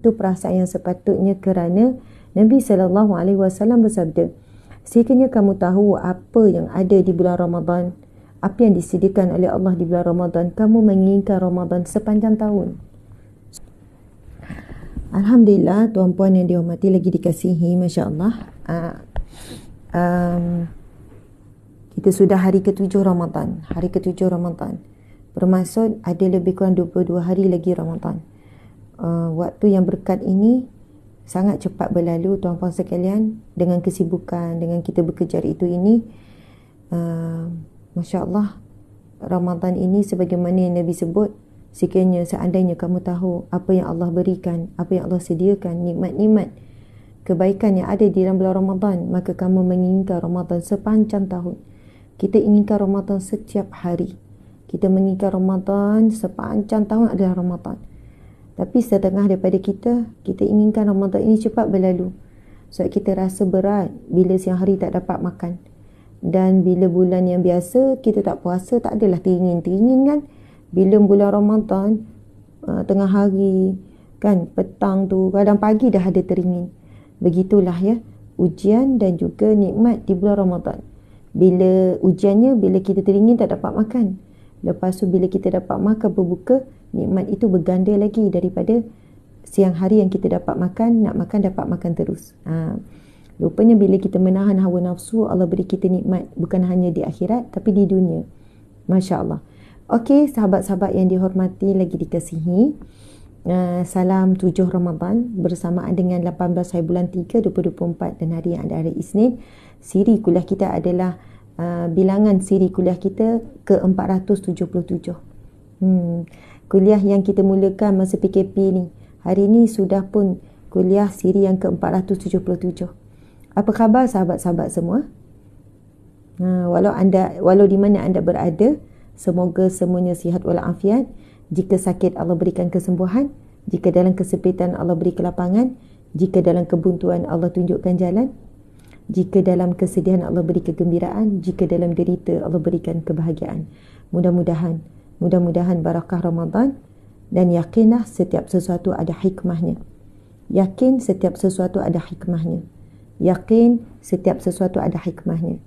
Itu perasaan yang sepatutnya, kerana Nabi SAW bersabda, sekiranya kamu tahu apa yang ada di bulan Ramadan, apa yang disediakan oleh Allah di bulan Ramadan, kamu menginginkan Ramadan sepanjang tahun. Alhamdulillah, tuan-puan yang dihormati lagi dikasihi, Masya Allah. Kita sudah hari ke-7 Ramadan. Hari ke-7 Ramadan bermaksud ada lebih kurang 22 hari lagi Ramadan. Waktu yang berkat ini sangat cepat berlalu, tuan-puan sekalian. Dengan kesibukan, dengan kita bekerja itu ini, Masya Allah, Ramadan ini sebagaimana yang Nabi sebut, sekiranya seandainya kamu tahu apa yang Allah berikan, apa yang Allah sediakan, nikmat-nikmat kebaikan yang ada di dalam bulan Ramadan, maka kamu menginginkan Ramadan sepanjang tahun. Kita inginkan Ramadan setiap hari. Kita menginginkan Ramadan sepanjang tahun adalah Ramadan. Tapi setengah daripada kita inginkan Ramadan ini cepat berlalu. Sebab kita rasa berat bila siang hari tak dapat makan. Dan bila bulan yang biasa kita tak puasa, tak adalah teringin kan. Bila bulan Ramadan, tengah hari kan, petang tu, kadang pagi dah ada teringin. Begitulah ya, ujian dan juga nikmat di bulan Ramadan. Bila ujiannya, bila kita teringin tak dapat makan. Lepas tu bila kita dapat makan berbuka, nikmat itu berganda lagi daripada siang hari yang kita dapat makan, nak makan dapat makan terus. Rupanya bila kita menahan hawa nafsu, Allah beri kita nikmat bukan hanya di akhirat tapi di dunia. Masya Allah. Okey, sahabat-sahabat yang dihormati lagi dikasihi, salam 7 Ramadan bersamaan dengan 18 hari bulan 3 2024 dan hari yang ada hari Isnin. Siri kuliah kita adalah bilangan siri kuliah kita ke-477. Kuliah yang kita mulakan masa PKP ni, hari ni sudah pun kuliah siri yang ke-477. Apa khabar sahabat-sahabat semua? Walau di mana anda berada, semoga semuanya sihat walafiat. Jika sakit, Allah berikan kesembuhan. Jika dalam kesempitan, Allah beri kelapangan. Jika dalam kebuntuan, Allah tunjukkan jalan. Jika dalam kesedihan, Allah beri kegembiraan. Jika dalam derita, Allah berikan kebahagiaan. Mudah-mudahan barakah Ramadan. Dan yakinlah setiap sesuatu ada hikmahnya. Yakin setiap sesuatu ada hikmahnya. Yakin setiap sesuatu ada hikmahnya.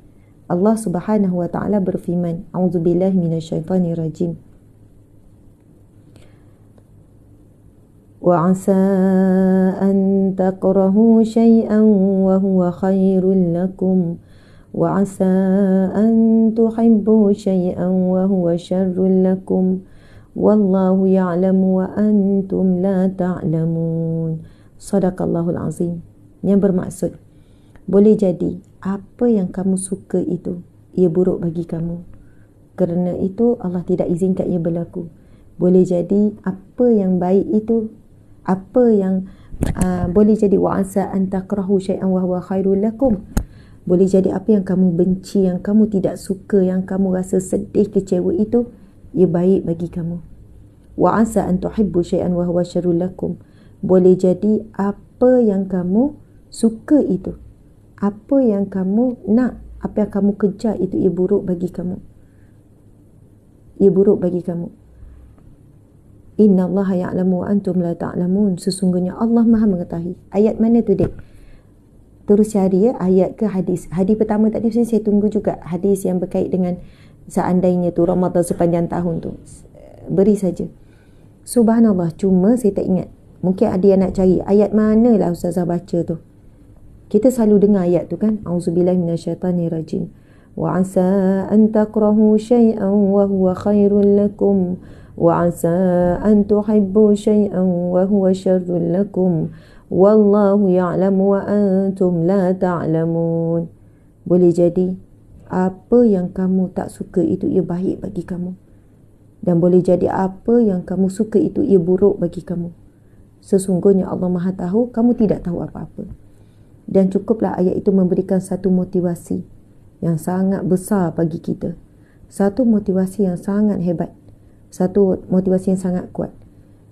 Allah Subhanahu wa taala berfirman, A'udzubillahi minasyaitonirrajim. وَعَسَىٰ أَن تَكْرَهُوا شَيْئًا وَهُوَ خَيْرٌ لَكُمْ وَعَسَىٰ أَن تُحِبُّوا شَيْئًا وَهُوَ شَرٌّ لَكُمْ وَاللَّهُ يَعْلَمُ وَأَنْتُمْ لَا تَعْلَمُونَ. Sadaqallahul Azim. Yang bermaksud, boleh jadi apa yang kamu suka itu, ia buruk bagi kamu. Kerana itu Allah tidak izinkan ia berlaku. Boleh jadi apa yang baik itu, apa yang boleh jadi wa'asa an takrahu syai'an wa huwa khairul lakum. Boleh jadi apa yang kamu benci, yang kamu tidak suka, yang kamu rasa sedih, kecewa itu, ia baik bagi kamu. Wa'asa an tuhibbu syai'an wa huwa syarrul lakum. Boleh jadi apa yang kamu suka itu, apa yang kamu nak, apa yang kamu kejar itu, ia buruk bagi kamu. Ia buruk bagi kamu. Inna Allah ya'lamu wa antum la ta'lamun. Sesungguhnya Allah Maha mengetahui. Ayat mana tu, Dek? Terus cari ya, ayat ke hadis. Hadis pertama tadi saya tunggu juga. Hadis yang berkait dengan seandainya tu Ramadan sepanjang tahun tu. Beri saja. Subhanallah, cuma saya tak ingat. Mungkin ada yang nak cari ayat mana lah Ustazah baca tu. Kita selalu dengar ayat tu kan. A'udzubillahi minasyaitanirrajim. Wa 'asa an takrahu syai'an wa huwa khairul lakum. وَعَسَىٰ أَن تُحِبُّوا شَيْئًا وَهُوَ شَرٌّ لَكُمْ وَاللَّهُ يَعْلَمُ وَأَنْتُمْ لَا تَعْلَمُونَ. Boleh jadi apa yang kamu tak suka itu ia baik bagi kamu. Dan boleh jadi apa yang kamu suka itu ia buruk bagi kamu. Sesungguhnya Allah Maha tahu, kamu tidak tahu apa-apa. Dan cukuplah ayat itu memberikan satu motivasi yang sangat besar bagi kita. Satu motivasi yang sangat hebat. Satu motivasi yang sangat kuat.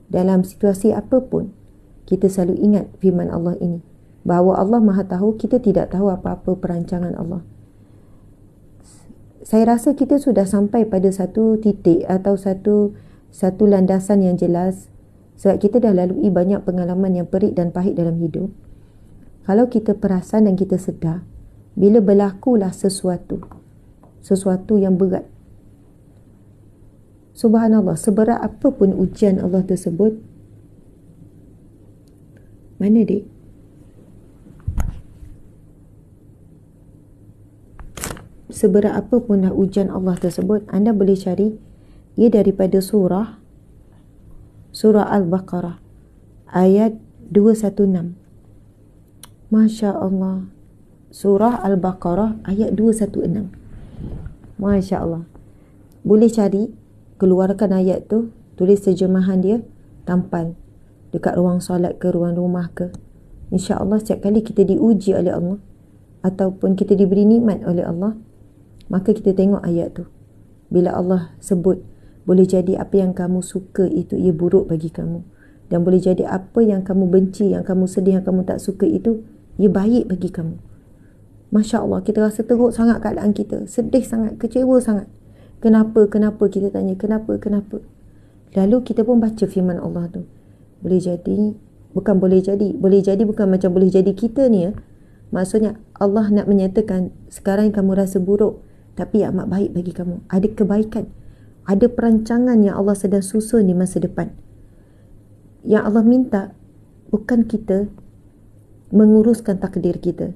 Dalam situasi apapun, kita selalu ingat firman Allah ini. Bahawa Allah Maha tahu, kita tidak tahu apa-apa perancangan Allah. Saya rasa kita sudah sampai pada satu titik atau satu landasan yang jelas. Sebab kita dah lalui banyak pengalaman yang perit dan pahit dalam hidup. Kalau kita perasan dan kita sedar, bila berlakulah sesuatu yang berat, subhanallah, seberat apa pun ujian Allah tersebut, mana dek? Seberat apa pun dah ujian Allah tersebut, anda boleh cari ia daripada surah Al-Baqarah ayat 216. Masya Allah. Surah Al-Baqarah ayat 216. Masya Allah. Boleh cari, keluarkan ayat tu, tulis terjemahan dia, tampal dekat ruang solat ke, ruang rumah ke. Insya Allah setiap kali kita diuji oleh Allah ataupun kita diberi nikmat oleh Allah, maka kita tengok ayat tu. Bila Allah sebut, boleh jadi apa yang kamu suka itu ia buruk bagi kamu, dan boleh jadi apa yang kamu benci, yang kamu sedih, yang kamu tak suka itu ia baik bagi kamu. Masya Allah, kita rasa teruk sangat keadaan kita, sedih sangat, kecewa sangat. Kenapa kita tanya, kenapa? Lalu kita pun baca firman Allah tu. Boleh jadi bukan macam boleh jadi kita ni ya. Maksudnya Allah nak menyatakan sekarang yang kamu rasa buruk, tapi amat baik bagi kamu. Ada kebaikan, ada perancangan yang Allah sedang susun di masa depan. Yang Allah minta bukan kita menguruskan takdir kita.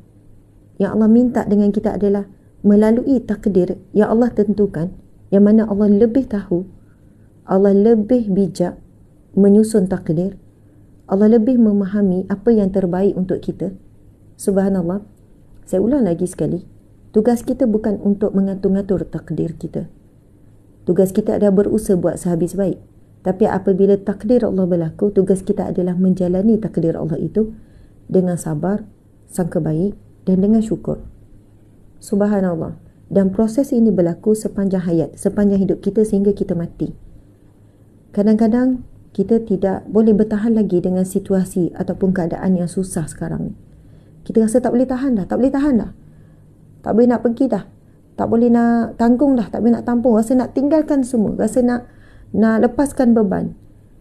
Yang Allah minta dengan kita adalah melalui takdir yang Allah tentukan, yang mana Allah lebih tahu, Allah lebih bijak menyusun takdir, Allah lebih memahami apa yang terbaik untuk kita. Subhanallah. Saya ulang lagi sekali, tugas kita bukan untuk mengatur-ngatur takdir kita. Tugas kita adalah berusaha buat sehabis baik. Tapi apabila takdir Allah berlaku, tugas kita adalah menjalani takdir Allah itu dengan sabar, sangka baik dan dengan syukur. Subhanallah. Dan proses ini berlaku sepanjang hayat, sepanjang hidup kita sehingga kita mati. Kadang-kadang kita tidak boleh bertahan lagi dengan situasi ataupun keadaan yang susah sekarang. Kita rasa tak boleh tahan dah. Tak boleh nak pergi dah. Tak boleh nak tanggung dah. Tak boleh nak tampung. Rasa nak tinggalkan semua. Rasa nak lepaskan beban.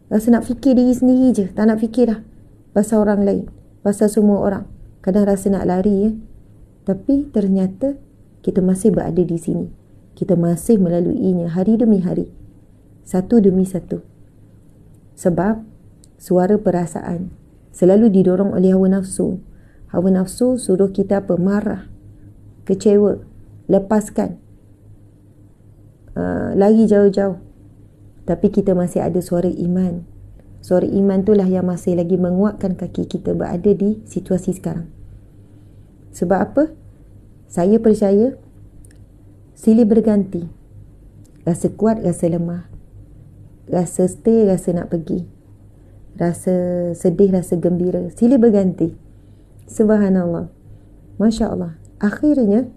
Rasa nak fikir diri sendiri je. Tak nak fikir dah pasal orang lain, pasal semua orang. Kadang rasa nak lari ya. Tapi ternyata kita masih berada di sini. Kita masih melaluinya hari demi hari. Satu demi satu. Sebab suara perasaan selalu didorong oleh hawa nafsu. Hawa nafsu suruh kita apa? Marah, kecewa, lepaskan, lari jauh-jauh. Tapi kita masih ada suara iman. Suara iman itulah yang masih lagi menguatkan kaki kita berada di situasi sekarang. Sebab apa? Saya percaya silih berganti. Rasa kuat, rasa lemah. Rasa stay, rasa nak pergi. Rasa sedih, rasa gembira. Silih berganti. Subhanallah. Masya Allah. Akhirnya,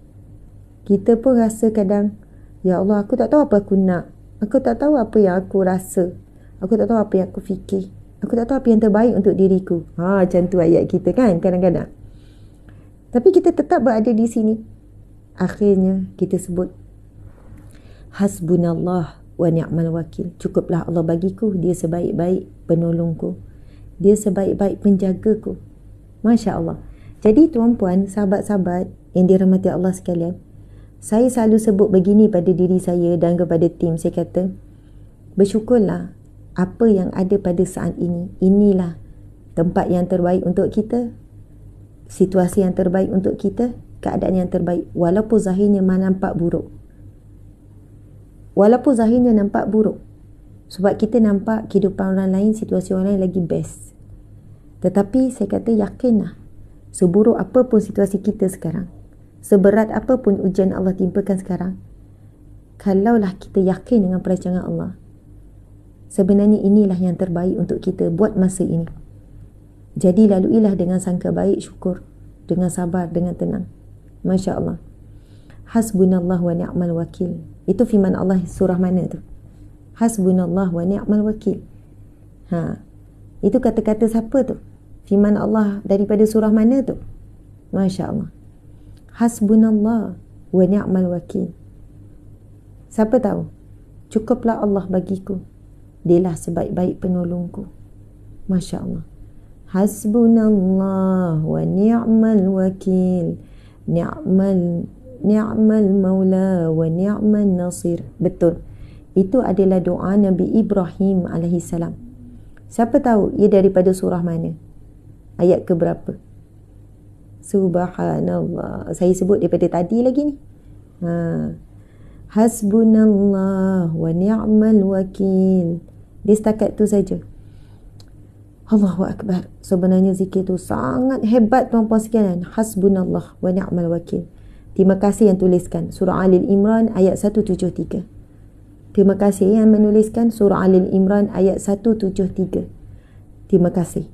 kita pun rasa kadang, ya Allah, aku tak tahu apa aku nak. Aku tak tahu apa yang aku rasa. Aku tak tahu apa yang aku fikir. Aku tak tahu apa yang terbaik untuk diriku. Macam tu ayat kita kan kadang-kadang. Tapi kita tetap berada di sini. Akhirnya kita sebut, Hasbunallah wa ni'mal wakil. Cukuplah Allah bagiku. Dia sebaik-baik penolongku. Dia sebaik-baik penjagaku. Masya Allah. Jadi tuan-puan, sahabat-sahabat yang dirahmati Allah sekalian, saya selalu sebut begini pada diri saya dan kepada tim. Saya kata, bersyukurlah apa yang ada pada saat ini. Inilah tempat yang terbaik untuk kita, situasi yang terbaik untuk kita, keadaan yang terbaik. Walaupun zahirnya nampak buruk. Walaupun zahirnya nampak buruk. Sebab kita nampak kehidupan orang lain, situasi orang lain lagi best. Tetapi saya kata yakinlah, seburuk apapun situasi kita sekarang, seberat apapun ujian Allah timpakan sekarang, kalaulah kita yakin dengan perancangan Allah, sebenarnya inilah yang terbaik untuk kita buat masa ini. Jadi laluilah dengan sangka baik, syukur, dengan sabar, dengan tenang. Masya Allah. Hasbunallah wa ni'mal wakil. Itu firman Allah surah mana tu? Hasbunallah wa ni'mal wakil. Itu kata-kata siapa tu? Firman Allah daripada surah mana tu? Masya Allah. Hasbunallah wa ni'mal wakil. Siapa tahu? Cukuplah Allah bagiku. Dialah sebaik-baik penolongku. Masya Allah. Hasbunallah wa ni'mal wakil. Ni'mal maula wa ni'mal nasir. Betul. Itu adalah doa Nabi Ibrahim alaihissalam. Siapa tahu ia daripada surah mana? Ayat ke berapa? Subhanallah. Saya sebut daripada tadi lagi ni. Hasbunallah wa ni'mal wakil. Dia setakat tu saja. Allahu Akbar. Sebenarnya zikir tu sangat hebat tuan-puan sekalian. Hasbunallah wa ni'mal wakil. Terima kasih yang tuliskan. Surah Al-Imran ayat 173. Terima kasih yang menuliskan surah Al-Imran ayat 173. Terima kasih.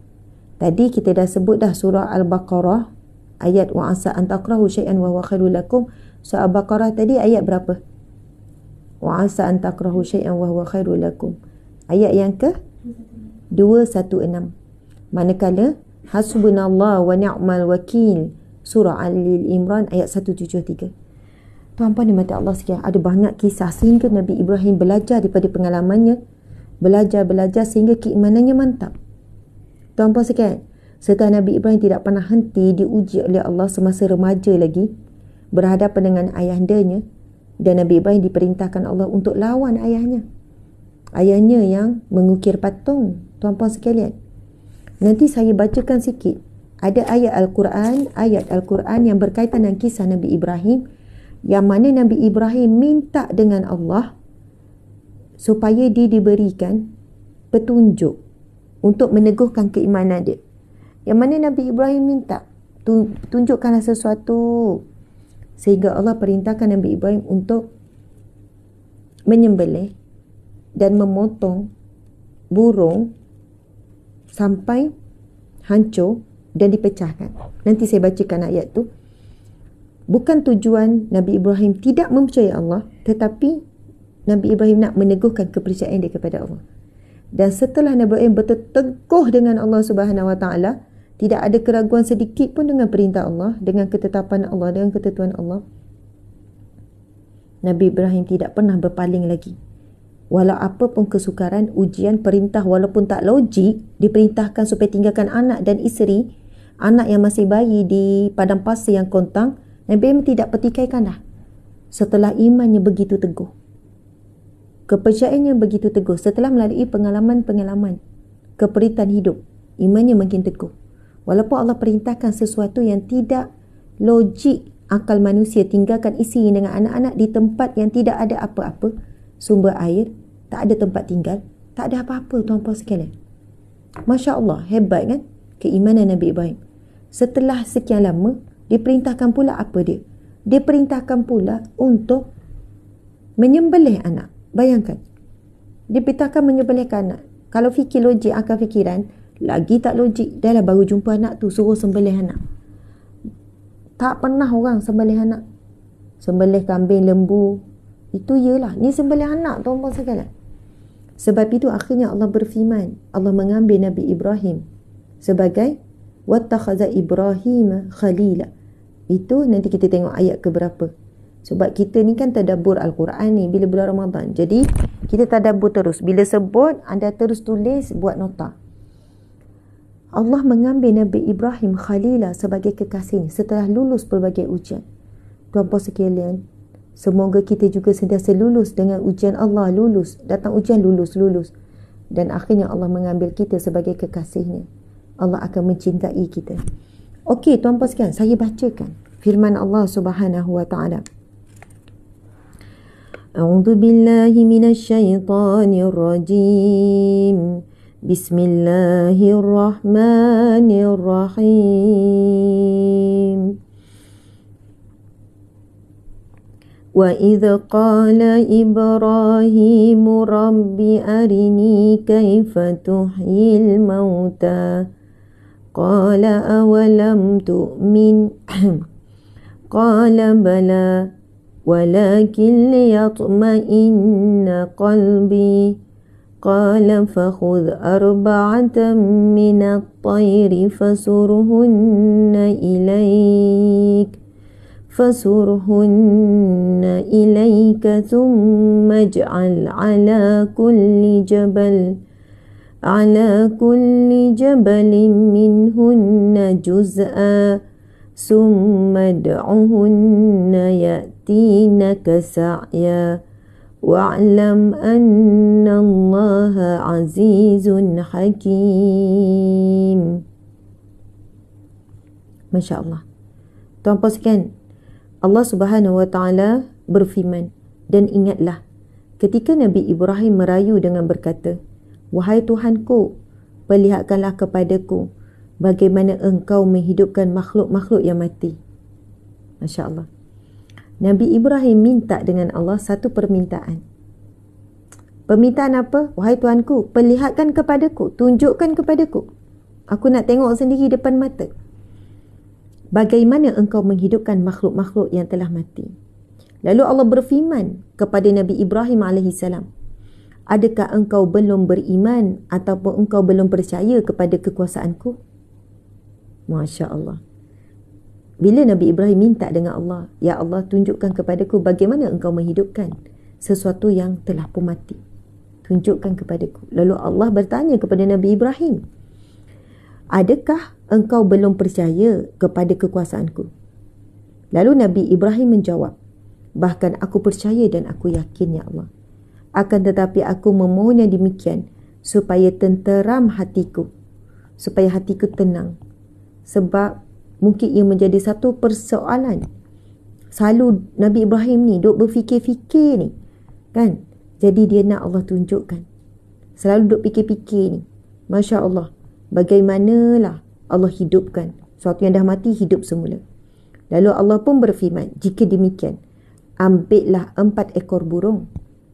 Tadi kita dah sebut dah surah Al-Baqarah ayat wa asa an takrahu syai'an wa huwa khairul lakum. Surah Al-Baqarah tadi ayat berapa? Wa asa an takrahu syai'an wa huwa khairul lakum. Ayat yang ke 216. Manakala hasbunallah wa ni'mal wakil surah Al-Imran ayat 173. Tuan-puan dimati Allah sekalian, ada banyak kisah sehingga Nabi Ibrahim belajar daripada pengalamannya, belajar sehingga keimanannya mantap. Tuan-puan sekalian, setelah Nabi Ibrahim tidak pernah henti diuji oleh Allah semasa remaja lagi, berhadapan dengan ayahandanya, dan Nabi Ibrahim diperintahkan Allah untuk lawan ayahnya. Ayahnya yang mengukir patung. Tuan-puan sekalian, nanti saya bacakan sikit. Ada ayat Al-Quran yang berkaitan dengan kisah Nabi Ibrahim, yang mana Nabi Ibrahim minta dengan Allah supaya dia diberikan petunjuk untuk meneguhkan keimanan dia. Yang mana Nabi Ibrahim minta, tunjukkanlah sesuatu, sehingga Allah perintahkan Nabi Ibrahim untuk menyembelih dan memotong burung sampai hancur dan dipecahkan. Nanti saya bacakan ayat tu. Bukan tujuan Nabi Ibrahim tidak mempercayai Allah, tetapi Nabi Ibrahim nak meneguhkan kepercayaan dia kepada Allah. Dan setelah Nabi Ibrahim betul teguh dengan Allah Subhanahu Wa Taala, tidak ada keraguan sedikit pun dengan perintah Allah, dengan ketetapan Allah, dengan ketentuan Allah, Nabi Ibrahim tidak pernah berpaling lagi. Walau apa pun kesukaran, ujian, perintah walaupun tak logik, diperintahkan supaya tinggalkan anak dan isteri, anak yang masih bayi di padang pasir yang kontang, Nabi Ibrahim tidak pertikaikan dah. Setelah imannya begitu teguh, kepercayaannya begitu teguh, setelah melalui pengalaman-pengalaman keperitan hidup, imannya makin teguh. Walaupun Allah perintahkan sesuatu yang tidak logik akal manusia, tinggalkan isteri dengan anak-anak di tempat yang tidak ada apa-apa, sumber air, tak ada tempat tinggal, tak ada apa-apa, tuan-puan sekalian. Masya Allah, hebat kan keimanan Nabi Ibrahim. Setelah sekian lama, diperintahkan pula apa dia? Dia perintahkan pula untuk menyembelih anak. Bayangkan, diperintahkan menyembelihkan anak. Kalau fikir logik, akal fikiran, lagi tak logik. Dah lah baru jumpa anak tu, suruh sembelih anak. Tak pernah orang sembelih anak. Sembelih kambing, lembu, itu iyalah. Ni sembelih anak, tuan-tuan sekalian. Sebab itu akhirnya Allah berfirman, Allah mengambil Nabi Ibrahim sebagai wattakhadha Ibrahim khalila. Itu nanti kita tengok ayat ke berapa. Sebab kita ni kan tadabbur Al-Quran ni bila bulan Ramadan. Jadi kita tadabbur terus. Bila sebut, anda terus tulis, buat nota. Allah mengambil Nabi Ibrahim khalila sebagai kekasih setelah lulus pelbagai ujian. Tuan-puan sekalian, semoga kita juga sentiasa lulus dengan ujian Allah, lulus. Datang ujian, lulus. Dan akhirnya Allah mengambil kita sebagai kekasihnya. Allah akan mencintai kita. Okey, tuan-puan sekalian, saya bacakan firman Allah Subhanahu Wa Taala. A'udzu billahi minasyaitonir rajim. Bismillahirrahmanirrahim. وَإِذْ قَالَ إِبْرَاهِيمُ رَبِّ أَرِنِي كَيْفَ تُحْيِي الْمَوْتَى قَالَ أَوَلَمْ تُؤْمِنْ قَالَ بَلَى وَلَكِنْ لِيَطْمَئِنَّ قَلْبِي قَالَ فَخُذْ أَرْبَعَةً مِنَ الطَّيْرِ فَصُرْهُنَّ إليك ثم اجعل على كل جبل على كل جبل منهن جزءا ثم ادعهن يأتينك سعيا واعلم أن الله عزيز حكيم. Masya Allah. Tuan-puan sekalian, Allah Subhanahu Wa Taala berfirman, dan ingatlah ketika Nabi Ibrahim merayu dengan berkata, wahai Tuhanku, perlihatkanlah kepadaku bagaimana engkau menghidupkan makhluk-makhluk yang mati. Masya Allah. Nabi Ibrahim minta dengan Allah satu permintaan. Permintaan apa? Wahai Tuhanku, perlihatkan kepadaku, tunjukkan kepadaku. Aku nak tengok sendiri depan mata. Bagaimana engkau menghidupkan makhluk-makhluk yang telah mati. Lalu Allah berfirman kepada Nabi Ibrahim AS, adakah engkau belum beriman ataupun engkau belum percaya kepada kekuasaanku? Masya Allah. Bila Nabi Ibrahim minta dengan Allah, ya Allah, tunjukkan kepadaku bagaimana engkau menghidupkan sesuatu yang telah pun mati. Tunjukkan kepadaku. Lalu Allah bertanya kepada Nabi Ibrahim, adakah engkau belum percaya kepada kekuasaanku? Lalu Nabi Ibrahim menjawab, bahkan aku percaya dan aku yakin, ya Allah. Akan tetapi aku memohon yang demikian supaya tenteram hatiku, supaya hatiku tenang. Sebab mungkin ia menjadi satu persoalan. Selalu Nabi Ibrahim ni duk berfikir-fikir ni, kan? Jadi dia nak Allah tunjukkan. Selalu duk fikir-fikir ni. Masya Allah. Bagaimanalah Allah hidupkan sesuatu yang dah mati hidup semula. Lalu Allah pun berfirman, jika demikian, ambillah 4 ekor burung.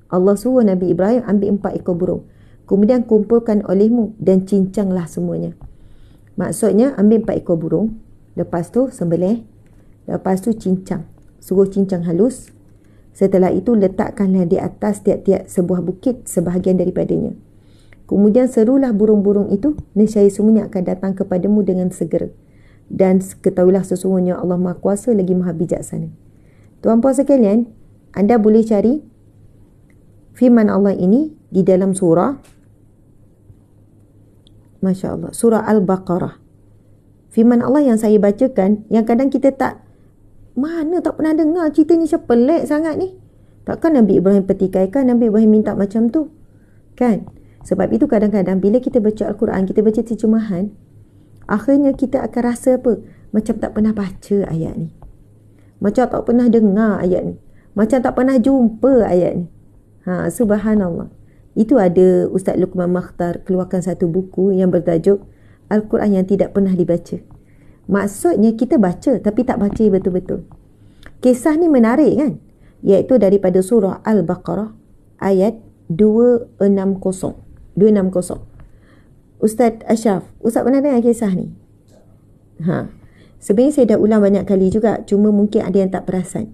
Allah suruh Nabi Ibrahim ambil 4 ekor burung. Kemudian kumpulkan olehmu dan cincanglah semuanya. Maksudnya ambil 4 ekor burung. Lepas tu sembelih. Lepas tu cincang. Suruh cincang halus. Setelah itu letakkanlah di atas tiap-tiap sebuah bukit sebahagian daripadanya. Kemudian serulah burung-burung itu, nescaya semuanya akan datang kepadamu dengan segera. Dan ketahuilah sesungguhnya Allah Maha Kuasa lagi Maha Bijaksana. Tuan-puan sekalian, anda boleh cari firman Allah ini di dalam surah, Masya Allah, surah Al-Baqarah. Firman Allah yang saya bacakan, yang kadang kita tak pernah dengar ceritanya, macam pelik sangat ni. Takkan Nabi Ibrahim petikaikan, Nabi Ibrahim minta macam tu, kan? Sebab itu kadang-kadang bila kita baca Al-Quran, kita baca terjemahan, akhirnya kita akan rasa apa? Macam tak pernah baca ayat ni, macam tak pernah dengar ayat ni, macam tak pernah jumpa ayat ni. Subhanallah. Itu ada Ustaz Luqman Makhtar keluarkan satu buku yang bertajuk Al-Quran yang tidak pernah dibaca. Maksudnya kita baca tapi tak baca betul-betul. Kisah ni menarik, kan? Iaitu daripada surah Al-Baqarah ayat 260. Ustaz Ashraf, Ustaz pernah dengar kisah ni? Sebenarnya saya dah ulang banyak kali juga, cuma mungkin ada yang tak perasan.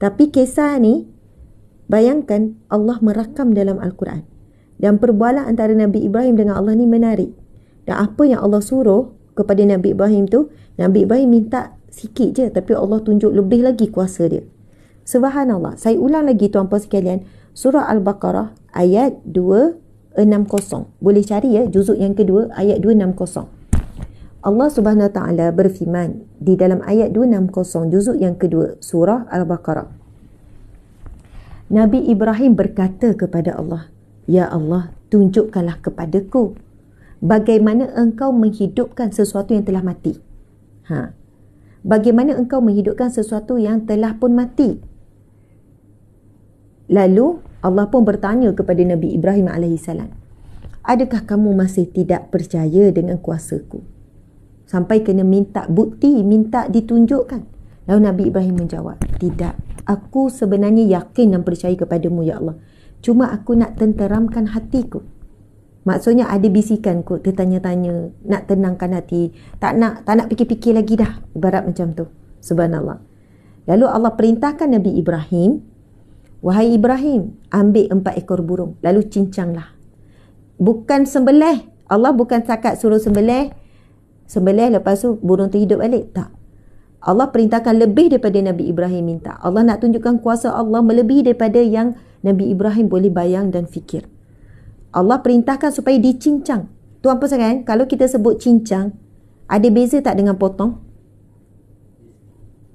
Tapi kisah ni, bayangkan Allah merakam dalam Al-Quran. Dan perbualan antara Nabi Ibrahim dengan Allah ni menarik. Dan apa yang Allah suruh kepada Nabi Ibrahim tu, Nabi Ibrahim minta sikit je, tapi Allah tunjuk lebih lagi kuasa dia. Subhanallah. Saya ulang lagi tuan-puan sekalian, surah Al-Baqarah ayat 260. Boleh cari ya, juzuk yang kedua ayat 260. Allah Subhanahu Wa Taala berfirman di dalam ayat 260 juzuk yang kedua surah Al-Baqarah. Nabi Ibrahim berkata kepada Allah, ya Allah, tunjukkanlah kepadaku bagaimana engkau menghidupkan sesuatu yang telah mati. Bagaimana engkau menghidupkan sesuatu yang telah pun mati. Lalu Allah pun bertanya kepada Nabi Ibrahim AS, adakah kamu masih tidak percaya dengan kuasaku? Sampai kena minta bukti, minta ditunjukkan. Lalu Nabi Ibrahim menjawab, tidak, aku sebenarnya yakin dan percaya kepadamu, ya Allah. Cuma aku nak tenteramkan hatiku. Maksudnya ada bisikan kot, tertanya-tanya, nak tenangkan hati, tak nak fikir-fikir lagi dah, ibarat macam tu. Subhanallah. Lalu Allah perintahkan Nabi Ibrahim, wahai Ibrahim, ambil 4 ekor burung, lalu cincanglah. Bukan sembelih. Allah bukan sakat suruh sembelih lepas tu burung tu hidup balik. Tak. Allah perintahkan lebih daripada Nabi Ibrahim minta. Allah nak tunjukkan kuasa Allah melebihi daripada yang Nabi Ibrahim boleh bayang dan fikir. Allah perintahkan supaya dicincang. Tuan Puan sekalian, kalau kita sebut cincang, ada beza tak dengan potong?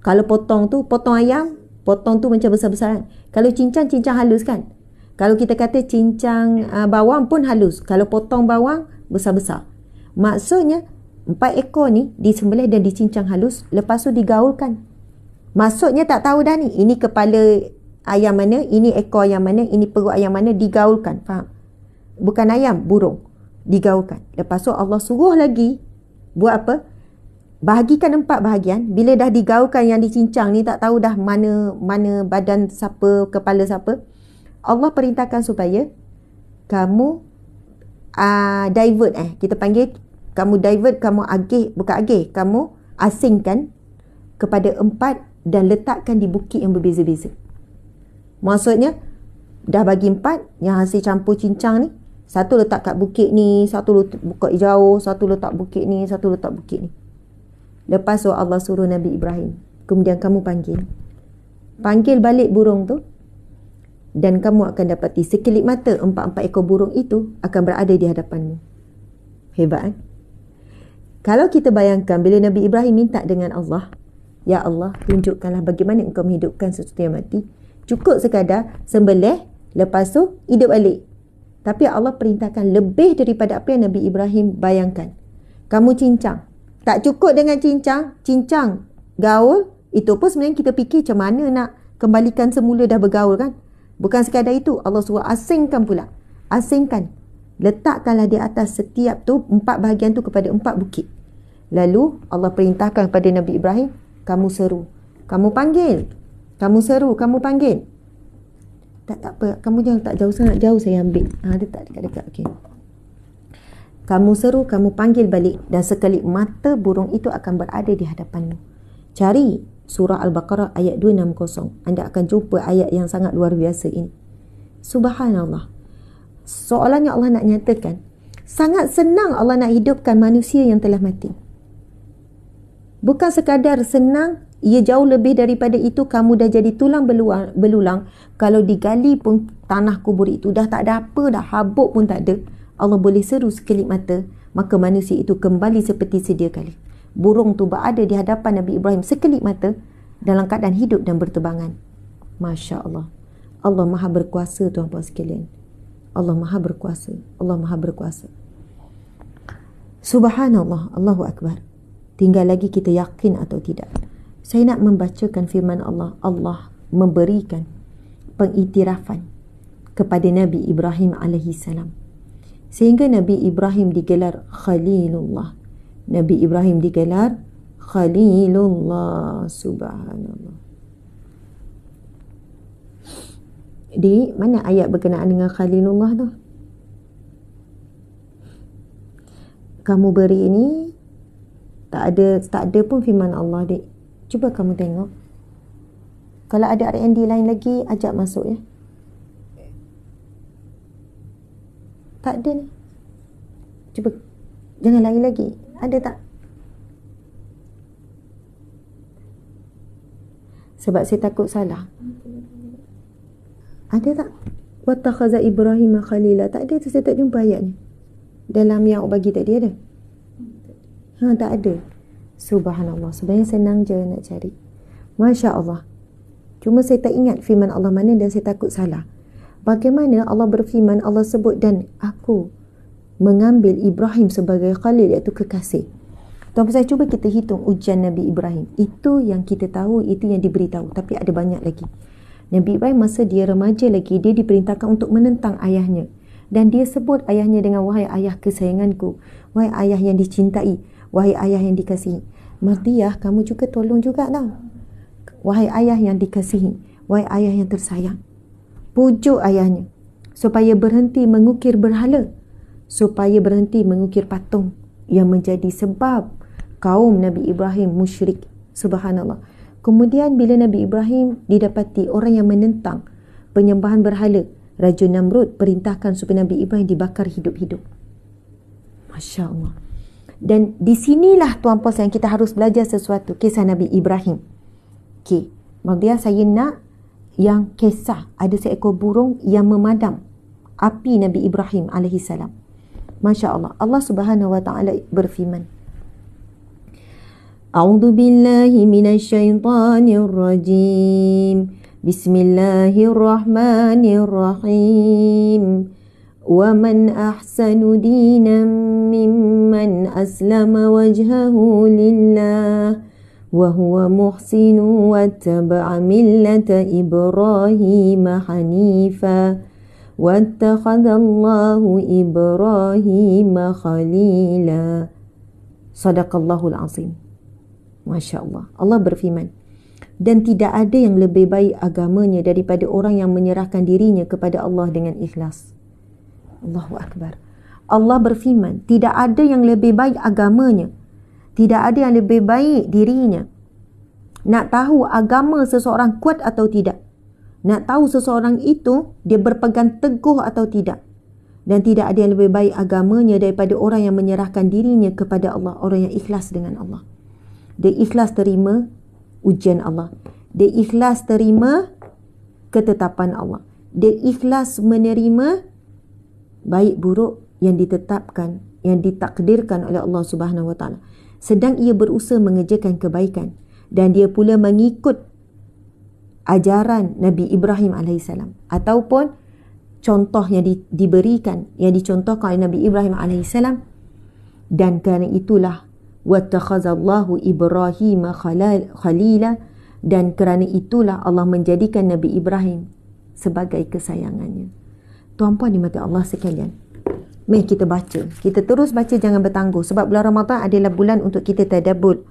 Kalau potong tu, potong ayam, potong tu macam besar-besaran. Kalau cincang, cincang halus kan? Kalau kita kata cincang bawang pun halus. Kalau potong bawang, besar-besar. Maksudnya, 4 ekor ni disembelih dan dicincang halus, lepas tu digaulkan. Maksudnya tak tahu dah ni, ini kepala ayam mana, ini ekor ayam mana, ini perut ayam mana, digaulkan. Faham? Bukan ayam, burung. Digaulkan. Lepas tu Allah suruh lagi buat apa? Bahagikan 4 bahagian. Bila dah digaulkan yang dicincang ni, tak tahu dah mana badan siapa, kepala siapa. Allah perintahkan supaya kamu divert, kita panggil, kamu divert, kamu kamu asingkan kepada 4 dan letakkan di bukit yang berbeza-beza. Maksudnya dah bagi 4 yang hasil campur cincang ni, satu letak kat bukit ni, satu letak jauh, satu letak bukit ni, satu letak bukit ni. Lepas tu Allah suruh Nabi Ibrahim, kemudian kamu panggil balik burung tu, dan kamu akan dapati sekelip mata 4 ekor burung itu akan berada di hadapanmu. Hebat kan? Kalau kita bayangkan bila Nabi Ibrahim minta dengan Allah, ya Allah, tunjukkanlah bagaimana engkau menghidupkan sesuatu yang mati. Cukup sekadar sembelih, lepas tu hidup balik. Tapi Allah perintahkan lebih daripada apa yang Nabi Ibrahim bayangkan. Kamu cincang. Tak cukup dengan cincang gaul, itu pun sebenarnya kita fikir macam mana nak kembalikan semula dah bergaul kan. Bukan sekadar itu, Allah suruh asingkan pula. Asingkan. Letakkanlah di atas setiap tu 4 bahagian tu kepada 4 bukit. Lalu Allah perintahkan kepada Nabi Ibrahim, kamu seru, kamu panggil, kamu seru, kamu panggil. Tak apa, kamu jangan tak jauh sangat, jauh saya ambil. Dia tak dekat-dekat. Okey. Kamu seru, kamu panggil balik, dan sekelip mata burung itu akan berada di hadapanmu. Cari surah Al-Baqarah ayat 260. Anda akan jumpa ayat yang sangat luar biasa ini. Subhanallah. Soalannya Allah nak nyatakan, sangat senang Allah nak hidupkan manusia yang telah mati. Bukan sekadar senang, ia jauh lebih daripada itu. Kamu dah jadi tulang belulang. Kalau digali pun tanah kubur itu dah tak ada apa dah, habuk pun tak ada. Allah boleh seru sekelip mata, maka manusia itu kembali seperti sedia kali. Burung tu berada di hadapan Nabi Ibrahim sekelip mata dalam keadaan hidup dan berterbangan. Masya Allah. Allah maha berkuasa, tuan-puan sekalian. Allah maha berkuasa. Allah maha berkuasa. Subhanallah. Allahu Akbar. Tinggal lagi kita yakin atau tidak. Saya nak membacakan firman Allah. Allah memberikan pengiktirafan kepada Nabi Ibrahim alaihissalam. Sehingga Nabi Ibrahim digelar Khalilullah. Nabi Ibrahim digelar Khalilullah. Subhanallah. Di mana ayat berkenaan dengan Khalilullah tu? Kamu beri ini tak ada pun firman Allah, dik. Cuba kamu tengok. Kalau ada R&D lain lagi, ajak masuk ya. Tak ada ni. Cuba jangan lari lagi. Ada tak? Sebab saya takut salah. Ada tak? Wattakhaza Ibrahim khalila. Tak ada tu, saya tak jumpa ayat ni. Dalam yang awak bagi tadi ada? Tak ada. Subhanallah. Sebenarnya senang je nak cari. Masya Allah. Cuma saya tak ingat firman Allah mana dan saya takut salah. Bagaimana Allah berfirman, Allah sebut, dan aku mengambil Ibrahim sebagai Khalil, iaitu kekasih. Tuan-tuan, saya cuba kita hitung ujian Nabi Ibrahim. Itu yang kita tahu, itu yang diberitahu. Tapi ada banyak lagi. Nabi Ibrahim masa dia remaja lagi, dia diperintahkan untuk menentang ayahnya. Dan dia sebut ayahnya dengan, wahai ayah kesayanganku, wahai ayah yang dicintai, wahai ayah yang dikasihi. Mardiyah, kamu juga tolong juga tau. Wahai ayah yang dikasihi, wahai ayah yang tersayang. Pujuk ayahnya supaya berhenti mengukir berhala, supaya berhenti mengukir patung yang menjadi sebab kaum Nabi Ibrahim musyrik. Subhanallah. Kemudian bila Nabi Ibrahim didapati orang yang menentang penyembahan berhala, Raja Namrud perintahkan supaya Nabi Ibrahim dibakar hidup-hidup. Masya Allah. Dan di sinilah tuan-puan yang kita harus belajar sesuatu, kisah Nabi Ibrahim. Okey, maksudnya saya nak yang kisah ada seekor burung yang memadam api Nabi Ibrahim alaihissalam. Masya Allah. Allah Subhanahu wa taala berfirman, A'udzu billahi minasyaitonir rajim. Bismillahirrahmanirrahim. Wa man ahsanu dinan mimman aslama wajhahu lillah wa huwa muhsinu wattaba'a millata Ibrahim hanifa wattakhadallahu Ibrahim khalila. Sadaqallahul azim. Masya Allah. Allah berfirman, dan tidak ada yang lebih baik agamanya daripada orang yang menyerahkan dirinya kepada Allah dengan ikhlas. Allahu Akbar. Allah berfirman, tidak ada yang lebih baik agamanya, tidak ada yang lebih baik dirinya. Nak tahu agama seseorang kuat atau tidak, nak tahu seseorang itu dia berpegang teguh atau tidak, dan tidak ada yang lebih baik agamanya daripada orang yang menyerahkan dirinya kepada Allah, orang yang ikhlas dengan Allah. Dia ikhlas terima ujian Allah, dia ikhlas terima ketetapan Allah, dia ikhlas menerima baik buruk yang ditetapkan, yang ditakdirkan oleh Allah Subhanahu wa taala. Sedang ia berusaha mengerjakan kebaikan, dan dia pula mengikut ajaran Nabi Ibrahim alaihissalam, ataupun contoh yang diberikan, yang dicontohkan oleh Nabi Ibrahim alaihissalam. Dan kerana itulah wattakhazallahu Ibrahim khalila, dan kerana itulah Allah menjadikan Nabi Ibrahim sebagai kesayangannya. Tuan-puan dimati Allah sekalian, mari kita baca, kita terus baca, jangan bertangguh, sebab bulan Ramadan adalah bulan untuk kita tadabbur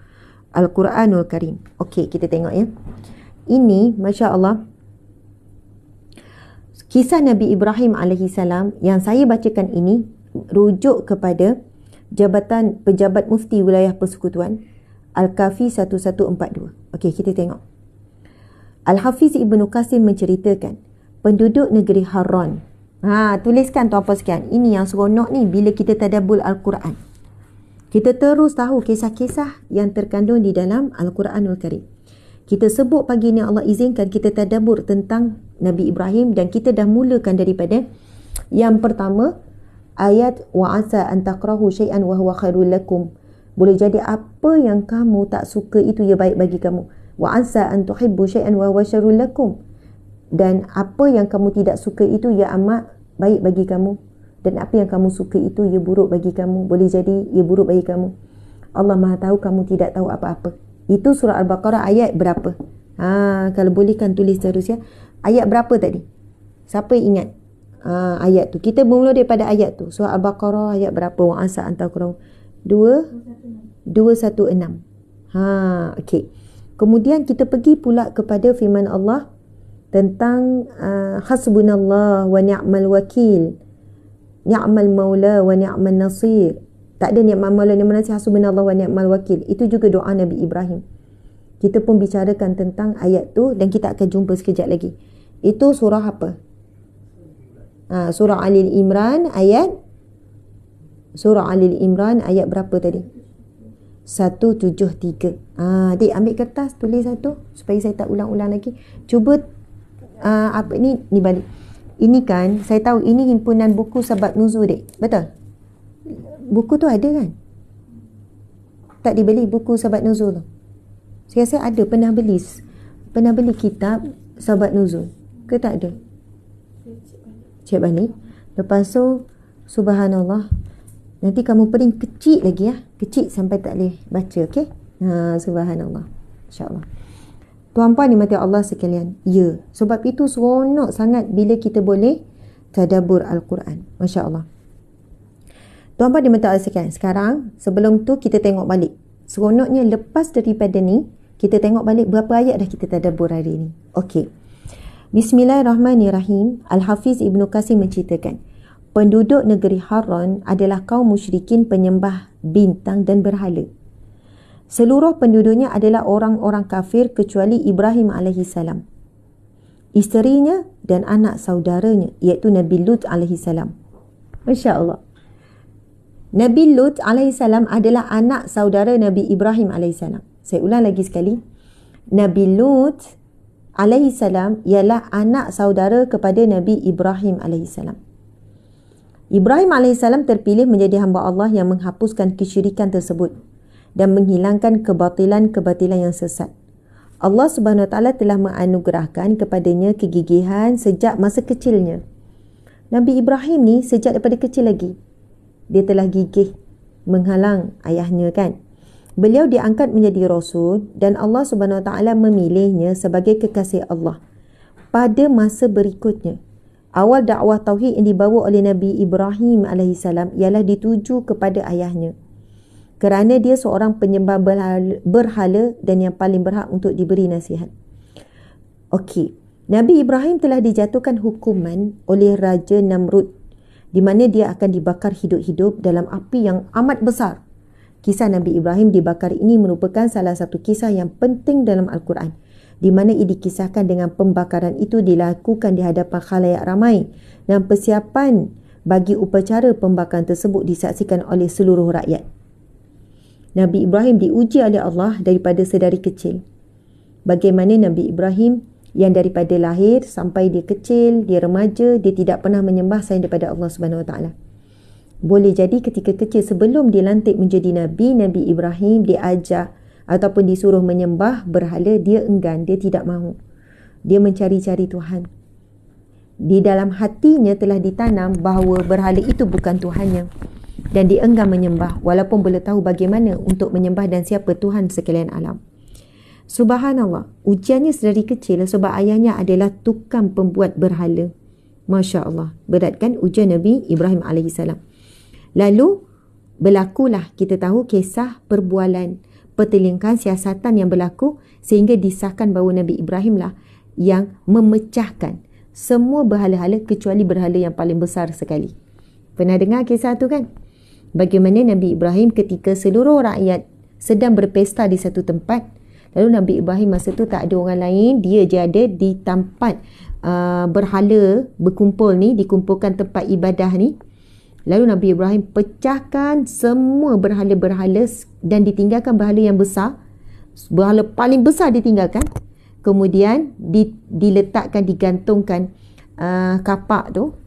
Al-Quranul Karim. Okey, kita tengok ya. Ini Masya Allah kisah Nabi Ibrahim alaihissalam. Yang saya bacakan ini rujuk kepada Jabatan Pejabat Mufti Wilayah Persekutuan Al-Kafi 1142. Okey, kita tengok. Al-Hafiz Ibnu Qasim menceritakan, penduduk negeri Haran. Tuliskan tuan-puan sekalian, ini yang seronok ni bila kita tadabbur Al-Quran. Kita terus tahu kisah-kisah yang terkandung di dalam Al-Quranul Karim. Kita sebut pagi ni Allah izinkan kita tadabbur tentang Nabi Ibrahim, dan kita dah mulakan daripada yang pertama, ayat wa asa an takrahu syai'an wa huwa khairul lakum. Boleh jadi apa yang kamu tak suka itu ia baik bagi kamu. Wa asa an tuhibbu syai'an wa huwa syarrul lakum. Dan apa yang kamu tidak suka itu ia amat baik bagi kamu, dan apa yang kamu suka itu ia buruk bagi kamu. Boleh jadi ia buruk bagi kamu. Allah Maha tahu, kamu tidak tahu apa-apa. Itu surah Al-Baqarah ayat berapa? Kalau bolehkan tulis terus ya. Ayat berapa tadi? Siapa ingat? Ayat tu. Kita bermula daripada ayat tu. Surah Al-Baqarah ayat berapa? Wa asa an takrahu 216. Okey. Kemudian kita pergi pula kepada firman Allah tentang hasbunallah wa ni'mal wakil, ni'mal maula wa ni'mal nasir. Tak ada ni'mal maula ni'mal nasir, hasbunallah wa ni'mal wakil. Itu juga doa Nabi Ibrahim. Kita pun bicarakan tentang ayat tu, dan kita akan jumpa sekejap lagi. Itu surah apa? Surah Al-Imran ayat berapa tadi? 173. Adik ambil kertas, tulis satu supaya saya tak ulang-ulang lagi. Cuba apa ni balik. Ini kan saya tahu ini himpunan buku Sabab Nuzul, dek. Betul? Buku tu ada kan? Tak dibeli buku Sabab Nuzul tu? Saya rasa ada, pernah beli kitab Sabab Nuzul ke tak ada? Cek balik. Lepas tu subhanallah, nanti kamu pening kecil lagi ya, kecil sampai tak boleh baca. Okey, subhanallah, insyaAllah. Tuan-puan dimati Allah sekalian, ya, sebab itu seronok sangat bila kita boleh tadabbur Al-Quran. Masya Allah. Tuan-puan dimati Allah sekalian, sekarang sebelum tu kita tengok balik. Seronoknya lepas daripada ni, kita tengok balik berapa ayat dah kita tadabbur hari ni. Okey, Bismillahirrahmanirrahim. Al-Hafiz Ibnu Qasim menceritakan, penduduk negeri Haran adalah kaum musyrikin penyembah bintang dan berhala. Seluruh penduduknya adalah orang-orang kafir kecuali Ibrahim alaihissalam, isterinya dan anak saudaranya, iaitu Nabi Lut alaihissalam. Masya Allah. Nabi Lut alaihissalam adalah anak saudara Nabi Ibrahim alaihissalam. Saya ulang lagi sekali. Nabi Lut alaihissalam ialah anak saudara kepada Nabi Ibrahim alaihissalam. Ibrahim AS terpilih menjadi hamba Allah yang menghapuskan kesyirikan tersebut dan menghilangkan kebatilan-kebatilan yang sesat. Allah Subhanahu Wa Taala telah menganugerahkan kepadanya kegigihan sejak masa kecilnya. Nabi Ibrahim ni sejak daripada kecil lagi, dia telah gigih menghalang ayahnya kan. Beliau diangkat menjadi Rasul dan Allah Subhanahu Wa Taala memilihnya sebagai kekasih Allah. Pada masa berikutnya, awal dakwah tauhid yang dibawa oleh Nabi Ibrahim AS ialah dituju kepada ayahnya. Kerana dia seorang penyembah berhala dan yang paling berhak untuk diberi nasihat. Okey, Nabi Ibrahim telah dijatuhkan hukuman oleh Raja Namrud, di mana dia akan dibakar hidup-hidup dalam api yang amat besar. Kisah Nabi Ibrahim dibakar ini merupakan salah satu kisah yang penting dalam Al-Quran, di mana ia dikisahkan dengan pembakaran itu dilakukan di hadapan khalayak ramai dan persiapan bagi upacara pembakaran tersebut disaksikan oleh seluruh rakyat. Nabi Ibrahim diuji oleh Allah daripada sedari kecil. Bagaimana Nabi Ibrahim yang daripada lahir sampai dia kecil, dia remaja, dia tidak pernah menyembah selain daripada Allah Subhanahu Wa Taala. Boleh jadi ketika kecil sebelum dilantik menjadi Nabi, Nabi Ibrahim diajar ataupun disuruh menyembah berhala, dia enggan, dia tidak mahu. Dia mencari-cari Tuhan. Di dalam hatinya telah ditanam bahawa berhala itu bukan Tuhannya. Dan dia enggan menyembah walaupun boleh tahu bagaimana untuk menyembah dan siapa Tuhan sekalian alam. Subhanallah, ujiannya sedari kecil sebab ayahnya adalah tukang pembuat berhala. Masya Allah, berat kan ujian Nabi Ibrahim AS. Lalu berlakulah, kita tahu kisah perbualan, pertelingkahan siasatan yang berlaku sehingga disahkan bahawa Nabi Ibrahim lah yang memecahkan semua berhala-hala kecuali berhala yang paling besar sekali. Pernah dengar kisah tu kan? Bagaimana Nabi Ibrahim ketika seluruh rakyat sedang berpesta di satu tempat, lalu Nabi Ibrahim masa tu tak ada orang lain, dia je ada di tempat berhala berkumpul ni, dikumpulkan tempat ibadah ni. Lalu Nabi Ibrahim pecahkan semua berhala-berhala dan ditinggalkan berhala yang besar. Berhala paling besar ditinggalkan. Kemudian diletakkan, digantungkan kapak tu,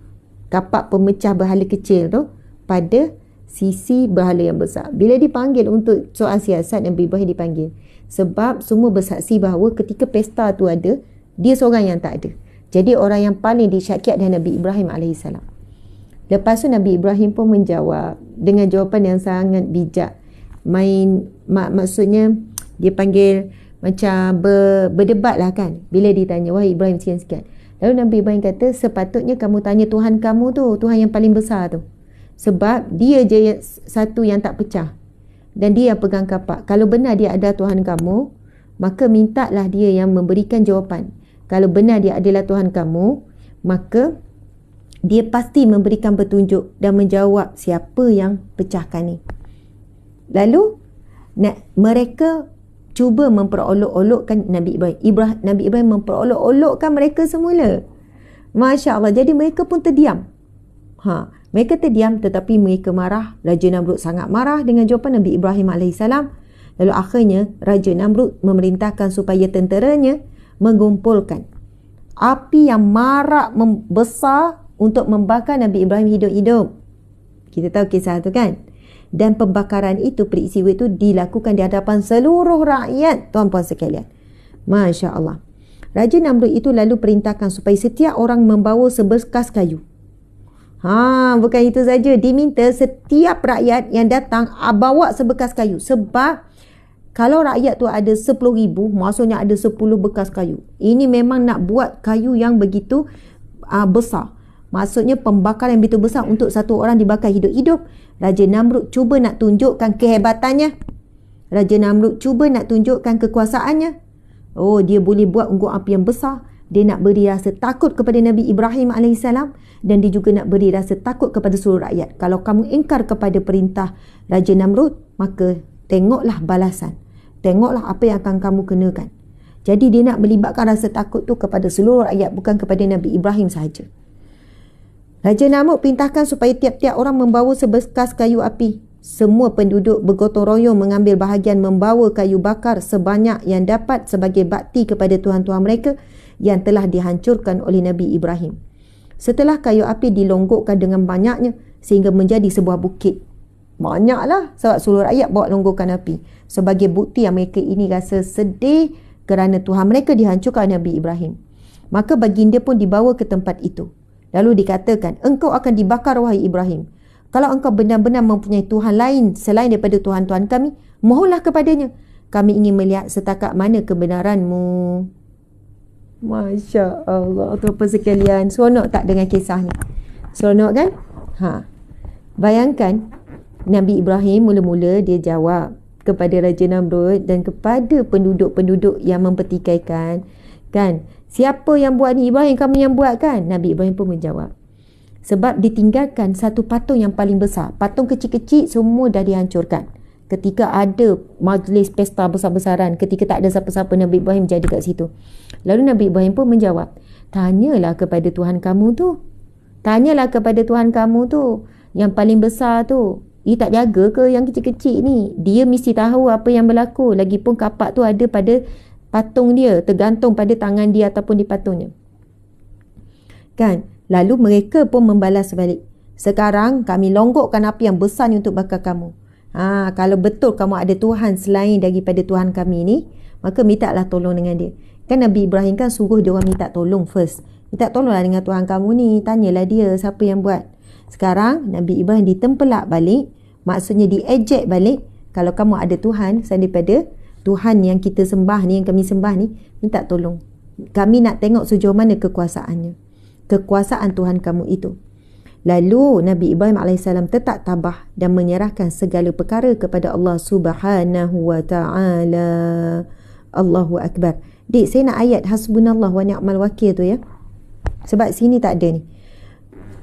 kapak pemecah berhala kecil tu pada sisi berhala yang besar. Bila dipanggil untuk soal siasat, Nabi Ibrahim dipanggil. Sebab semua bersaksi bahawa ketika pesta tu ada, dia seorang yang tak ada. Jadi orang yang paling disyakiat adalah Nabi Ibrahim AS. Lepas tu Nabi Ibrahim pun menjawab dengan jawapan yang sangat bijak. Maksudnya dia panggil macam berdebat lah kan. Bila ditanya, wahai Ibrahim sekian-sekian. Lalu Nabi Ibrahim kata, sepatutnya kamu tanya Tuhan kamu tu, Tuhan yang paling besar tu. Sebab dia je satu yang tak pecah. Dan dia yang pegang kapak. Kalau benar dia ada Tuhan kamu, maka mintalah dia yang memberikan jawapan. Kalau benar dia adalah Tuhan kamu, maka dia pasti memberikan petunjuk dan menjawab siapa yang pecahkan ni. Lalu mereka cuba memperolok-olokkan Nabi Ibrahim. Nabi Ibrahim memperolok-olokkan mereka semula. Masya Allah. Jadi mereka pun terdiam. Mereka terdiam tetapi mereka marah. Raja Namrud sangat marah dengan jawapan Nabi Ibrahim AS. Lalu akhirnya Raja Namrud memerintahkan supaya tenteranya mengumpulkan api yang marak besar untuk membakar Nabi Ibrahim hidup-hidup. Kita tahu kisah tu kan? Dan pembakaran itu, peristiwa itu dilakukan di hadapan seluruh rakyat, tuan-puan sekalian. Masya Allah. Raja Namrud itu lalu perintahkan supaya setiap orang membawa sebekas kayu. Bukan itu saja. Diminta setiap rakyat yang datang bawa sebekas kayu. Sebab kalau rakyat tu ada 10,000, maksudnya ada 10 bekas kayu. Ini memang nak buat kayu yang begitu besar. Maksudnya pembakaran yang begitu besar untuk satu orang dibakar hidup-hidup. Raja Namrud cuba nak tunjukkan kehebatannya. Raja Namrud cuba nak tunjukkan kekuasaannya. Oh, dia boleh buat unggun api yang besar. Dia nak beri rasa takut kepada Nabi Ibrahim AS. Dan dia juga nak beri rasa takut kepada seluruh rakyat. Kalau kamu ingkar kepada perintah Raja Namrud, maka tengoklah balasan. Tengoklah apa yang akan kamu kenakan. Jadi dia nak melibatkan rasa takut tu kepada seluruh rakyat, bukan kepada Nabi Ibrahim sahaja. Raja Namrud perintahkan supaya tiap-tiap orang membawa sebekas kayu api. Semua penduduk bergotong royong mengambil bahagian membawa kayu bakar sebanyak yang dapat sebagai bakti kepada Tuhan-Tuhan mereka yang telah dihancurkan oleh Nabi Ibrahim. Setelah kayu api dilonggokkan dengan banyaknya sehingga menjadi sebuah bukit. Banyaklah sebab seluruh rakyat bawa longgokan api. Sebagai bukti yang mereka ini rasa sedih kerana Tuhan mereka dihancurkan Nabi Ibrahim. Maka baginda pun dibawa ke tempat itu. Lalu dikatakan, engkau akan dibakar wahai Ibrahim. Kalau engkau benar-benar mempunyai Tuhan lain selain daripada Tuhan-Tuhan kami, mohonlah kepadanya. Kami ingin melihat setakat mana kebenaranmu. Masya Allah, tuan-tuan sekalian. Seronok tak dengan kisah ni? Seronok kan? Bayangkan, Nabi Ibrahim mula-mula dia jawab kepada Raja Namrud dan kepada penduduk-penduduk yang mempertikaikan, kan? Siapa yang buat ni? Ibrahim, kamu yang buat kan? Nabi Ibrahim pun menjawab. Sebab ditinggalkan satu patung yang paling besar. Patung kecil-kecil semua dah dihancurkan. Ketika ada majlis pesta besar-besaran, ketika tak ada siapa-siapa, Nabi Ibrahim jadi kat situ. Lalu Nabi Ibrahim pun menjawab, tanyalah kepada Tuhan kamu tu. Tanyalah kepada Tuhan kamu tu. Yang paling besar tu. Dia tak jaga ke yang kecil-kecil ni? Dia mesti tahu apa yang berlaku. Lagipun kapak tu ada pada patung dia. Tergantung pada tangan dia ataupun di patungnya. Kan? Lalu mereka pun membalas balik. Sekarang kami longgokkan api yang besar ni untuk bakar kamu. Kalau betul kamu ada Tuhan selain daripada Tuhan kami ni, maka mintalah tolong dengan dia. Kan Nabi Ibrahim kan suruh dia orang minta tolong first. Minta tolonglah dengan Tuhan kamu ni. Tanyalah dia siapa yang buat. Sekarang Nabi Ibrahim ditempelak balik. Maksudnya diejek balik. Kalau kamu ada Tuhan selain daripada Tuhan yang kita sembah ni, yang kami sembah ni, minta tolong. Kami nak tengok sejauh mana kekuasaannya. Kekuasaan Tuhan kamu itu. Lalu Nabi Ibrahim AS tetap tabah dan menyerahkan segala perkara kepada Allah Subhanahu wa ta'ala. Allahu Akbar. Dik, saya nak ayat hasbunallah wa ni'mal wakil tu ya. Sebab sini tak ada ni.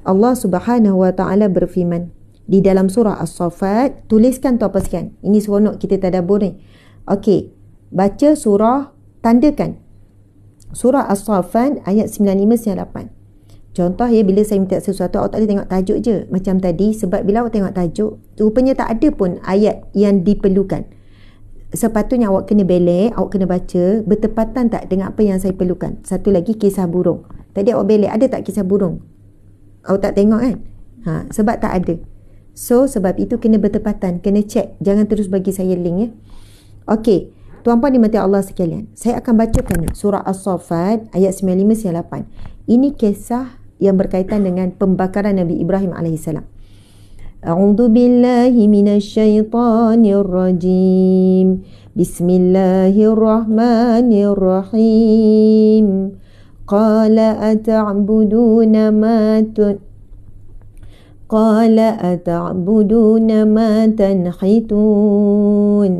Allah Subhanahu wa ta'ala berfirman di dalam surah As-Saffat. Tuliskan tu apa sekian. Ini seronok kita tadabbur ni. Okey, baca surah, tandakan surah As-Saffat ayat 95-98. Contoh ya, bila saya minta sesuatu, awak tak boleh tengok tajuk je macam tadi. Sebab bila awak tengok tajuk, rupanya tak ada pun ayat yang diperlukan. Sepatutnya awak kena belek, awak kena baca bertepatan tak dengan apa yang saya perlukan. Satu lagi, kisah burung. Tadi awak belek, ada tak kisah burung? Awak tak tengok kan? Sebab tak ada. So, sebab itu kena bertepatan, kena check. Jangan terus bagi saya link ya. Okey, tuan-puan dimati Allah sekalian. Saya akan bacakan surah As-Saffat ayat 95-98. Ini kisah yang berkaitan dengan pembakaran Nabi Ibrahim alaihissalam. A'udzu billahi minasyaitonir rajim. Bismillahirrahmanirrahim. Qala ata'buduna ma tanhitun.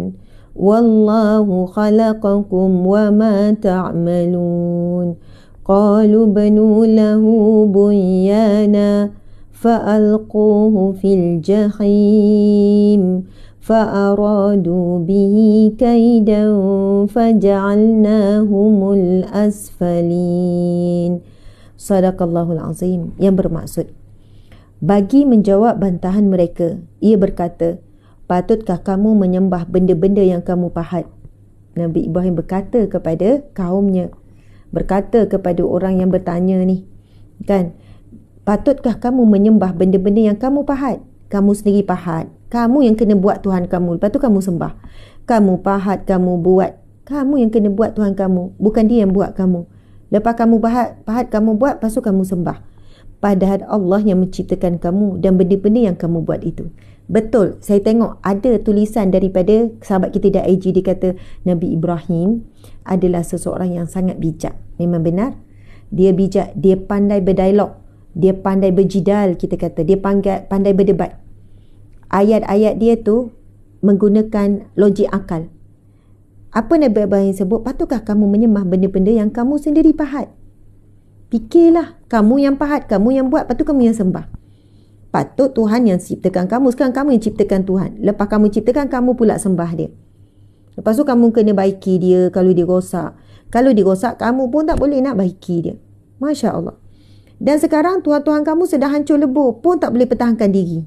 Wallahu khalaqakum wa ma ta'malun. Qalu banu lahu bunyana fa'alquhu fil jahim fa'aradu bihi kaidan faja'alnahumul asfalin. Sadaqallahul azim. Yang bermaksud, bagi menjawab bantahan mereka, ia berkata, patutkah kamu menyembah benda-benda yang kamu pahat? Nabi Ibrahim berkata kepada kaumnya, berkata kepada orang yang bertanya ni, kan, patutkah kamu menyembah benda-benda yang kamu pahat? Kamu sendiri pahat, kamu yang kena buat Tuhan kamu, lepas tu kamu sembah. Kamu pahat, kamu buat, kamu yang kena buat Tuhan kamu, bukan dia yang buat kamu. Lepas kamu pahat kamu buat, lepas tu kamu sembah. Padahal Allah yang menciptakan kamu dan benda-benda yang kamu buat itu. Betul, saya tengok ada tulisan daripada sahabat kita di IG, dia kata Nabi Ibrahim adalah seseorang yang sangat bijak. Memang benar, dia bijak, dia pandai berdialog, dia pandai berjidal, kita kata dia pandai berdebat. Ayat-ayat dia tu menggunakan logik akal. Apa Nabi Ibrahim sebut? Patutkah kamu menyembah benda-benda yang kamu sendiri pahat? Fikirlah, kamu yang pahat, kamu yang buat, lepas tu kamu yang sembah. Patut Tuhan yang ciptakan kamu, sekarang kamu yang ciptakan Tuhan. Lepas kamu ciptakan, kamu pula sembah dia. Lepas tu kamu kena baiki dia kalau dia rosak. Kalau dia rosak, kamu pun tak boleh nak baiki dia. Masya Allah. Dan sekarang Tuhan-Tuhan kamu sedang hancur lebur, pun tak boleh pertahankan diri.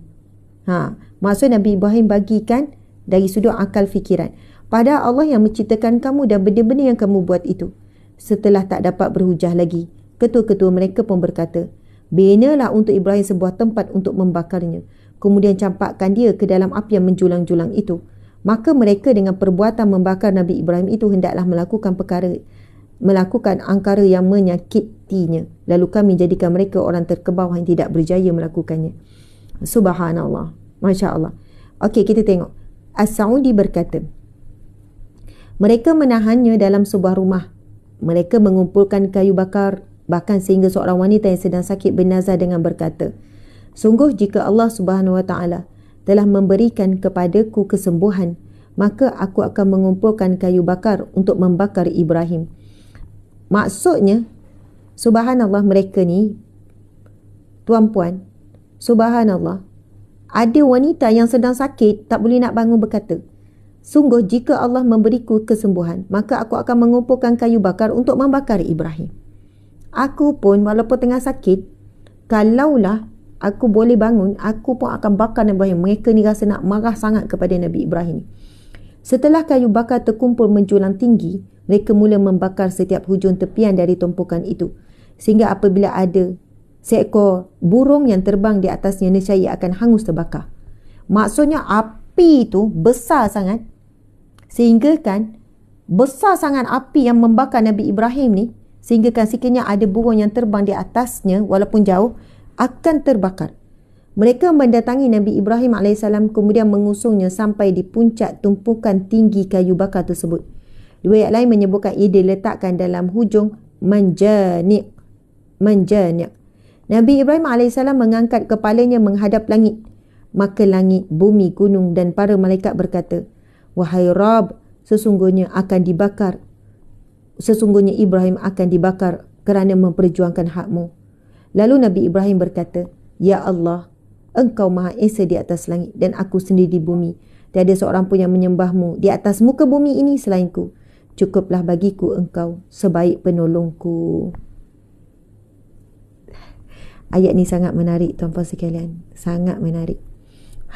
Maksud Nabi Ibrahim bagikan dari sudut akal fikiran. Padahal Allah yang menciptakan kamu dan benda-benda yang kamu buat itu. Setelah tak dapat berhujah lagi, ketua-ketua mereka pun berkata, Binalah untuk Ibrahim sebuah tempat untuk membakarnya. Kemudian campakkan dia ke dalam api yang menjulang-julang itu. Maka mereka dengan perbuatan membakar Nabi Ibrahim itu hendaklah melakukan angkara yang menyakitinya. Lalu kami jadikan mereka orang terkebawah yang tidak berjaya melakukannya. Subhanallah. Masya Allah. Okey, kita tengok. As-Sa'udi berkata, mereka menahannya dalam sebuah rumah. Mereka mengumpulkan kayu bakar, bahkan sehingga seorang wanita yang sedang sakit bernazar dengan berkata, sungguh jika Allah Subhanahu Wa Taala telah memberikan kepadaku kesembuhan, maka aku akan mengumpulkan kayu bakar untuk membakar Ibrahim. Maksudnya, subhanallah, mereka ni, tuan-puan, subhanallah, ada wanita yang sedang sakit, tak boleh nak bangun berkata, sungguh jika Allah memberiku kesembuhan, maka aku akan mengumpulkan kayu bakar untuk membakar Ibrahim. Aku pun walaupun tengah sakit, kalaulah aku boleh bangun, aku pun akan bakar Nabi Ibrahim. Mereka ni rasa nak marah sangat kepada Nabi Ibrahim. Setelah kayu bakar terkumpul menjulang tinggi, mereka mula membakar setiap hujung tepian dari tumpukan itu. Sehingga apabila ada seekor burung yang terbang di atasnya, nescaya akan hangus terbakar. Maksudnya api itu besar sangat. Sehingga kan, besar sangat api yang membakar Nabi Ibrahim ni, sehingga kan sekiranya ada burung yang terbang di atasnya, walaupun jauh, akan terbakar. Mereka mendatangi Nabi Ibrahim AS, kemudian mengusungnya sampai di puncak tumpukan tinggi kayu bakar tersebut. Riwayat lain menyebutkan ia diletakkan dalam hujung manjani'. Nabi Ibrahim AS mengangkat kepalanya menghadap langit. Maka langit, bumi, gunung dan para malaikat berkata, wahai Rabb, sesungguhnya Ibrahim akan dibakar kerana memperjuangkan hakmu. Lalu Nabi Ibrahim berkata, ya Allah, Engkau Maha Esa di atas langit dan aku sendiri di bumi. Tiada seorang pun yang menyembahmu di atas muka bumi ini selainku. Cukuplah bagiku Engkau sebaik penolongku. Ayat ni sangat menarik tuan-puan sekalian. Sangat menarik.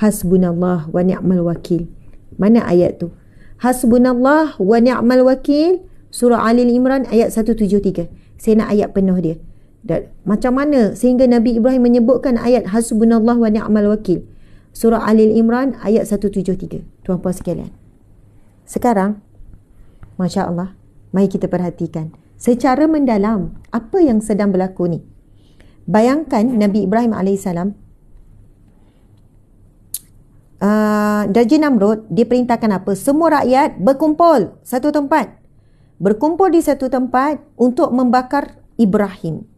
Hasbunallah wa ni'mal wakil. Mana ayat tu? Hasbunallah wa ni'mal wakil. Surah Ali Imran ayat 173. Saya nak ayat penuh dia. Dan macam mana sehingga Nabi Ibrahim menyebutkan ayat hasbunallah wa ni'mal wakil? Surah Ali Imran ayat 173. Tuan-puan sekalian. Sekarang, Masya Allah, mari kita perhatikan secara mendalam apa yang sedang berlaku ni. Bayangkan Nabi Ibrahim AS, Raja Namrud diperintahkan apa? Semua rakyat berkumpul satu tempat. Berkumpul di satu tempat untuk membakar Ibrahim.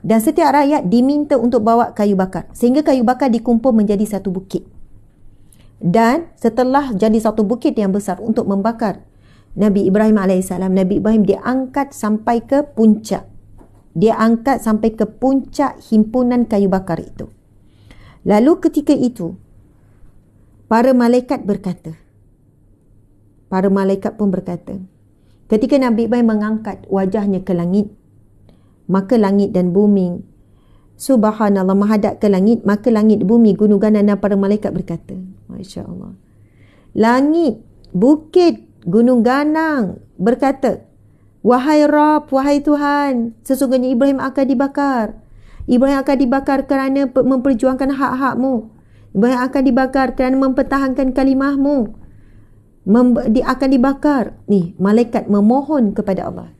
Dan setiap rakyat diminta untuk bawa kayu bakar. Sehingga kayu bakar dikumpul menjadi satu bukit. Dan setelah jadi satu bukit yang besar untuk membakar Nabi Ibrahim AS, Nabi Ibrahim diangkat sampai ke puncak. Dia angkat sampai ke puncak himpunan kayu bakar itu. Lalu ketika itu, para malaikat pun berkata, ketika Nabi Ibrahim mengangkat wajahnya ke langit, maka langit dan bumi, subhanallah, menghadap ke langit, maka langit, bumi, gunung ganan dan para malaikat berkata, Masya Allah. Langit, bukit, gunung ganang berkata, wahai Rabb, wahai Tuhan, sesungguhnya Ibrahim akan dibakar. Ibrahim akan dibakar kerana memperjuangkan hak-hakmu. Ibrahim akan dibakar kerana mempertahankan kalimahmu. Dia akan dibakar. Ni, malaikat memohon kepada Allah.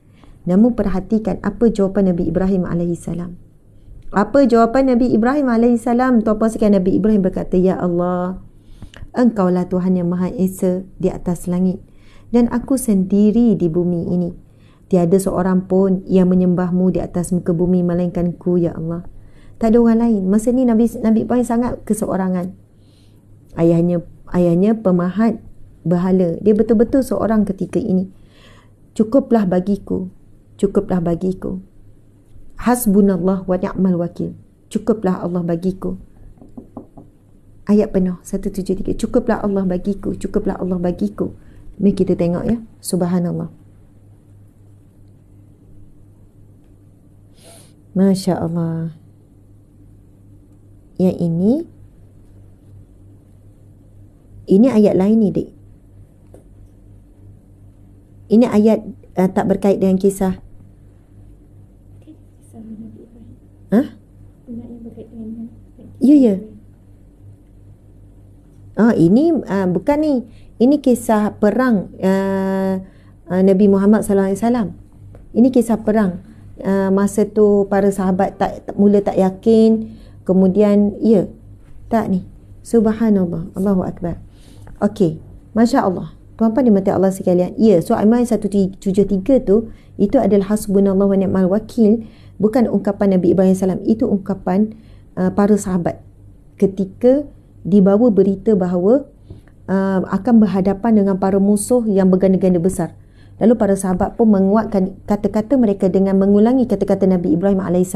Namun perhatikan apa jawapan Nabi Ibrahim AS. Apa jawapan Nabi Ibrahim AS? Tuan-puan sekalian, Nabi Ibrahim berkata, ya Allah, Engkaulah Tuhan yang Maha Esa di atas langit dan aku sendiri di bumi ini. Tiada seorang pun yang menyembahmu di atas muka bumi melainkan ku, ya Allah. Tak ada orang lain. Masa ni Nabi Ibrahim sangat keseorangan. Ayahnya pemahat berhala. Dia betul-betul seorang ketika ini. Cukuplah bagiku. Hasbunallah wa ni'mal wakil. Cukuplah Allah bagiku. Ayat penuh 173. Cukuplah Allah bagiku. Mari kita tengok ya. Subhanallah. Masya Allah. Yang ini ayat lain ni, dik. Ini ayat tak berkait dengan kisah. Ha? Ya, ya. Ini bukan ni. Ini kisah perang Nabi Muhammad SAW. Ini kisah perang. Masa tu para sahabat mula tak yakin. Kemudian, ya. Tak ni. Subhanallah. Allahu Akbar. Okey. Masya Allah. Tuan-tuan dimati Allah sekalian. Ya. So, Al-Ma'idah 173 tu, itu adalah hasbunallah wa ni'mal wakil. Bukan ungkapan Nabi Ibrahim SAW. Itu ungkapan para sahabat. Ketika dibawa berita bahawa akan berhadapan dengan para musuh yang berganda-ganda besar. Lalu para sahabat pun menguatkan kata-kata mereka dengan mengulangi kata-kata Nabi Ibrahim AS.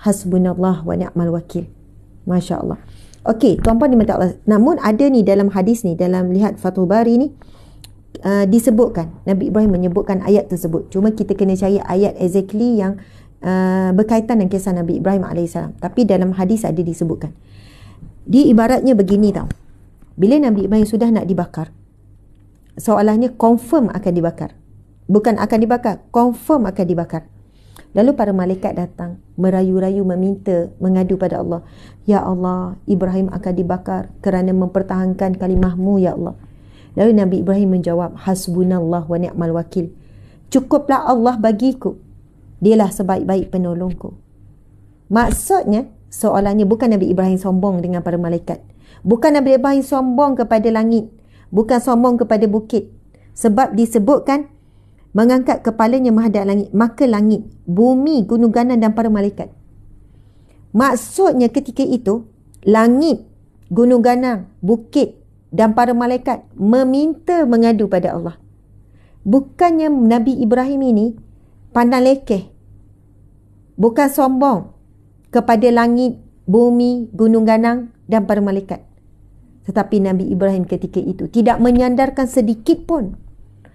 Hasbunallah wa ni'mal wakil. Masya Allah. Okey, tuan-puan dimati Allah. Namun ada ni dalam hadis ni, dalam lihat Fathul Bari ni, disebutkan, Nabi Ibrahim menyebutkan ayat tersebut. Cuma kita kena cari ayat exactly yang berkaitan dengan kisah Nabi Ibrahim AS. Tapi dalam hadis ada disebutkan. Dia ibaratnya begini tau. Bila Nabi Ibrahim sudah nak dibakar, soalannya confirm akan dibakar. Bukan akan dibakar, confirm akan dibakar. Lalu para malaikat datang, merayu-rayu, meminta, mengadu pada Allah. Ya Allah, Ibrahim akan dibakar kerana mempertahankan kalimahmu, ya Allah. Lalu Nabi Ibrahim menjawab, hasbunallah wa ni'mal wakil. Cukuplah Allah bagiku. Dialah sebaik-baik penolongku. Maksudnya, soalannya bukan Nabi Ibrahim sombong dengan para malaikat. Bukan Nabi Ibrahim sombong kepada langit. Bukan sombong kepada bukit. Sebab disebutkan mengangkat kepalanya menghadap langit. Maka langit, bumi, gunung ganang dan para malaikat. Maksudnya ketika itu, langit, gunung ganang, bukit dan para malaikat meminta mengadu pada Allah. Bukannya Nabi Ibrahim ini pandang lekeh. Bukan sombong kepada langit, bumi, gunung ganang dan para malaikat. Tetapi Nabi Ibrahim ketika itu tidak menyandarkan sedikit pun.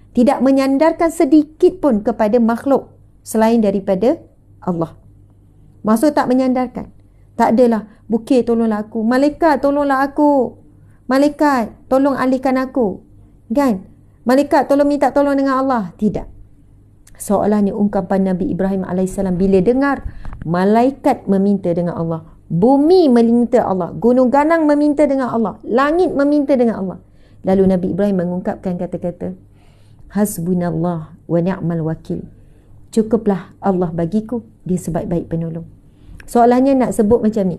Tidak menyandarkan sedikit pun kepada makhluk selain daripada Allah. Maksud tak menyandarkan. Tak adalah, bukit tolonglah aku. Malaikat tolonglah aku. Malaikat tolong alihkan aku. Kan? Malaikat tolong minta tolong dengan Allah. Tidak. Soalannya ungkapan Nabi Ibrahim AS bila dengar malaikat meminta dengan Allah. Bumi meminta Allah. Gunung ganang meminta dengan Allah. Langit meminta dengan Allah. Lalu Nabi Ibrahim mengungkapkan kata-kata, hasbunallah wa ni'mal wakil. Cukuplah Allah bagiku. Dia sebaik-baik penolong. Soalannya nak sebut macam ni.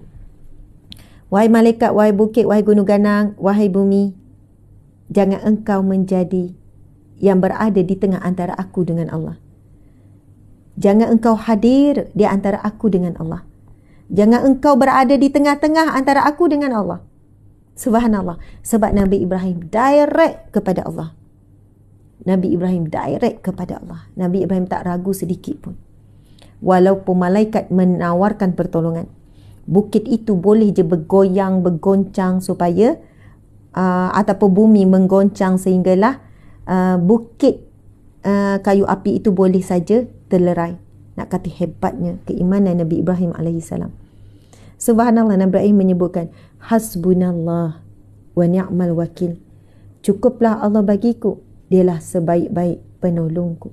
Wahai malaikat, wahai bukit, wahai gunung ganang, wahai bumi, jangan engkau menjadi yang berada di tengah antara aku dengan Allah. Jangan engkau hadir di antara aku dengan Allah. Jangan engkau berada di tengah-tengah antara aku dengan Allah. Subhanallah. Sebab Nabi Ibrahim direct kepada Allah. Nabi Ibrahim direct kepada Allah. Nabi Ibrahim tak ragu sedikit pun. Walaupun malaikat menawarkan pertolongan, bukit itu boleh je bergoyang, bergoncang supaya ataupun bumi menggoncang sehinggalah bukit kayu api itu boleh saja terlerai. Nak kata hebatnya keimanan Nabi Ibrahim AS. Subhanallah, Nabi Ibrahim menyebutkan, hasbunallah wa ni'mal wakil. Cukuplah Allah bagiku. Dialah sebaik-baik penolongku.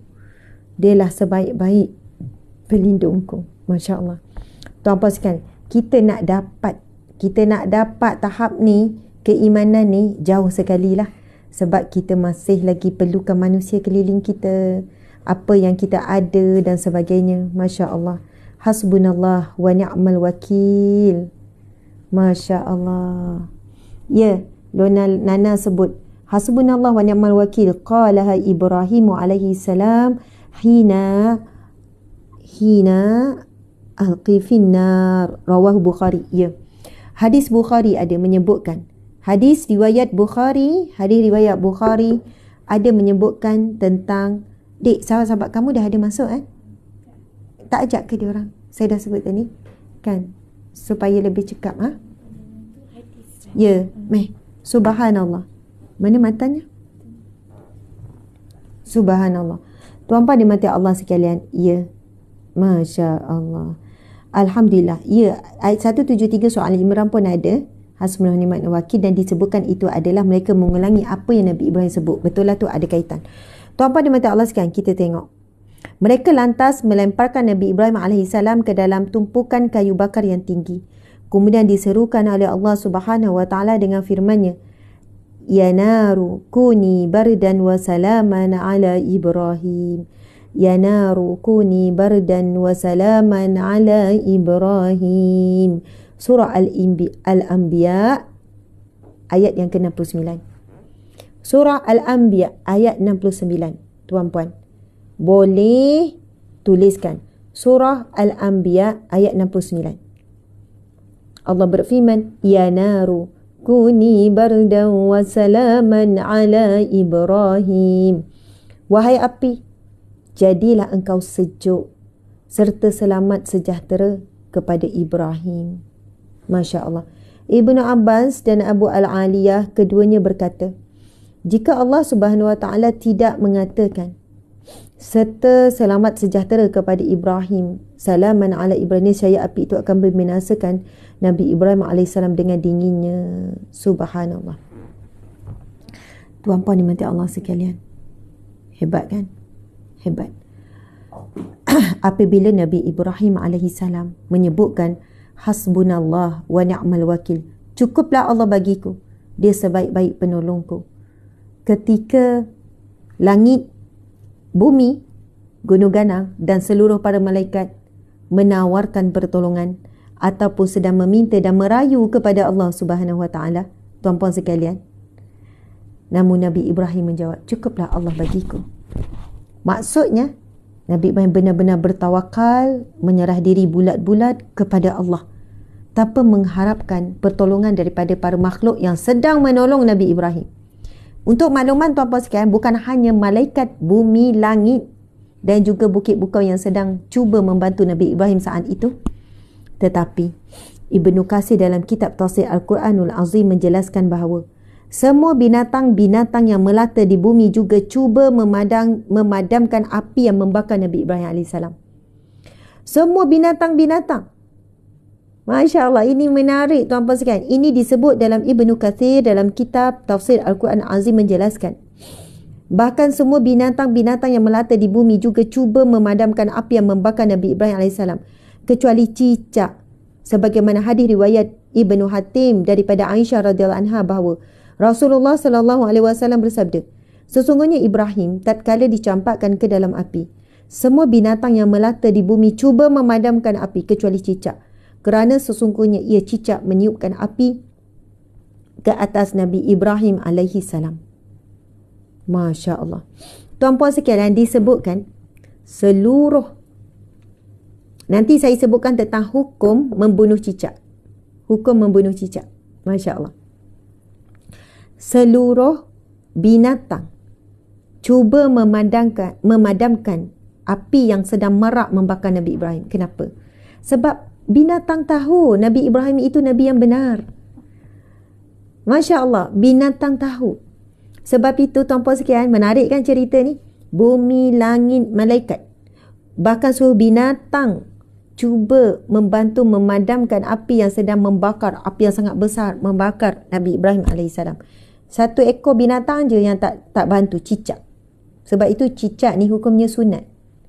Dialah sebaik-baik pelindungku. Masya Allah. Tuan-tuan sekalian, kita nak dapat tahap ni, keimanan ni jauh sekali lah. Sebab kita masih lagi perlukan manusia keliling kita, apa yang kita ada dan sebagainya. Masya Allah. Hasbunallah wa ni'mal wakil. Masya Allah. Ya, Nana sebut hasbunallah wa ni'mal wakil. Qalaha Ibrahim alaihi salam hina alqi finnar. Rawahu Bukhari. Ya. Hadis Bukhari ada menyebutkan. Hadis riwayat Bukhari ada menyebutkan tentang, Dek, sahabat-sahabat kamu dah ada masuk tak ajak ke dia orang? Saya dah sebut tadi kan, supaya lebih cekap. Ya, subhanallah. Mana matanya? Subhanallah. Tuan-tuan dimati Allah sekalian. Ya, Masya Allah. Alhamdulillah. Ya, ayat 173 surah Al-Imran pun ada hasbunallah wa ni'mal wakil, dan disebutkan itu adalah mereka mengulangi apa yang Nabi Ibrahim sebut. Betul lah, tu ada kaitan. Tuan-tuan dimati Allah sekalian, kita tengok. Mereka lantas melemparkan Nabi Ibrahim AS ke dalam tumpukan kayu bakar yang tinggi. Kemudian diserukan oleh Allah Subhanahu wa taala dengan firman-Nya, ya naru kuni bardan wa salaman ala Ibrahim. Ya naru kuni bardan wa salaman ala Ibrahim. Surah Al-Anbiya ayat yang ke-69. Surah Al-Anbiya ayat 69. Tuan-puan, boleh tuliskan Surah Al-Anbiya ayat 69. Allah berfirman, ya naru kuni bardan wa salaman ala Ibrahim. Wahai api, jadilah engkau sejuk serta selamat sejahtera kepada Ibrahim. Masya Allah. Ibnu Abbas dan Abu Al-Aliyah keduanya berkata, jika Allah Subhanahu wa taala tidak mengatakan serta selamat sejahtera kepada Ibrahim, salaman ala Ibrahim, saya api itu akan membinasakan Nabi Ibrahim AS dengan dinginnya. Subhanallah. Tuan-puan dimati Allah sekalian, hebat kan? Hebat. Apabila Nabi Ibrahim AS menyebutkan hasbunallah wa ni'mal wakil, cukuplah Allah bagiku, dia sebaik-baik penolongku. Ketika langit, bumi, gunung ganang dan seluruh para malaikat menawarkan pertolongan ataupun sedang meminta dan merayu kepada Allah Subhanahu wa taala, tuan-puan sekalian, namun Nabi Ibrahim menjawab, cukuplah Allah bagiku. Maksudnya Nabi Ibrahim benar-benar bertawakal, menyerah diri bulat-bulat kepada Allah tanpa mengharapkan pertolongan daripada para makhluk yang sedang menolong Nabi Ibrahim. Untuk makluman tuan-puan sekalian, bukan hanya malaikat, bumi, langit dan juga bukit bukau yang sedang cuba membantu Nabi Ibrahim saat itu, tetapi Ibnu Katsir dalam kitab Tafsir Al-Quranul Azim menjelaskan bahawa semua binatang-binatang yang melata di bumi juga cuba memadamkan api yang membakar Nabi Ibrahim AS. Semua binatang-binatang. Masya Allah, ini menarik tuan-puan sekalian. Ini disebut dalam Ibnu Katsir dalam kitab Tafsir Al-Quran Azim menjelaskan. Bahkan semua binatang-binatang yang melata di bumi juga cuba memadamkan api yang membakar Nabi Ibrahim AS, kecuali cicak. Sebagaimana hadis riwayat Ibnu Hatim daripada Aisyah radhiyallahu anha bahawa Rasulullah sallallahu alaihi wasallam bersabda, sesungguhnya Ibrahim tatkala dicampakkan ke dalam api, semua binatang yang melata di bumi cuba memadamkan api kecuali cicak. Kerana sesungguhnya ia cicak meniupkan api ke atas Nabi Ibrahim alaihi salam. Masya Allah. Tuan-puan sekalian, disebutkan seluruh, nanti saya sebutkan tentang hukum membunuh cicak. Hukum membunuh cicak. Masya Allah. Seluruh binatang cuba memadamkan api yang sedang marak membakar Nabi Ibrahim. Kenapa? Sebab binatang tahu Nabi Ibrahim itu Nabi yang benar. Masya Allah, binatang tahu. Sebab itu tuan-puan sekalian, menarik kan cerita ni? Bumi, langit, malaikat, bahkan seluruh binatang cuba membantu memadamkan api yang sedang membakar, api yang sangat besar membakar Nabi Ibrahim AS. Satu ekor binatang je yang tak bantu, cicak. Sebab itu cicak ni hukumnya sunat,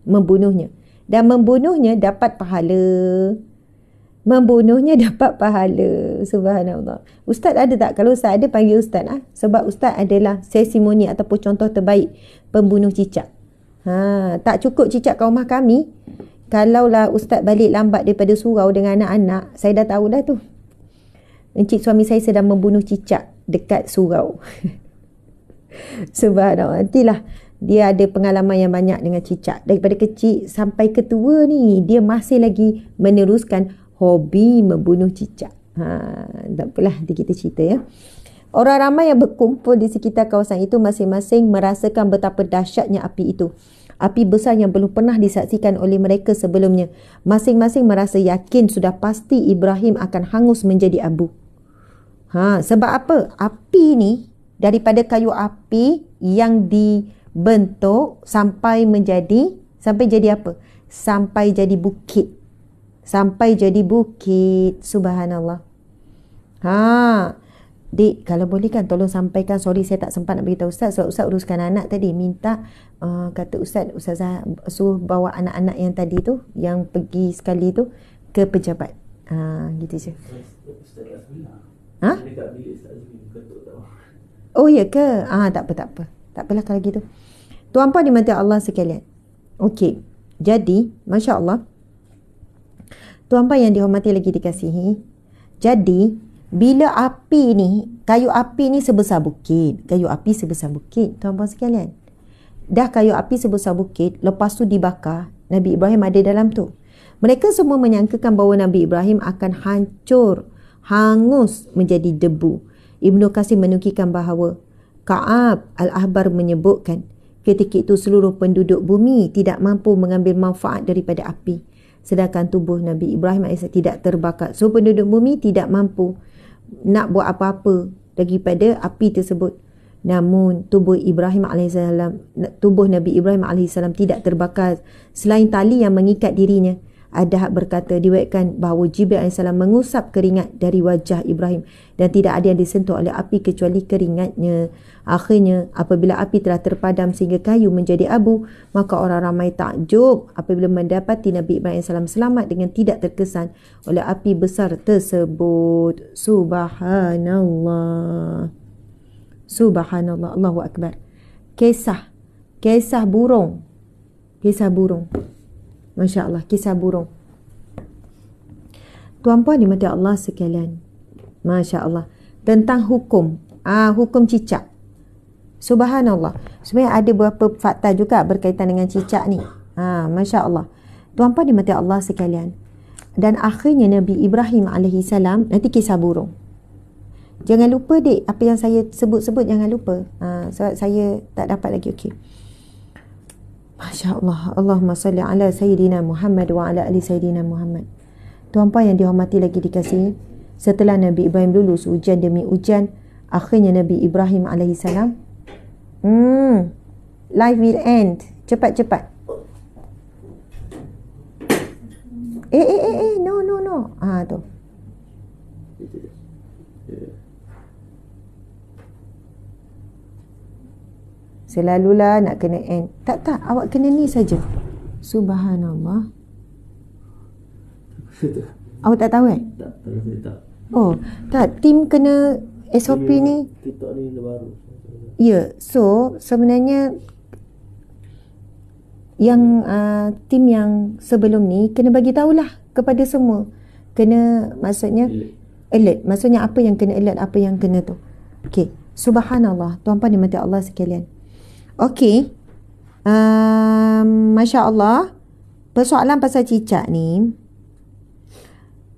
membunuhnya. Dan membunuhnya dapat pahala. Membunuhnya dapat pahala. Subhanallah. Ustaz ada tak? Kalau Ustaz ada, panggil Ustaz. Sebab Ustaz adalah testimoni ataupun contoh terbaik pembunuh cicak. Tak cukup cicak kat rumah kami. Kalaulah Ustaz balik lambat daripada surau dengan anak-anak, saya dah tahu dah tu. Encik suami saya sedang membunuh cicak dekat surau. Subhanallah. Nantilah dia ada pengalaman yang banyak dengan cicak. Daripada kecil sampai ketua ni, dia masih lagi meneruskan hobi membunuh cicak. Tak apalah, kita cerita ya. Orang ramai yang berkumpul di sekitar kawasan itu masing-masing merasakan betapa dahsyatnya api itu. Api besar yang belum pernah disaksikan oleh mereka sebelumnya. Masing-masing merasa yakin sudah pasti Ibrahim akan hangus menjadi abu. Sebab apa? Api ni daripada kayu api yang dibentuk sampai jadi apa? Sampai jadi bukit. Sampai jadi bukit. Subhanallah. Dik, kalau boleh kan tolong sampaikan, sorry saya tak sempat nak beritahu Ustaz sebab Ustaz uruskan anak tadi, minta kata Ustazah suruh bawa anak-anak yang tadi tu, yang pergi sekali tu ke pejabat. Gitu je. Ha? Oh ya ke? Tak apa. Tak apalah kalau gitu. Tuan-puan dimati Allah sekalian. Okey. Jadi, Masya Allah, tuan-puan yang dihormati lagi dikasihi. Jadi, bila api ni, kayu api ni sebesar bukit. Kayu api sebesar bukit, tuan-puan sekalian. Dah kayu api sebesar bukit, lepas tu dibakar, Nabi Ibrahim ada dalam tu. Mereka semua menyangkakan bahawa Nabi Ibrahim akan hancur, hangus menjadi debu. Ibnu Katsir menukilkan bahawa Ka'ab Al-Ahbar menyebutkan ketika itu seluruh penduduk bumi tidak mampu mengambil manfaat daripada api, sedangkan tubuh Nabi Ibrahim AS tidak terbakar. So penduduk bumi tidak mampu nak buat apa-apa daripada api tersebut. Namun tubuh Nabi Ibrahim AS tidak terbakar selain tali yang mengikat dirinya. Adhab berkata, diriwayatkan bahawa Jibril AS mengusap keringat dari wajah Ibrahim dan tidak ada yang disentuh oleh api kecuali keringatnya. Akhirnya, apabila api telah terpadam sehingga kayu menjadi abu, maka orang ramai takjub apabila mendapati Nabi Ibrahim AS selamat dengan tidak terkesan oleh api besar tersebut. Subhanallah. Subhanallah. Allahu Akbar. Kisah burung. Masya Allah, kisah burung. Tuan-puan dimati Allah sekalian. Masya Allah. Tentang hukum. Hukum cicak. Subhanallah. Sebenarnya ada beberapa fakta juga berkaitan dengan cicak ni. Masya Allah. Tuan-puan dimati Allah sekalian. Dan akhirnya Nabi Ibrahim AS, nanti kisah burung. Jangan lupa dek, apa yang saya sebut-sebut jangan lupa. Sebab saya tak dapat lagi. Okey. Masya Allah. Allahumma salli ala Sayyidina Muhammad wa ala ali Sayyidina Muhammad. Tuan-puan yang dihormati lagi dikasihi, setelah Nabi Ibrahim lulus ujian demi ujian, akhirnya Nabi Ibrahim AS, life will end. Cepat. No. Tu. Selalulah nak kena end. Tak, awak kena ni saja. Subhanallah. Awak tak tahu kan? Tak. Oh, tak. Tim kena SOP ni. TikTok ni baru. Ya, so sebenarnya yang tim yang sebelum ni kena bagi tahulah kepada semua. Kena maksudnya alert. Maksudnya apa yang kena alert, apa yang kena tu. Okey. Subhanallah. Tuan-puan dimati Allah sekalian. Okey. Masya Allah. Persoalan pasal cicak ni.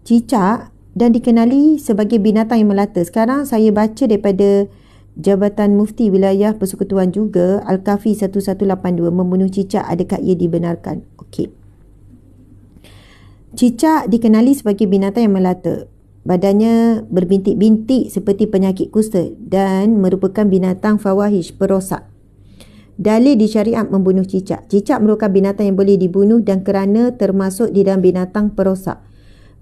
Cicak dan dikenali sebagai binatang yang melata. Sekarang saya baca daripada Jabatan Mufti Wilayah Persekutuan juga, Al-Kafi 1182, membunuh cicak, adakah ia dibenarkan? Okey. Cicak dikenali sebagai binatang yang melata. Badannya berbintik-bintik seperti penyakit kusta dan merupakan binatang fawahish, perosak. Dalil di syariat membunuh cicak. Cicak merupakan binatang yang boleh dibunuh dan kerana termasuk di dalam binatang perosak.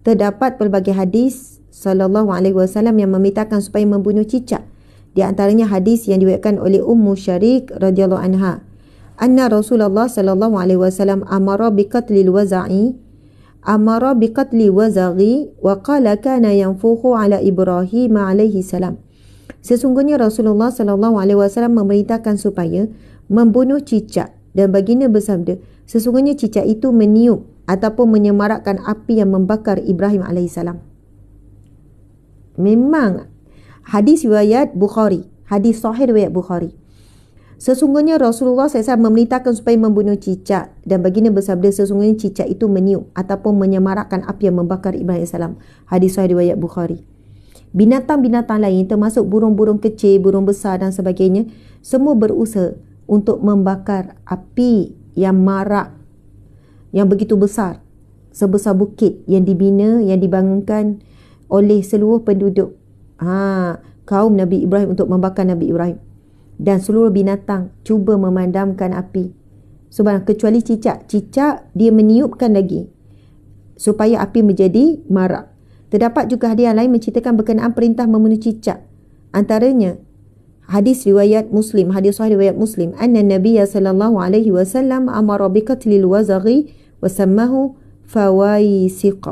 Terdapat pelbagai hadis sallallahu alaihi wasallam yang memerintahkan supaya membunuh cicak. Di antaranya hadis yang diriwayatkan oleh Ummu Syarik radhiyallahu anha. Anna Rasulullah sallallahu alaihi wasallam amara biqatli wazaghi wa qala kana yanfukhu ala Ibrahim alaihi salam. Sesungguhnya Rasulullah sallallahu alaihi wasallam memerintahkan supaya membunuh cicak dan baginda bersabda, sesungguhnya cicak itu meniup ataupun menyemarakkan api yang membakar Ibrahim AS. Memang hadis riwayat Bukhari, hadis sahih riwayat Bukhari. Sesungguhnya Rasulullah SAW memerintahkan supaya membunuh cicak dan baginda bersabda, sesungguhnya cicak itu meniup ataupun menyemarakkan api yang membakar Ibrahim AS. Hadis sahih riwayat Bukhari. Binatang-binatang lain termasuk burung-burung kecil, burung besar dan sebagainya, semua berusaha untuk membakar api yang marak, yang begitu besar, sebesar bukit yang dibina, yang dibangunkan oleh seluruh penduduk kaum Nabi Ibrahim untuk membakar Nabi Ibrahim. Dan seluruh binatang cuba memadamkan api. Subhanallah, kecuali cicak. Cicak dia meniupkan lagi supaya api menjadi marak. Terdapat juga hadis lain menceritakan berkenaan perintah membunuh cicak. Antaranya hadis riwayat Muslim, hadis sahih riwayat Muslim, anna Nabiy sallallahu alaihi wasallam amara bi qatlil wazaghi wa sammahu fawaisiq.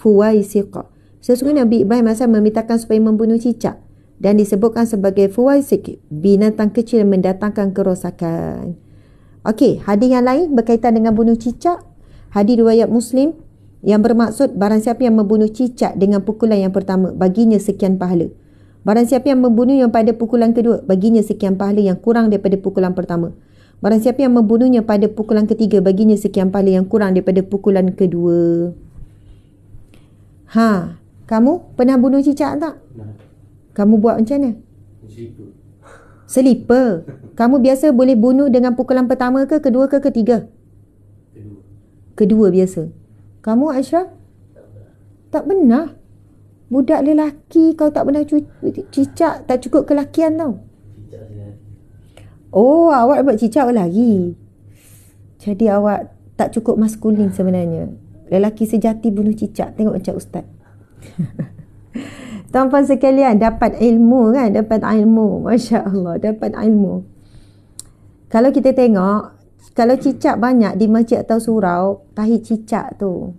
fuwaisiq. Sesungguhnya Nabi Ibrahim AS memerintahkan supaya membunuh cicak dan disebutkan sebagai fuwaisiq, binatang kecil yang mendatangkan kerosakan. Okey, hadis yang lain berkaitan dengan bunuh cicak. Hadis riwayat Muslim yang bermaksud barang siapa yang membunuh cicak dengan pukulan yang pertama, baginya sekian pahala. Barang siapa yang membunuhnya pada pukulan kedua, baginya sekian pahala yang kurang daripada pukulan pertama. Barang siapa yang membunuhnya pada pukulan ketiga, baginya sekian pahala yang kurang daripada pukulan kedua. Kamu pernah bunuh cicak tak? Kamu buat macam mana? Selipar. Kamu biasa boleh bunuh dengan pukulan pertama ke, kedua ke, ketiga? Kedua biasa. Kamu Ashraf? Tak pernah. Budak lelaki kau tak pernah cicak, tak cukup kelakian tau. Oh, awak buat cicak lagi. Jadi awak tak cukup maskulin sebenarnya. Lelaki sejati bunuh cicak. Tengok macam ustaz. Tuan-tuan sekalian, dapat ilmu kan? Dapat ilmu. Masya Allah, dapat ilmu. Kalau kita tengok, kalau cicak banyak di masjid atau surau, tahi cicak tu.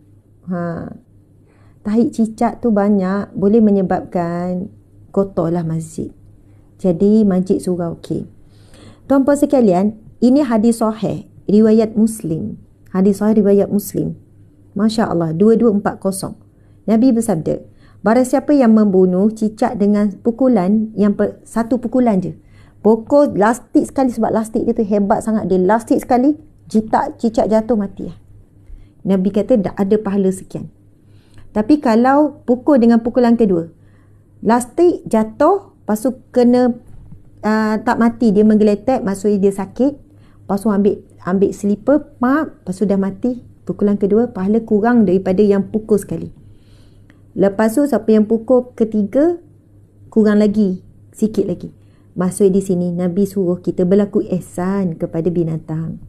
Tahi cicak tu banyak, boleh menyebabkan kotorlah masjid. Jadi masjid surau okey. Tuan-tuan sekalian, ini hadis sahih riwayat Muslim. Hadis sahih riwayat Muslim. Masya Allah, 2240. Nabi bersabda, barang siapa yang membunuh cicak dengan pukulan yang satu pukulan je. Pukul lastik sekali, sebab lastik dia tu hebat sangat. Dia lastik sekali, cicak jatuh mati. Nabi kata dah ada pahala sekian. Tapi kalau pukul dengan pukulan kedua, lastik jatuh, lepas tu kena tak mati, dia menggeletek, maksudnya dia sakit, lepas tu ambil slipper, lepas tu dah mati, pukulan kedua, pahala kurang daripada yang pukul sekali. Lepas tu siapa yang pukul ketiga, kurang lagi, sikit lagi. Maksud di sini Nabi suruh kita berlaku ihsan kepada binatang.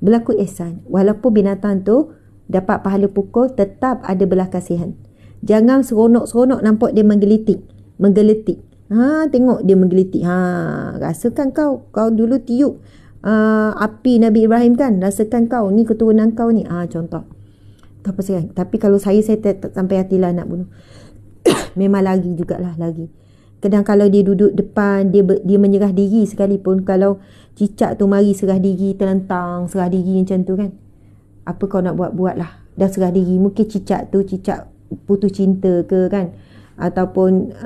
Berlaku ihsan. Walaupun binatang tu dapat pahala pukul, tetap ada belas kasihan. Jangan seronok-seronok nampak dia menggelitik. Tengok dia menggelitik. Rasakan kau dulu tiup api Nabi Ibrahim kan? Rasakan kau, ni keturunan kau ni. Contoh. Tapi kalau saya tak sampai hatilah nak bunuh. Memang lari jugalah, lari. Kadang kalau dia duduk depan, dia menyerah diri sekalipun. Kalau cicak tu mari serah diri, terlentang, serah diri macam tu kan. Apa kau nak buat lah. Dah serah diri. Mungkin cicak putus cinta ke kan. Ataupun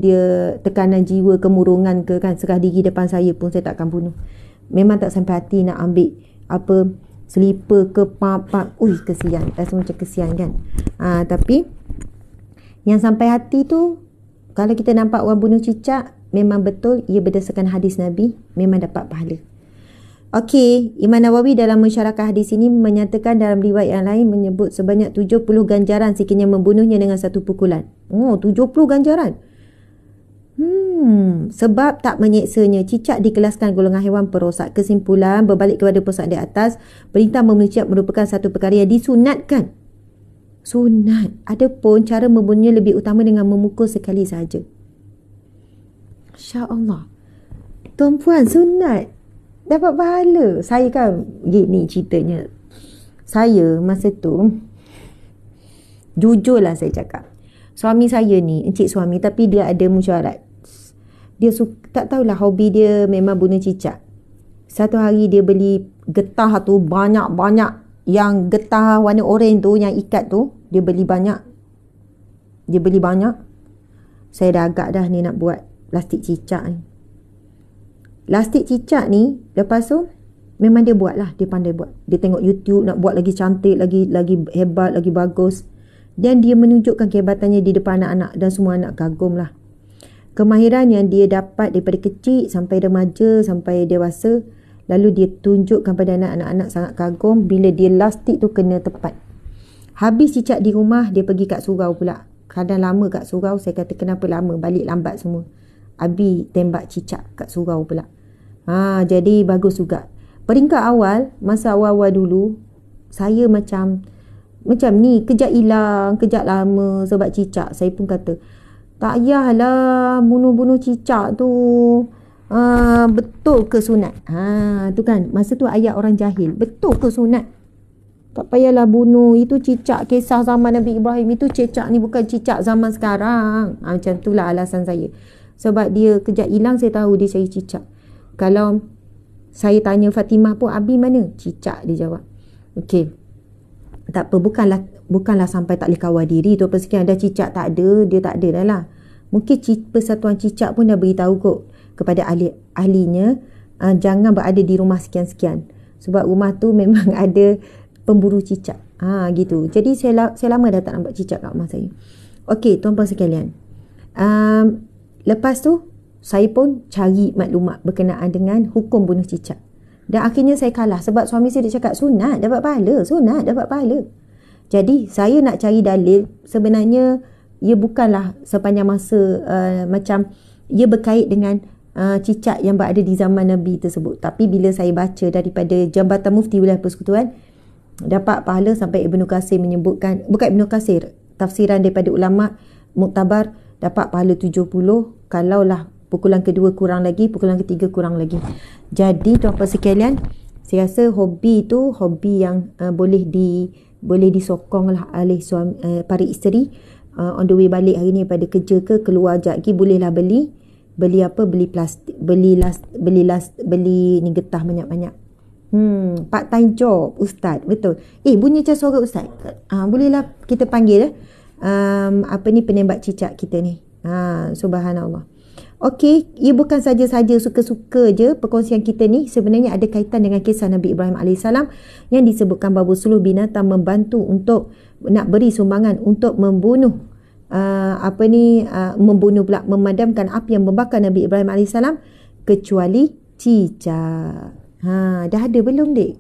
dia tekanan jiwa, kemurungan ke kan. Serah diri depan saya pun saya tak akan bunuh. Memang tak sampai hati nak ambil selipar ke pap. Kesian. Rasa macam kesian kan. Tapi yang sampai hati tu, kalau kita nampak orang bunuh cicak, memang betul ia berdasarkan hadis Nabi, memang dapat pahala. Okey, Imam Nawawi dalam mensyarahkan hadis ini menyatakan dalam riwayat yang lain menyebut sebanyak 70 ganjaran sekiranya membunuhnya dengan satu pukulan. 70 ganjaran. Sebab tak menyeksanya, cicak dikelaskan golongan haiwan perosak. Kesimpulan, berbalik kepada pusat di atas, perintah membunuh cicak merupakan satu perkara yang disunatkan. Sunat. Adapun cara membunuhnya lebih utama dengan memukul sekali saja. Masya Allah. Tuan-puan, sunat. Dapat pahala. Saya kan, gini ceritanya. Saya masa tu, jujurlah saya cakap. Suami saya ni, encik suami, tapi dia ada musyarat. Dia tak tahulah, hobi dia memang bunuh cicak. Satu hari dia beli getah tu banyak-banyak. Yang getah warna oranye tu, yang ikat tu, dia beli banyak. Saya dah agak dah ni nak buat plastik cicak ni. Plastik cicak ni, lepas tu memang dia buat lah, dia pandai buat. Dia tengok YouTube nak buat lagi cantik, lagi hebat, lagi bagus. Dan dia menunjukkan kehebatannya di depan anak-anak, dan semua anak kagum lah. Kemahiran yang dia dapat daripada kecil sampai remaja, sampai dewasa, lalu dia tunjukkan pada anak-anak sangat kagum bila dia lastik tu kena tepat. Habis cicak di rumah, dia pergi kat surau pula. Kadang lama kat surau, saya kata kenapa lama, balik lambat semua. Abi tembak cicak kat surau pula. Jadi bagus juga. Peringkat awal, masa awal-awal dulu, saya macam ni, kejap hilang, kejap lama sebab cicak. Saya pun kata, tak payahlah bunuh-bunuh cicak tu. Betul ke sunat? Tu kan, masa tu ayat orang jahil. Betul ke sunat? Tak payahlah bunuh. Itu cicak kisah zaman Nabi Ibrahim. Itu cicak ni bukan cicak zaman sekarang. Macam itulah alasan saya. Sebab dia kejap hilang, saya tahu dia cari cicak. Kalau saya tanya Fatimah pun, Abi mana? Cicak, dia jawab. Okey. Tak apa, bukanlah sampai tak boleh kawal diri. Tu sekian ada cicak tak ada, dia tak ada dah lah. Mungkin persatuan cicak pun dah beritahu kot kepada ahlinya, jangan berada di rumah sekian-sekian. Sebab rumah tu memang ada pemburu cicak. Gitu. Jadi saya lama dah tak nampak cicak kat rumah saya. Okey, tuan-puan sekalian. Lepas tu saya pun cari maklumat berkenaan dengan hukum bunuh cicak. Dan akhirnya saya kalah sebab suami saya dia cakap sunat dapat pahala. Jadi saya nak cari dalil, sebenarnya ia bukanlah sepanjang masa macam ia berkait dengan cicak yang berada di zaman Nabi tersebut. Tapi bila saya baca daripada Jabatan Mufti Wilayah Persekutuan, dapat pahala sampai Ibnu Katsir menyebutkan, bukan Ibnu Katsir, tafsiran daripada ulama muktabar, dapat pahala 70 kalaulah pukulan kedua kurang lagi, pukulan ketiga kurang lagi. Jadi tuan-puan sekalian, saya rasa hobi tu hobi yang boleh disokong lah oleh suami, para isteri. On the way balik hari ni pada kerja ke keluar jap lagi, bolehlah beli plastik, beli ni getah banyak-banyak. Part time job ustaz, betul. Bunyi macam suara ustaz. Bolehlah kita panggil penembak cicak kita ni. Subhanallah. Okey, ia bukan saja-saja suka-suka je perkongsian kita ni, sebenarnya ada kaitan dengan kisah Nabi Ibrahim AS yang disebutkan bahawa seluruh binatang membantu untuk nak beri sumbangan untuk membunuh memadamkan api yang membakar Nabi Ibrahim AS, kecuali cicak. Dah ada belum, Dek?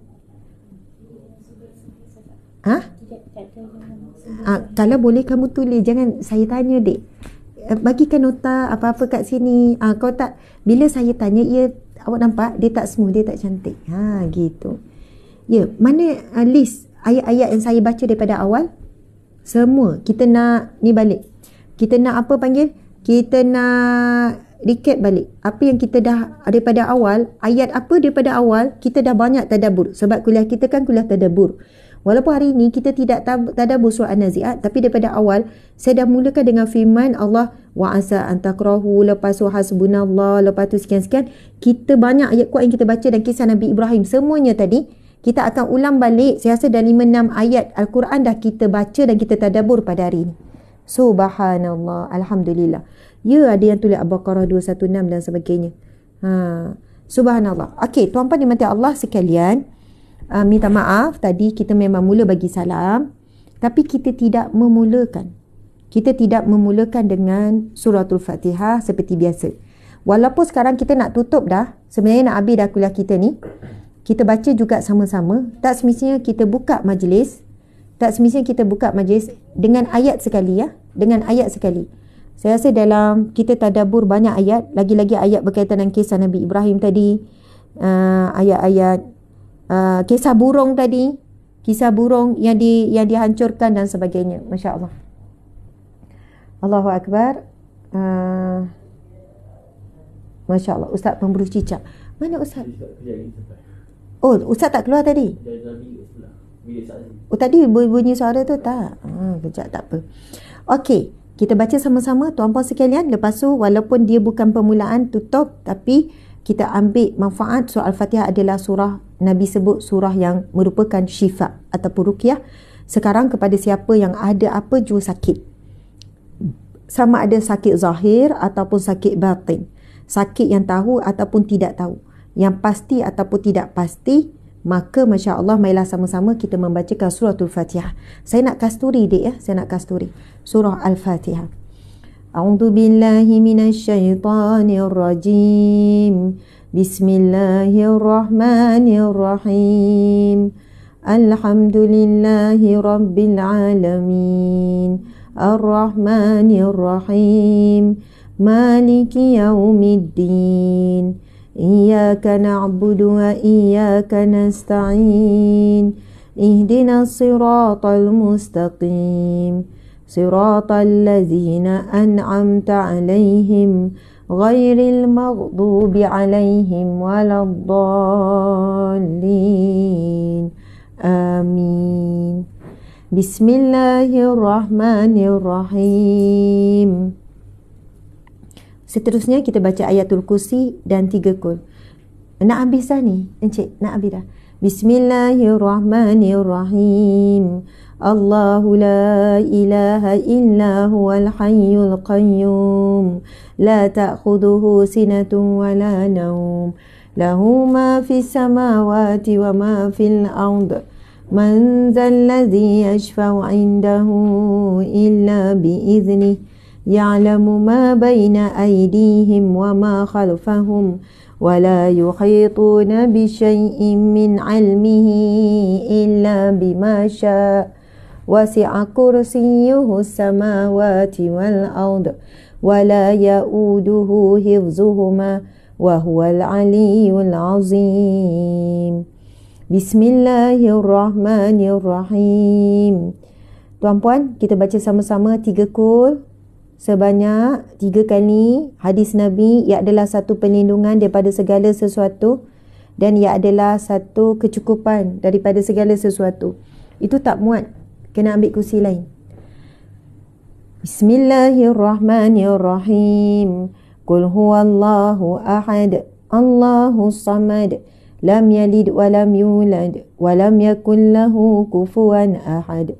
Kalau boleh kamu tulis, jangan saya tanya, Dek. Bagikan nota apa-apa kat sini. Kau tak, bila saya tanya, awak nampak dia tak smooth, dia tak cantik. Gitu. Ya, mana list ayat-ayat yang saya baca daripada awal? Semua kita nak ni balik. Kita nak apa panggil? Kita nak recap balik. Apa yang kita dah daripada awal, ayat apa daripada awal, kita dah banyak tadabbur. Sebab kuliah kita kan kuliah tadabbur. Walaupun hari ini kita tidak tadabbur surah An-Nazi'at, tapi daripada awal saya dah mulakan dengan firman Allah, wa asa an takrahu, lepas tu hasbunallah, lepas tu sekian-sekian. Kita banyak ayat kuat yang kita baca dan kisah Nabi Ibrahim. Semuanya tadi kita akan ulang balik. Saya rasa dah 5-6 ayat Al-Quran dah kita baca dan kita tadabbur pada hari ini. Subhanallah, alhamdulillah. Ya, ada yang tulis Al-Baqarah 216 dan sebagainya. Subhanallah. Okey, tuan-puan dimati Allah sekalian, minta maaf tadi kita memang mula bagi salam, tapi kita tidak memulakan dengan suratul Fatihah seperti biasa. Walaupun sekarang kita nak tutup dah, sebenarnya nak habis dah kuliah kita ni, kita baca juga sama-sama. Tak semestinya kita buka majlis dengan ayat sekali, ya, dengan ayat sekali. Saya rasa dalam kita tadabbur banyak ayat, lagi-lagi ayat berkaitan dengan kisah Nabi Ibrahim tadi, ayat-ayat kisah burung tadi, kisah burung yang dihancurkan dan sebagainya. Masya Allah. Allahu Akbar. Masya Allah. Ustaz pemburu cicak. Mana Ustaz? Oh, Ustaz tak keluar tadi? Oh, tadi bunyi suara tu tak? Kejap, tak apa. Okey, kita baca sama-sama tuan-puan sekalian. Lepas tu walaupun dia bukan permulaan tutup, tapi kita ambil manfaat. Surah Al-Fatihah adalah surah Nabi sebut surah yang merupakan syifa ataupun ruqyah. Sekarang kepada siapa yang ada apa jua sakit, sama ada sakit zahir ataupun sakit batin, sakit yang tahu ataupun tidak tahu, yang pasti ataupun tidak pasti, maka Masya Allah, marilah sama-sama kita membacakan suratul Fatihah. Saya nak kasturi, Dek, ya. Saya nak kasturi surah Al-Fatihah. A'udzu billahi minasyaitonir rajim. Bismillahirrahmanirrahim. Alhamdulillahi rabbil alamin. Ar-Rahmanir-Rahim. Maliki yaumiddin. Iyyaka na'budu wa iyyaka nasta'in. Ihdinas siratal mustaqim. Siratal ladzina an'amta 'alaihim ghairil maghdubi 'alaihim waladdallin. Amin. Bismillahirrahmanirrahim. Seterusnya kita baca ayatul kursi dan 3 kul. Nak habis dah ni, Encik? Nak habis dah? Bismillahirrahmanirrahim. Allahu la ilaha illa huwal hayyul qayyum. La ta'khuduhu sinatun wa la nawm. Lahu ma fis samawati wa ma fil ard. Man dhal ladzi yashfa'u 'indahu illa bi'idhnihi. يعلم ما بين أيديهم وما خلفهم ولا يحيطون بشيء من علمه إلا بما شاء وسع كرسيه السماوات والأرض ولا يؤوده حفظهما وهو العلي العظيم. Bismillahirrahmanirrahim. Tuan-puan, kita baca sama-sama 3 kul sebanyak 3 kali. Hadis Nabi, ia adalah satu perlindungan daripada segala sesuatu dan ia adalah satu kecukupan daripada segala sesuatu. Itu tak muat, kena ambil kursi lain. Bismillahirrahmanirrahim. Qul huwallahu ahad, Allahus samad, lam yalid wa lam yulad wa lam yakul lahu kufuwan ahad.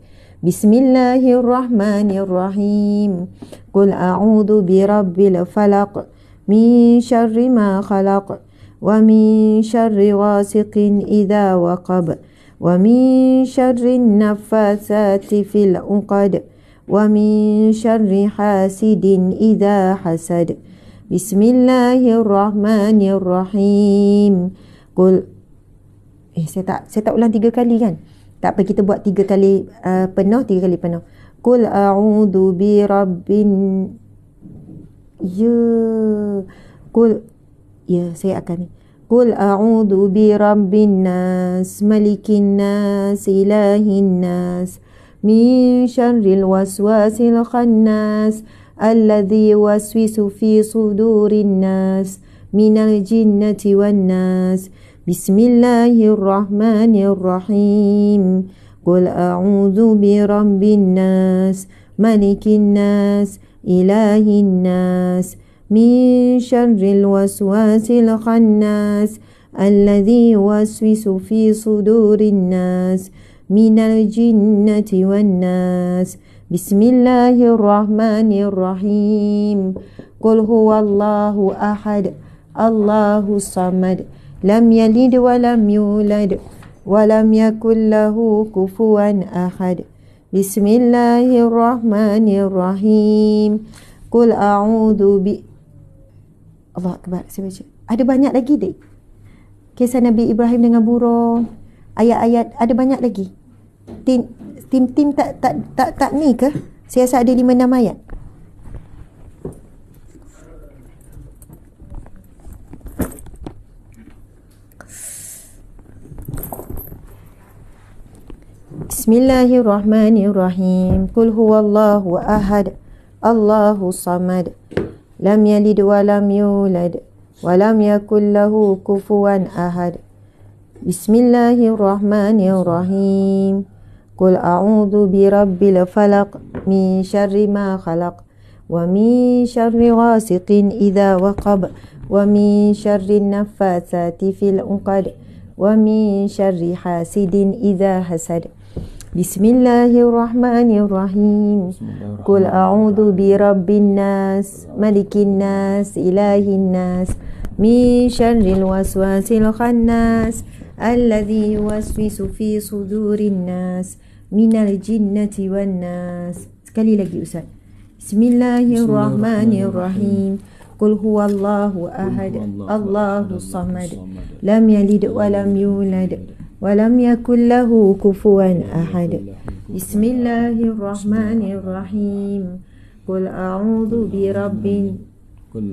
Bismillahirrahmanirrahim. Qul a'udhu birabbil falaq min syarri ma khalaq wa min syarri ghasiqin idha waqab wa min syarri naffasati fil 'uqad wa min syarri hasidin idha hasad. Bismillahirrahmanirrahim. Qul saya tak ulang 3 kali kan? Tak apa, kita buat 3 kali penuh, 3 kali penuh. Qul a'udhu bi rabbin. Saya akan ni. Qul a'udhu bi rabbin nas, malikin nas, ilahin nas, min syarril waswasil khannas, alladhi waswisu fi sudurin nas, minal jinnati wan nas. Bismillahirrahmanirrahim. Qul a'udzu birabbin nas, malikin nas, ilahin nas, min syarril waswasil khannas, alladhi waswisu fi sudurin nas, minal jinnati wan nas. Bismillahirrahmanirrahim. Qul huwallahu ahad, Allahus samad, lam yalid wa lam yulad wa lam yakul lahu kufuwan ahad. Bismillahirrahmanirrahim. Qul a'udhu bi... Allah Akbar, saya baca. Ada banyak lagi dek. Kisah Nabi Ibrahim dengan burung, ayat-ayat ada banyak lagi. Tim tak ni ke? Saya rasa ada 5-6 ayat. Bismillahirrahmanirrahim. Qul huwallahu ahad, Allahus samad, lam yalid wa lam yulad wa lam yakul lahu kufuwan ahad. Bismillahirrahmanirrahim. Qul a'udzu birabbil falaq min syarri ma khalaq wa min syarri ghasiqin idza waqab wa min syarri naffasati fil 'uqad wa min syarri hasidin idza hasad. Bismillahirrahmanirrahim. Qul a'udzu birabbin nas, malikin nas, ilahin nas, min syarril waswasil khannas, alladzi yuwaswisu fi sudurin nas, minal jinnati wan nas. Sekali lagi Ustaz. Bismillahirrahmanirrahim. Qul huwallahu ahad, Allahus samad, lam yalid wa lam yulad wa lam yakul lahu kufuwan ahad. Bismillahirrahmanirrahim. Qul a'udzu birabbin Qul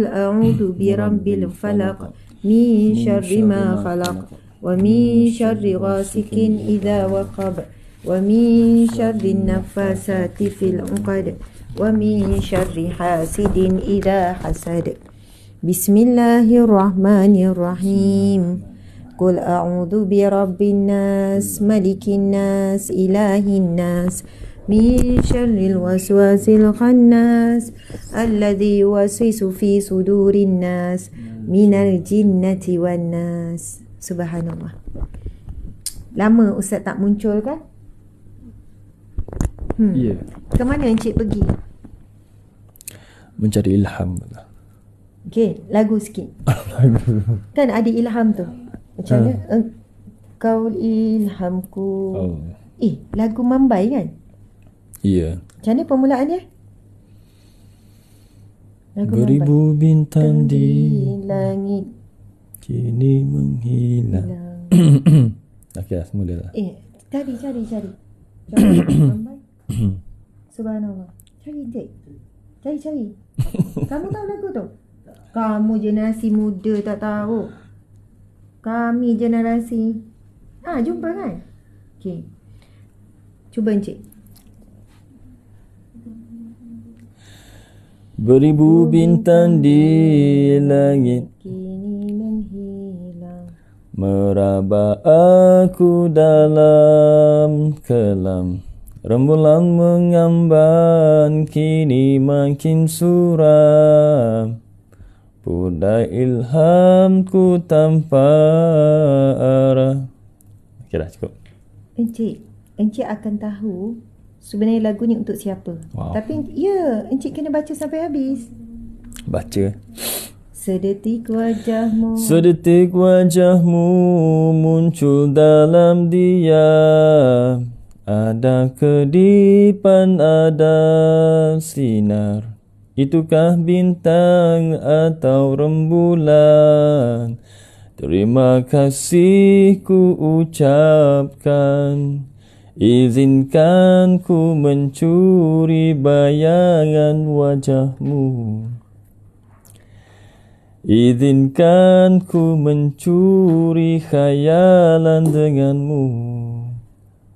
a'udzu birabbil falaq min syarri ma khalaq wa min syarri ghasikin idza waqab wa min syarri naffasati fil 'uqad wa min syarri hasidin idza hasad. Bismillahirrahmanirrahim. Qul a'udzu birabbin nas, malikin nas, ilahin nas, min syarril waswasil khannas, alladzi yuwaswisu fi sudurin nas, minal jinnati wan nas. Subhanallah. Lama Ustaz tak muncul kan? Ya. Ke mana Encik pergi? Mencari ilham. Okey, lagu sikit. Kan ada ilham tu. Macam mana? Engkau ilhamku. Lagu Mambai kan? Ya. Macam mana permulaannya? Lagu Beribu bintang di langit kini menghilang. Okey, semula lah. Cari. Mambai. Subhanallah. Cari. Kamu tahu lagu tu? Kamu generasi muda tak tahu. Kami generasi. Jumpa kan? Okey. Cuba Encik. Beribu bintang di langit kini menghilang, meraba aku dalam kelam. Rembulan mengamban kini makin suram. Pudai ilhamku tanpa arah. Okey dah cukup. Encik akan tahu sebenarnya lagu ni untuk siapa. Wow. Tapi Encik kena baca sampai habis. Baca. Sedetik wajahmu muncul dalam diam. Ada kedipan, ada sinar. Itukah bintang atau rembulan? Terima kasih ku ucapkan. Izinkan ku mencuri bayangan wajahmu. Izinkan ku mencuri khayalan denganmu.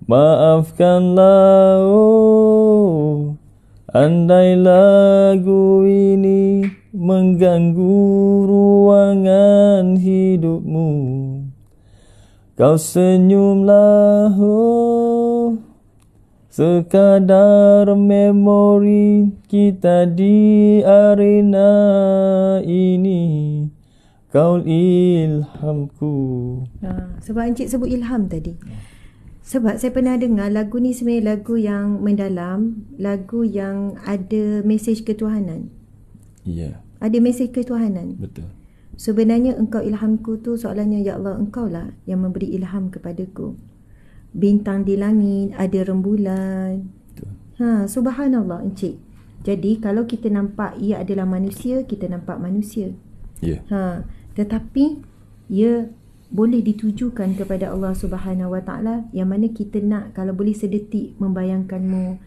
Maafkanlah andai lagu ini mengganggu ruangan hidupmu. Kau senyumlah sekadar memori kita di arena ini. Kau ilhamku. Sebab Encik sebut ilham tadi. Sebab saya pernah dengar lagu ni sebenarnya lagu yang mendalam, lagu yang ada mesej ketuhanan. Ya. Ada mesej ketuhanan. Betul. Sebenarnya engkau ilhamku tu soalannya, ya Allah, engkau lah yang memberi ilham kepadaku. Bintang di langit, ada rembulan. Betul. Subhanallah Encik. Jadi kalau kita nampak ia adalah manusia, kita nampak manusia. Ya. Tetapi ia boleh ditujukan kepada Allah Subhanahu Wa Taala, yang mana kita nak kalau boleh sedetik membayangkanmu,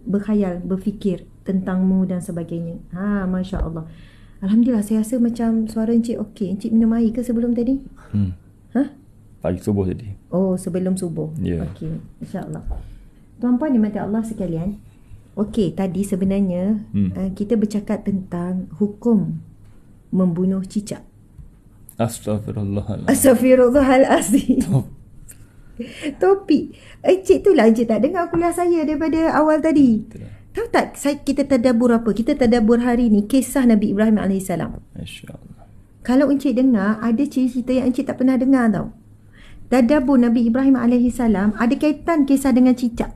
berkhayal, berfikir tentangmu dan sebagainya. Masya Allah. Alhamdulillah, saya rasa macam suara Encik okey. Encik minum air ke sebelum tadi? Pagi subuh tadi. Sebelum subuh. Ya. Okey, insya-Allah. Tuan-puan dimati Allah sekalian. Okey, tadi sebenarnya kita bercakap tentang hukum membunuh cicak. Astaghfirullahalazim. Topik. Encik tu lah Encik tak dengar kuliah saya daripada awal tadi. Tahu tak kita tadabbur apa? Kita tadabbur hari ni kisah Nabi Ibrahim AS. Masya-Allah. Kalau Encik dengar, ada cerita yang Encik tak pernah dengar tau. Tadabbur Nabi Ibrahim AS ada kaitan kisah dengan cicak.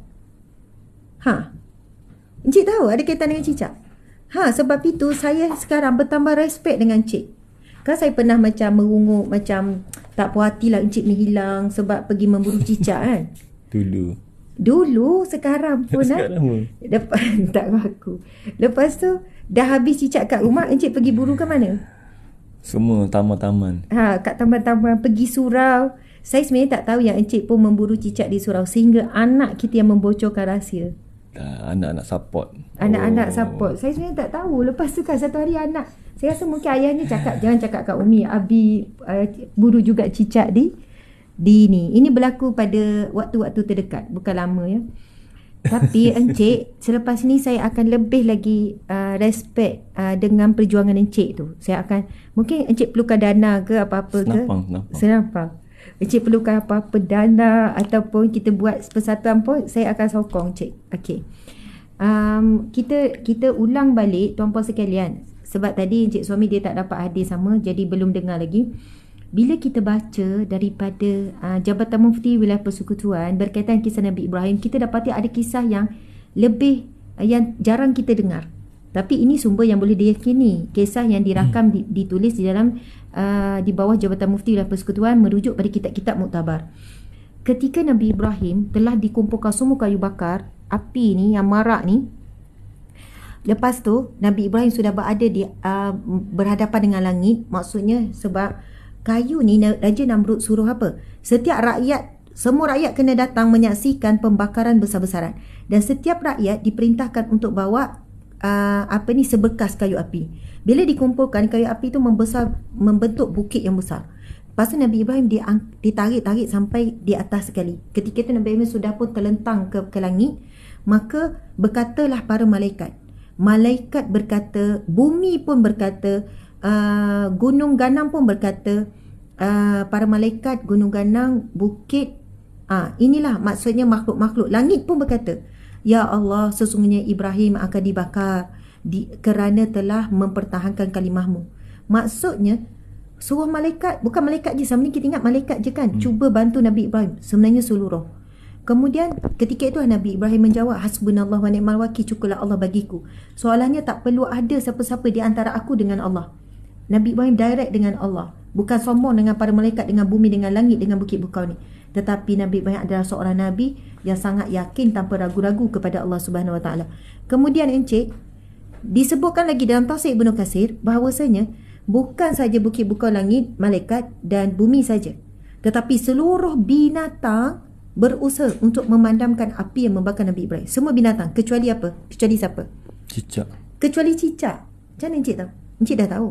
Encik tahu ada kaitan dengan cicak? Sebab itu saya sekarang bertambah respect dengan Encik. Kan saya pernah macam merungut, macam tak puas hati lah Encik ni hilang sebab pergi memburu cicak kan. Dulu sekarang pun Sekarang pun tak aku. Lepas tu dah habis cicak kat rumah, Encik pergi buru ke mana? Semua taman-taman. Kat taman-taman, pergi surau. Saya sebenarnya tak tahu yang Encik pun memburu cicak di surau, sehingga anak kita yang membocorkan rahsia. Anak-anak support. Anak-anak support. Saya sebenarnya tak tahu. Lepas tu kan satu hari anak, saya rasa mungkin ayahnya cakap, jangan cakap kat Umi, Abi buru juga cicak di ni. Ini berlaku pada waktu-waktu terdekat, bukan lama ya. Tapi Encik, selepas ni saya akan lebih lagi respect dengan perjuangan Encik tu. Saya akan, mungkin Encik perlukan dana ke apa-apa ke? Senapang. Encik perlukan apa-apa dana ataupun kita buat persatuan pun, saya akan sokong Encik. Okey. Kita ulang balik tuan-puan sekalian. Sebab tadi Encik suami dia tak dapat hadir sama, jadi belum dengar lagi. Bila kita baca daripada Jabatan Mufti Wilayah Persekutuan berkaitan kisah Nabi Ibrahim, kita dapati ada kisah yang lebih yang jarang kita dengar. Tapi ini sumber yang boleh diyakini, kisah yang dirakam ditulis di dalam di bawah Jabatan Mufti Wilayah Persekutuan merujuk pada kitab-kitab muktabar. Ketika Nabi Ibrahim telah dikumpulkan semua kayu bakar, api ni yang marak ni, lepas tu Nabi Ibrahim sudah berada di berhadapan dengan langit. Maksudnya sebab kayu ni Raja Namrud suruh apa? Setiap rakyat, semua rakyat kena datang menyaksikan pembakaran besar-besaran. Dan setiap rakyat diperintahkan untuk bawa sebekas kayu api. Bila dikumpulkan, kayu api itu membesar, membentuk bukit yang besar. Lepas tu Nabi Ibrahim ditarik-tarik sampai di atas sekali. Ketika itu Nabi Ibrahim sudah pun terlentang ke langit. Maka berkatalah para malaikat. Malaikat berkata, bumi pun berkata, gunung ganang pun berkata, para malaikat, gunung ganang, bukit, inilah maksudnya makhluk-makhluk. Langit pun berkata, ya Allah, sesungguhnya Ibrahim akan dibakar kerana telah mempertahankan kalimahmu. Maksudnya suruh malaikat, bukan malaikat je, sama ni kita ingat malaikat je kan, cuba bantu Nabi Ibrahim, sebenarnya seluruh. Kemudian ketika itu Nabi Ibrahim menjawab, hasbunallah wa ni'mal wakil, cukuplah Allah bagiku. Soalannya tak perlu ada siapa-siapa di antara aku dengan Allah. Nabi Ibrahim direct dengan Allah, bukan sombong dengan para malaikat, dengan bumi, dengan langit, dengan bukit bukau ni. Tetapi Nabi Ibrahim adalah seorang Nabi yang sangat yakin tanpa ragu-ragu kepada Allah Subhanahu Wa Taala. Kemudian Encik, disebutkan lagi dalam tafsir Ibnu Katsir bahawasanya bukan saja bukit bukau, langit, malaikat dan bumi saja, tetapi seluruh binatang berusaha untuk memadamkan api yang membakar Nabi Ibrahim. Semua binatang, kecuali apa? Kecuali siapa? Cicak. Kecuali cicak. Macam mana Encik tahu? Encik dah tahu.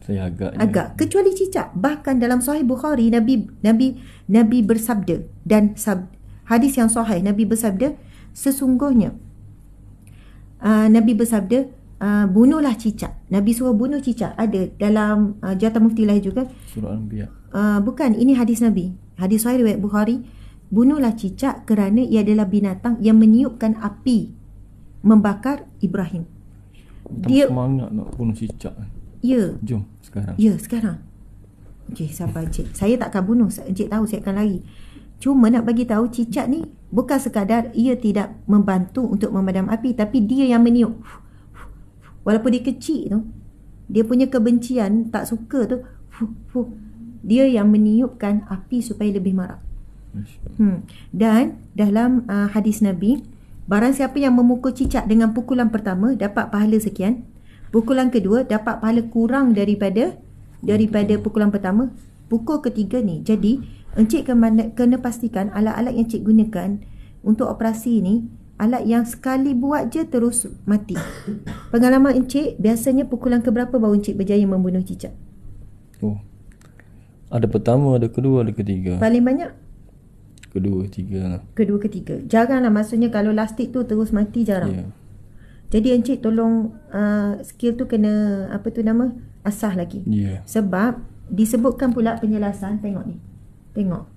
Saya agak. Kecuali cicak. Bahkan dalam Sahih Bukhari, Nabi bersabda, dan hadis yang sahih, Nabi bersabda, sesungguhnya Nabi bersabda, bunuhlah cicak. Nabi suruh bunuh cicak. Ada dalam Jabatan Mufti Wilayah juga. Surah Al-Anbiya. Bukan, ini hadis Nabi. Hadis sahih riwayat Bukhari. Bunuhlah cicak kerana ia adalah binatang yang meniupkan api membakar Ibrahim. Dia semangat nak bunuh cicak. Ya. Jom sekarang. Ya, sekarang. Okey, sabar Encik. Saya tak akan bunuh. Encik tahu saya akan lari. Cuma nak bagi tahu, cicak ni bukan sekadar ia tidak membantu untuk memadam api, tapi dia yang meniup. Walaupun dia kecil tu, dia punya kebencian, tak suka tu, dia yang meniupkan api supaya lebih marak. Dan dalam hadis Nabi, barang siapa yang memukul cicak dengan pukulan pertama dapat pahala sekian, pukulan kedua dapat pahala kurang daripada pukulan pertama, pukul ketiga ni. Jadi Encik kena pastikan alat-alat yang Encik gunakan untuk operasi ni alat yang sekali buat je terus mati. Pengalaman Encik, biasanya pukulan keberapa baru Encik berjaya membunuh cicak? Ada pertama, ada kedua, ada ketiga. Paling banyak? Kedua, ketiga. Jarang lah, maksudnya kalau lastik tu terus mati, jarang. Yeah. Jadi Encik tolong skill tu kena asah lagi. Yeah. Sebab disebutkan pula penjelasan, tengok ni. Tengok.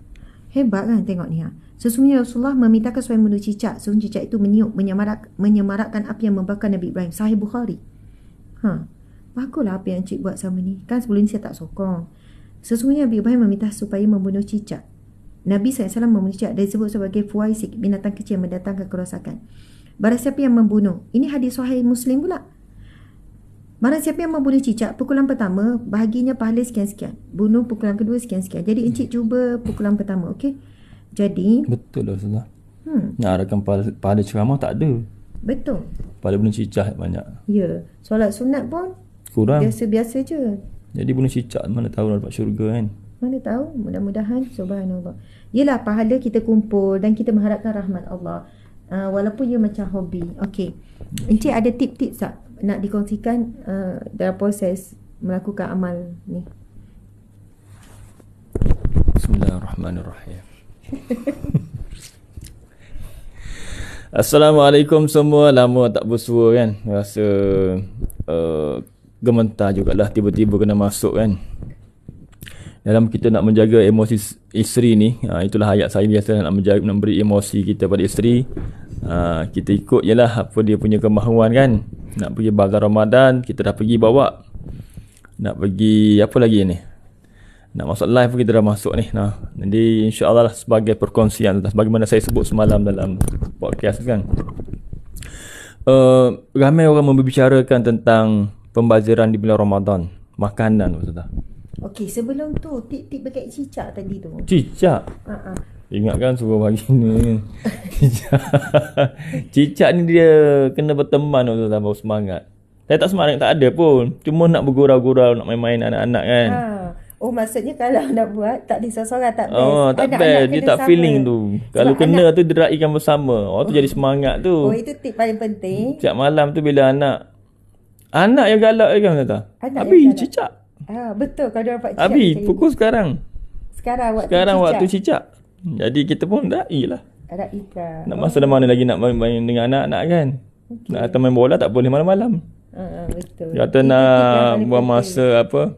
Hebat kan tengok ni. Sesungguhnya Rasulullah memintakan supaya membunuh cicak. Sesungguhnya cicak itu meniup, menyemarakkan api yang membakar Nabi Ibrahim. Sahih Bukhari. Baguslah apa yang Encik buat sama ni. Kan sebelum ni saya tak sokong. Sesungguhnya Nabi Ibrahim meminta supaya membunuh cicak. Nabi SAW membunuh cicak dan disebut sebagai fuwaisik, binatang kecil yang mendatangkan kerosakan. Barang siapa yang membunuh, ini hadis sahih Muslim pula. Barang siapa yang membunuh cicak, pukulan pertama bahaginya pahala sekian-sekian. Bunuh pukulan kedua sekian-sekian. Jadi Encik cuba pukulan pertama, okey? Jadi betul lah Ustazah. Nak arahkan pahala ceramah tak ada. Betul. Pahala bunuh cicak banyak. Ya. Solat sunat pun kurang. Biasa-biasa je. Jadi bunuh cicak mana tahu dapat syurga kan. Mana tahu, mudah-mudahan. Subhanallah. Yelah, pahala kita kumpul dan kita mengharapkan rahmat Allah. Walaupun ia macam hobi. Okey. Encik ada tip-tip tak nak dikongsikan dalam proses melakukan amal ni? Bismillahirrahmanirrahim. Assalamualaikum semua. Lama tak bersua kan. Rasa gementar jugalah tiba-tiba kena masuk kan. Dalam kita nak menjaga emosi isteri ni, itulah ayat saya biasa, nak menjaga, nak beri emosi kita pada isteri. Kita ikut je lah apa dia punya kemahuan kan. Nak pergi bazar Ramadan, kita dah pergi bawa. Nak pergi apa lagi ni? Nak masuk live pun kita dah masuk ni. Jadi insya-Allah sebagai perkongsian, sebagaimana saya sebut semalam dalam podcast kan. Ramai orang membicarakan tentang pembaziran di bulan Ramadan, makanan Ustazah. Okey, sebelum tu tip-tip dekat cicak tadi tu. Cicak? Ingat kan suruh bagi ni. Cicak ni dia kena berteman Ustazah baru semangat. Saya tak semangat, tak ada pun. Cuma nak bergurau-gurau, nak main-main anak-anak kan. Oh, maksudnya kalau nak buat tak ada seorang-seorang tak best. Tak best. Dia tak sama feeling tu. Kalau kena tu dia raikan bersama. Tu jadi semangat tu. Oh, itu tip paling penting. Setiap malam tu bila anak yang galak kan kata. Abi cicak. Betul kalau dia dapat cicak. Abi pukul sekarang. Sekarang waktu cicak. Jadi kita pun rai lah. Raikan. Nak masa mana lagi nak main dengan anak-anak kan. Okay. Nak atau main bola tak boleh malam-malam. Betul. Kata nak buang masa apa,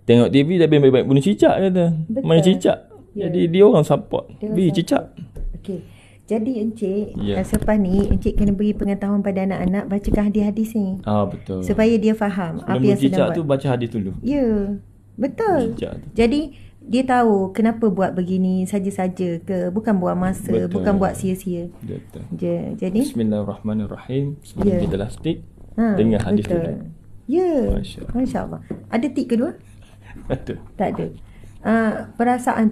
tengok TV tapi baik-baik bunuh cicak kata. Betul. Main cicak. Jadi dia orang support. Cicak. Okey. Jadi Encik, selepas ni Encik kena beri pengetahuan pada anak-anak, bacakan hadis-hadis ni. Betul. Supaya dia faham apa yang sedang buat. Tu baca hadis dulu. Ya. Betul. Jadi dia tahu kenapa buat begini saja-saja ke, bukan buang masa, bukan buat sia-sia. Betul. Jadi Bismillahirrahmanirrahim. Sebelum kita lastik, dengar hadis dulu. Ya. Masya-Allah. Ada tip kedua? Betul. Tak ada. Perasaan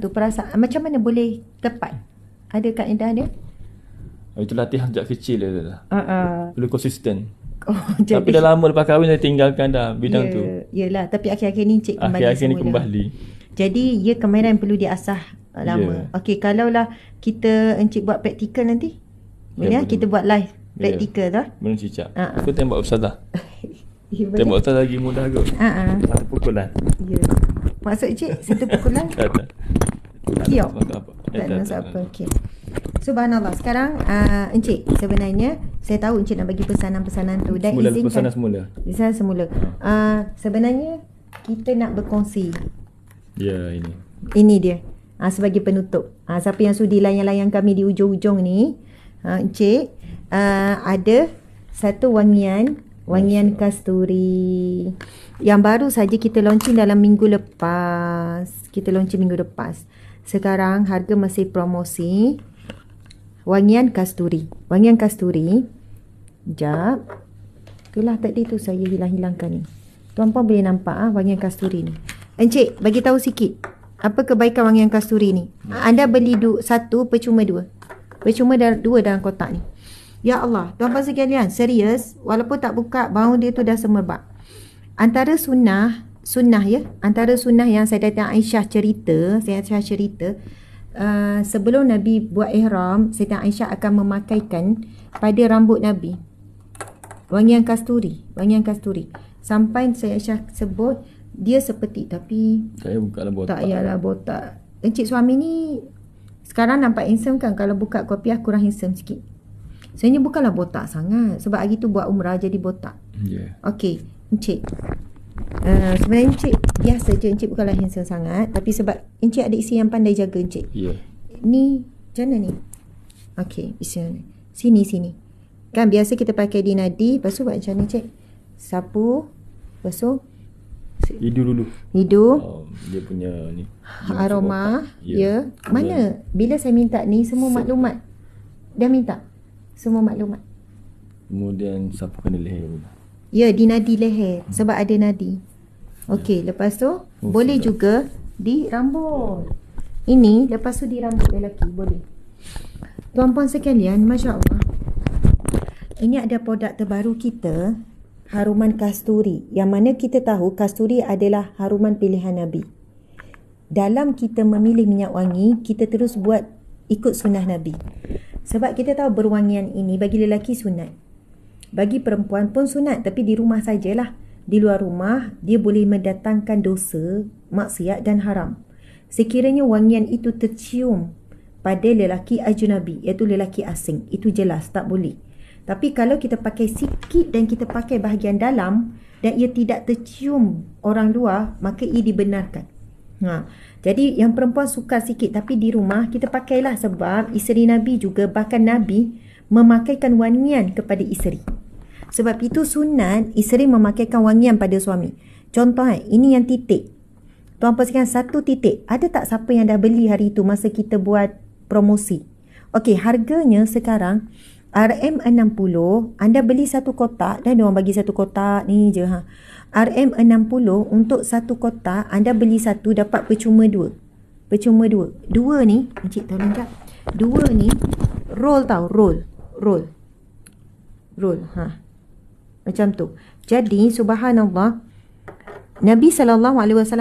macam mana boleh tepat? Ada kaedah dia? Itu latihan sejak kecil lah. Perlu konsisten. Jadi, tapi dah lama lepas kahwin saya tinggalkan dah bidang tu. Yalah, tapi akhir-akhir ni Encik kembali akhir-akhir ni kembali. Jadi kemahiran perlu diasah lama. Okey, kalaulah kita Encik buat praktikal nanti. Kita buat live praktikal dah. Belum cicak. Aku tembak Ustazah. Tembak Ustazah lagi mudah kot. Satu pukulan. Ya. Maksud Encik satu pukulan? Tak. Kiok. Tak maksud apa. Okey. Subhanallah. Sekarang Encik, sebenarnya saya tahu Encik nak bagi pesanan-pesanan tu dan izinkan pesanan semula. Sebenarnya kita nak berkongsi. Ya, ini dia. Sebagai penutup. Siapa yang sudi layan-layan kami di ujung-ujung ni, Encik, ada satu wangian kasturi yang baru saja kita launching dalam minggu lepas. Sekarang harga masih promosi. Wangian kasturi. Sekejap. Itulah tadi tu saya hilangkan ni. Tuan-puan boleh nampak wangian kasturi ni. Encik, bagi tahu sikit. Apa kebaikan wangian kasturi ni? Anda beli satu percuma dua. Percuma dua dalam kotak ni. Ya Allah, tuan-puan sekalian, serius, walaupun tak buka, bau dia tu dah semerbak. Antara sunnah yang Sayyidatina Aisyah cerita, sebelum Nabi buat ihram, Sayyidatina Aisyah akan memakaikan pada rambut Nabi wangian kasturi. Sampai Sayyidatina Aisyah sebut dia seperti, tapi saya bukalah botak. Tak yalah botak. Encik suami ni sekarang nampak handsome kan, kalau buka kopiah kurang handsome sikit. Sebenarnya bukanlah botak sangat, sebab hari tu buat umrah jadi botak. Okey, Encik, sebenarnya Encik biasa je, Encik bukanlah handsome sangat, tapi sebab Encik ada isteri yang pandai jaga Encik. Ni macam mana ni? Okey, bismillah. Sini. Kan biasa kita pakai di nadi, lepas tu buat macam ni Encik. Sapu, lepas tu hidung. Dia punya ni aroma. Mana? Bila saya minta ni semua maklumat dah minta. Semua maklumat. Kemudian sapukan di leher. Ya, di nadi leher. Sebab ada nadi. Okey, lepas tu boleh juga di rambut. Ini lepas tu di rambut lelaki boleh. Tuan-puan sekalian, Masya Allah, ini ada produk terbaru kita, haruman kasturi. Yang mana kita tahu kasturi adalah haruman pilihan Nabi. Dalam kita memilih minyak wangi, kita terus buat ikut sunnah Nabi. Sebab kita tahu berwangian ini bagi lelaki sunat, bagi perempuan pun sunat, tapi di rumah sajalah. Di luar rumah dia boleh mendatangkan dosa, maksiat dan haram. Sekiranya wangian itu tercium pada lelaki ajnabi, iaitu lelaki asing. Itu jelas, tak boleh. Tapi kalau kita pakai sikit dan kita pakai bahagian dalam dan ia tidak tercium orang luar, maka ia dibenarkan. Jadi yang perempuan sukar sikit, tapi di rumah kita pakailah, sebab isteri Nabi juga, bahkan Nabi memakaikan wangian kepada isteri. Sebab itu sunat isteri memakaikan wangian pada suami. Contoh ini yang titik. Tuan pastikan satu titik. Ada tak siapa yang dah beli hari itu masa kita buat promosi? Okey, harganya sekarang RM60, anda beli satu kotak dan diorang bagi satu kotak ni je. RM60 untuk satu kotak, anda beli satu dapat percuma dua. Percuma dua. Dua ni, Encik tolong jap. Dua ni roll tau, roll. Macam tu. Jadi subhanallah, Nabi SAW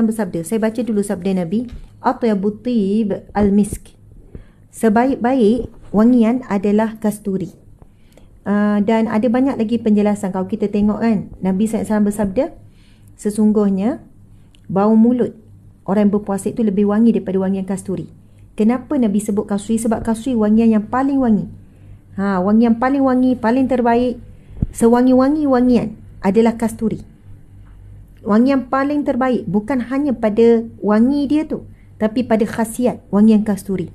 bersabda, saya baca dulu sabda Nabi, atyabut tib al-misk. Sebaik-baik wangian adalah kasturi. Dan ada banyak lagi penjelasan. Kalau kita tengok kan, Nabi SAW bersabda, sesungguhnya bau mulut orang yang berpuasa itu lebih wangi daripada wangian kasturi. Kenapa Nabi sebut kasturi? Sebab kasturi wangian yang paling wangi. Wangian paling wangi, paling terbaik, sewangi-wangi wangian adalah kasturi. Wangian paling terbaik bukan hanya pada wangi dia tu, tapi pada khasiat wangian kasturi.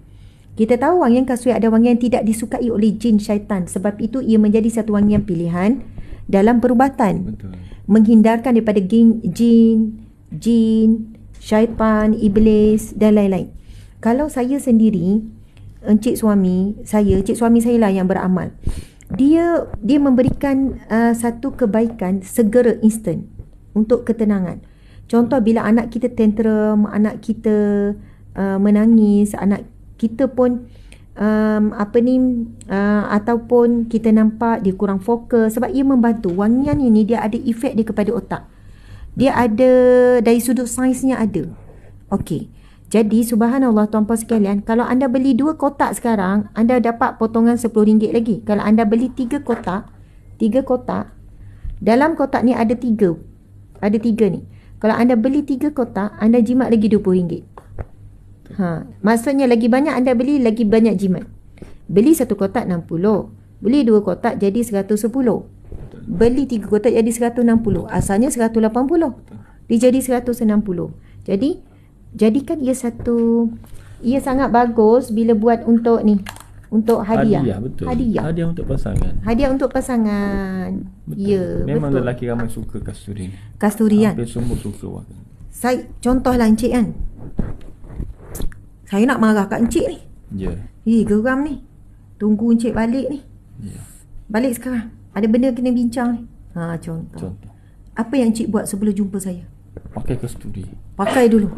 Kita tahu wangian kasturi ada wangian yang tidak disukai oleh jin syaitan. Sebab itu ia menjadi satu wangian pilihan dalam perubatan. Betul. Menghindarkan daripada jin, syaitan, iblis dan lain-lain. Kalau saya sendiri, cik suami saya lah yang beramal. Dia memberikan satu kebaikan segera, instant untuk ketenangan. Contoh bila anak kita tantrum, anak kita menangis, anak kita pun ataupun kita nampak dia kurang fokus, sebab ia membantu. Wangian ini dia ada efek dia kepada otak. Dia ada dari sudut sainsnya ada. Okey. Jadi subhanallah tuan-puan sekalian, kalau anda beli 2 kotak sekarang, anda dapat potongan RM10 lagi. Kalau anda beli 3 kotak, dalam kotak ni ada 3. Ada 3 ni. Kalau anda beli 3 kotak, anda jimat lagi RM20. Maksudnya lagi banyak anda beli, lagi banyak jimat. Beli 1 kotak 60, beli 2 kotak jadi 110, beli 3 kotak jadi 160. Asalnya 180, dia jadi 160. Jadi jadikan ia sangat bagus bila buat untuk ni, untuk hadiah. Betul. Hadiah untuk pasangan. Betul. Ya, memang betul. lelaki ramai suka kasturi. Kasturi kan? Hampir semua suka. Saya contohlah encik kan, saya nak marah kat encik ni. Ya. Geram ni. Tunggu encik balik ni. Ya. Balik sekarang. Ada benda kena bincang ni. Contoh. Apa yang encik buat sebelum jumpa saya? Pakai kasturi. Pakai dulu.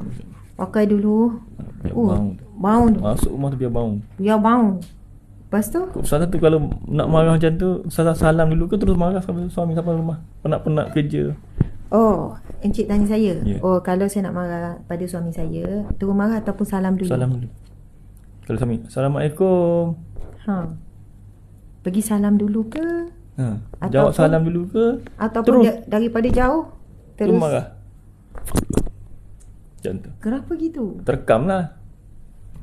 Bau tu. Masuk rumah tu biar bau. Lepas tu? Salah tu kalau nak marah macam tu, salam dulu ke terus marah sampai suami sampai rumah? Penat-penat kerja. Oh, encik tanya saya. Yeah. Oh, kalau saya nak marah pada suami saya, terus marah ataupun salam dulu? Salam dulu. Kalau suami, Assalamualaikum. Pergi salam dulu ke? Jawab salam dulu ke? Ataupun daripada jauh terus marah. Macam tu. Kenapa gitu? Terekam lah.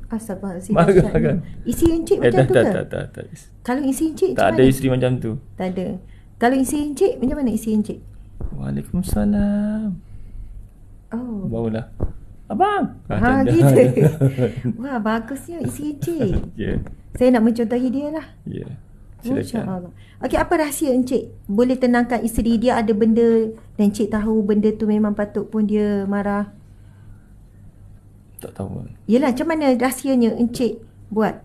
Astagfirullahaladzim. Marah kan? Isi encik macam tu ke? Tak. Kalau isi encik tak macam ada mana? isteri macam tu. Tak ada. Kalau isi encik macam mana isi encik? Waalaikumsalam. Oh. Barulah. Abang. Gitu. Wah, bagusnya isi encik. Ya. Saya nak mencontohi dia lah. Ya. Masya-Allah. Okey, apa rahsia encik boleh tenangkan isteri dia ada benda dan encik tahu benda tu memang patut pun dia marah? Tak tahu. Yelah, macam mana rahsianya encik buat?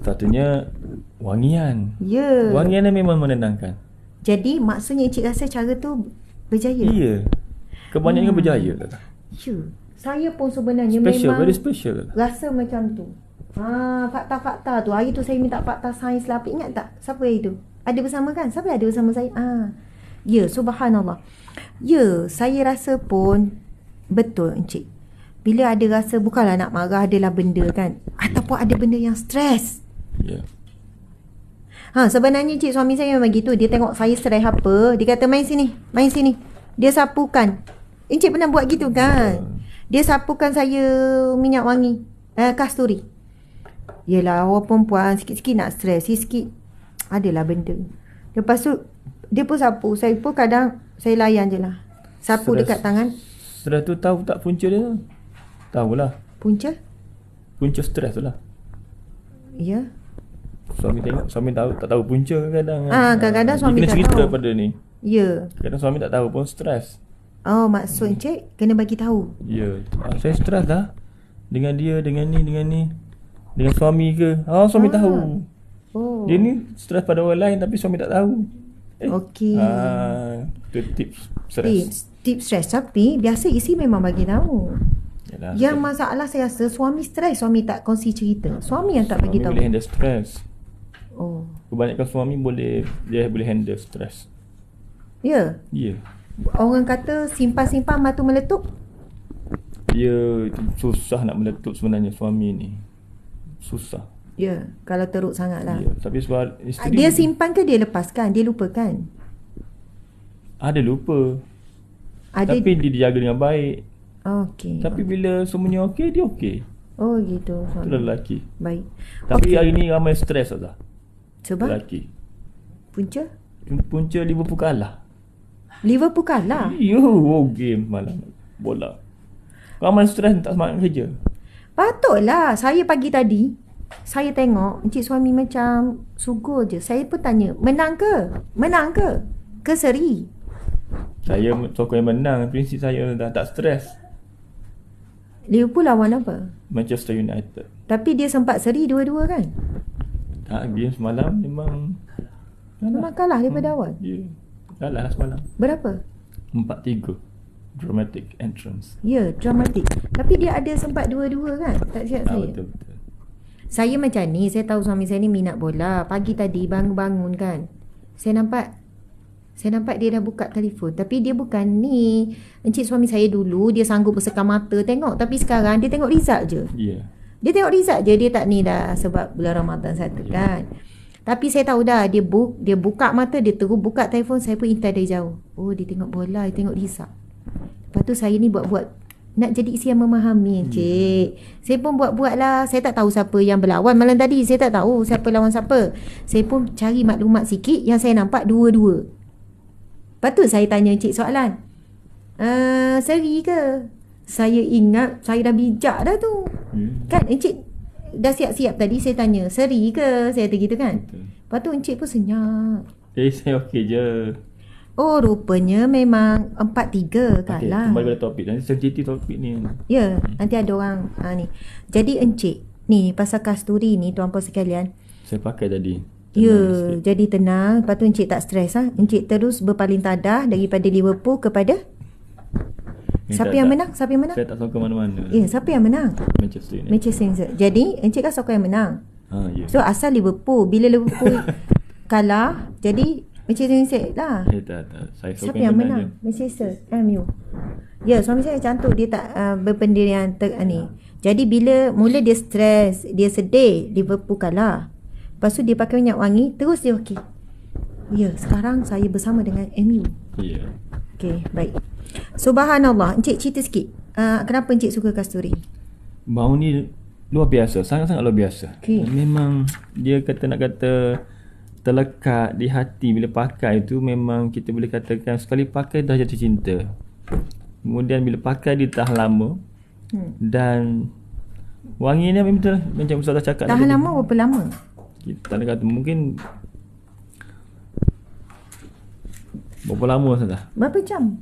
Satunya wangian. Ya. Wangian memang menenangkan. Jadi maksudnya encik rasa cara tu berjaya? Ya. Kebanyakan berjaya kata. Ya. Saya pun sebenarnya Special, memang very special kata. rasa macam tu. Fakta-fakta tu. Hari tu saya minta fakta sains lah. Ingat tak? Siapa itu? Ada bersama kan? Siapa ada bersama saya? Ya, subhanallah. Ya, saya rasa pun betul encik. Bila ada rasa bukanlah nak marah, adalah benda kan, ataupun ada benda yang stres. Ya. Sebenarnya encik suami saya memang gitu. Dia tengok saya stres apa, dia kata main sini. Dia sapukan. Encik pernah buat gitu kan? Dia sapukan saya minyak wangi, kasturi. Yelah, orang perempuan sikit-sikit nak stres, sikit adalah benda. Lepas tu dia pun sapu. Saya pun kadang saya layan je lah. Sapu Stres. dekat tangan. Stres tu tahu tak punca dia tu? Tahulah. Punca? Punca stres tu lah. Ya. Suami tengok, suami tahu tak tahu punca kadang. Kadang-kadang suami dia kena tak cerita tahu. pada ni. Ya. Kadang suami tak tahu pun stres. Oh, maksud Encik kena bagi tahu. Ya, saya stres dah. Dengan dia, dengan ni. Dengan suami ke? Suami tahu. Oh. Dia ni stres pada orang lain tapi suami tak tahu. Okey. Itu tips stres. Tips stres. Tapi biasa isi memang bagi tahu. Yalah, Yang masalah saya rasa suami stres, suami tak kongsi cerita. Suami yang tak bagi suami tahu. boleh handle stres. Oh. Kebanyakan suami dia boleh handle stres. Ya. Ya. Orang kata simpan-simpan batu meletup. Dia susah nak meletup sebenarnya suami ni. Susah. Ya, kalau teruk sangat lah. Ya, tapi sebab isteri Dia simpan ke dia lepaskan? Dia lupakan? ada lupa. Ada. Tapi dia dijaga dengan baik. Okey. Tapi bila semuanya okey, dia okey. Oh gitu. Itu lelaki. Baik. Tapi Okey. hari ni ramai stres dah. Sebab Lelaki. punca Punca Liverpool kalah. Liverpool kalah. Game malam bola. Ramai stres tak semangat kerja. Patutlah. Saya pagi tadi saya tengok encik suami macam sugur je. Saya pun tanya, menang ke? Menang ke? Ke seri? Saya sokong yang menang. Prinsip saya dah tak stres. Liverpool lawan apa? Manchester United. Tapi dia sempat seri dua-dua kan? Tak, game semalam memang Memang kalah daripada awal. Ya. Kalah lah semalam. Berapa? 4-3. Dramatic entrance. Ya, dramatik. Tapi dia ada sempat dua-dua kan? Tak silap saya. Betul. Saya macam ni, saya tahu suami saya ni minat bola. Pagi tadi bangun-bangun kan, Saya nampak dia dah buka telefon. Tapi dia bukan ni. Encik suami saya dulu dia sanggup bersekam mata tengok. Tapi sekarang dia tengok result je. Ya. Dia tengok result je. Dia tak ni dah sebab bulan Ramadan satu kan. Tapi saya tahu dah dia buka mata, dia terus buka telefon. Saya pun intai dari jauh. Oh, dia tengok bola, dia tengok result. Lepas tu saya ni buat-buat nak jadi isi yang memahami, encik. Saya pun buat-buat lah. Saya tak tahu siapa yang berlawan malam tadi. Saya tak tahu siapa lawan siapa. Saya pun cari maklumat sikit. Yang saya nampak dua-dua. Lepas tu saya tanya encik soalan. Seri ke? Saya ingat saya dah bijak dah tu. Kan encik dah siap-siap tadi saya tanya. Seri ke? Saya kata gitu kan. Betul. Lepas tu encik pun senyap. Saya okey je. Oh, rupanya memang 4-3 Okey, kalah. kembali pada topik. Nanti sensitif topik ni. Ya, nanti ada orang ni. Jadi encik, ni pasal kasturi ni tuan-puan sekalian. Saya pakai tadi. Ya, jadi tenang. Lepas tu encik tak stres lah. Encik terus berpaling tadah daripada Liverpool kepada siapa yang menang? Siapa yang menang? Saya tak sokong mana-mana. Ya, siapa yang menang? Manchester United. Manchester United. Jadi encik kan sokong yang menang. Ya. So asal Liverpool. Bila Liverpool kalah, jadi Manchester United lah. Tak. Saya sokong Siapa yang menang? Manchester MU. Ya, suami saya macam tu. Dia tak berpendirian ni. Jadi bila mula dia stres, dia sedih, Liverpool kalah. Lepas tu dia pakai minyak wangi, terus dia okey. Ya, sekarang saya bersama dengan MU. Ya. Okey, baik. Subhanallah. Encik cerita sikit. Kenapa encik suka kasturi? Bau ni luar biasa. Sangat-sangat luar biasa. Okey. Memang dia nak kata terlekat di hati bila pakai tu, memang kita boleh katakan sekali pakai dah jatuh cinta. Kemudian bila pakai dia tahan lama. Dan wanginya memang betul macam Ustazah cakap Tahan lama berapa lama? Kita nak kata mungkin berapa lama Ustazah? Berapa jam?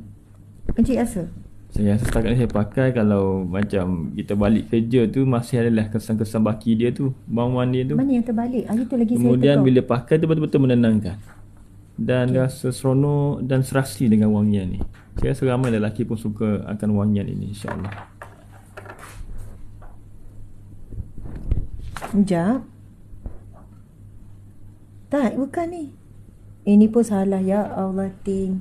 Encik rasa? Saya rasa setakat ni saya pakai, kalau macam kita balik kerja tu masih adalah kesan-kesan baki dia tu, bau-bauan dia tu. Mana yang terbalik? Hari tu lagi Kemudian saya bila pakai tu betul-betul menenangkan. Dan rasa seronok dan serasi dengan wangian ni. Saya rasa ramai lelaki pun suka akan wangian ini, insya-Allah. Sekejap. Tak, bukan ni. Ini pun salah, ya Allah, Ting.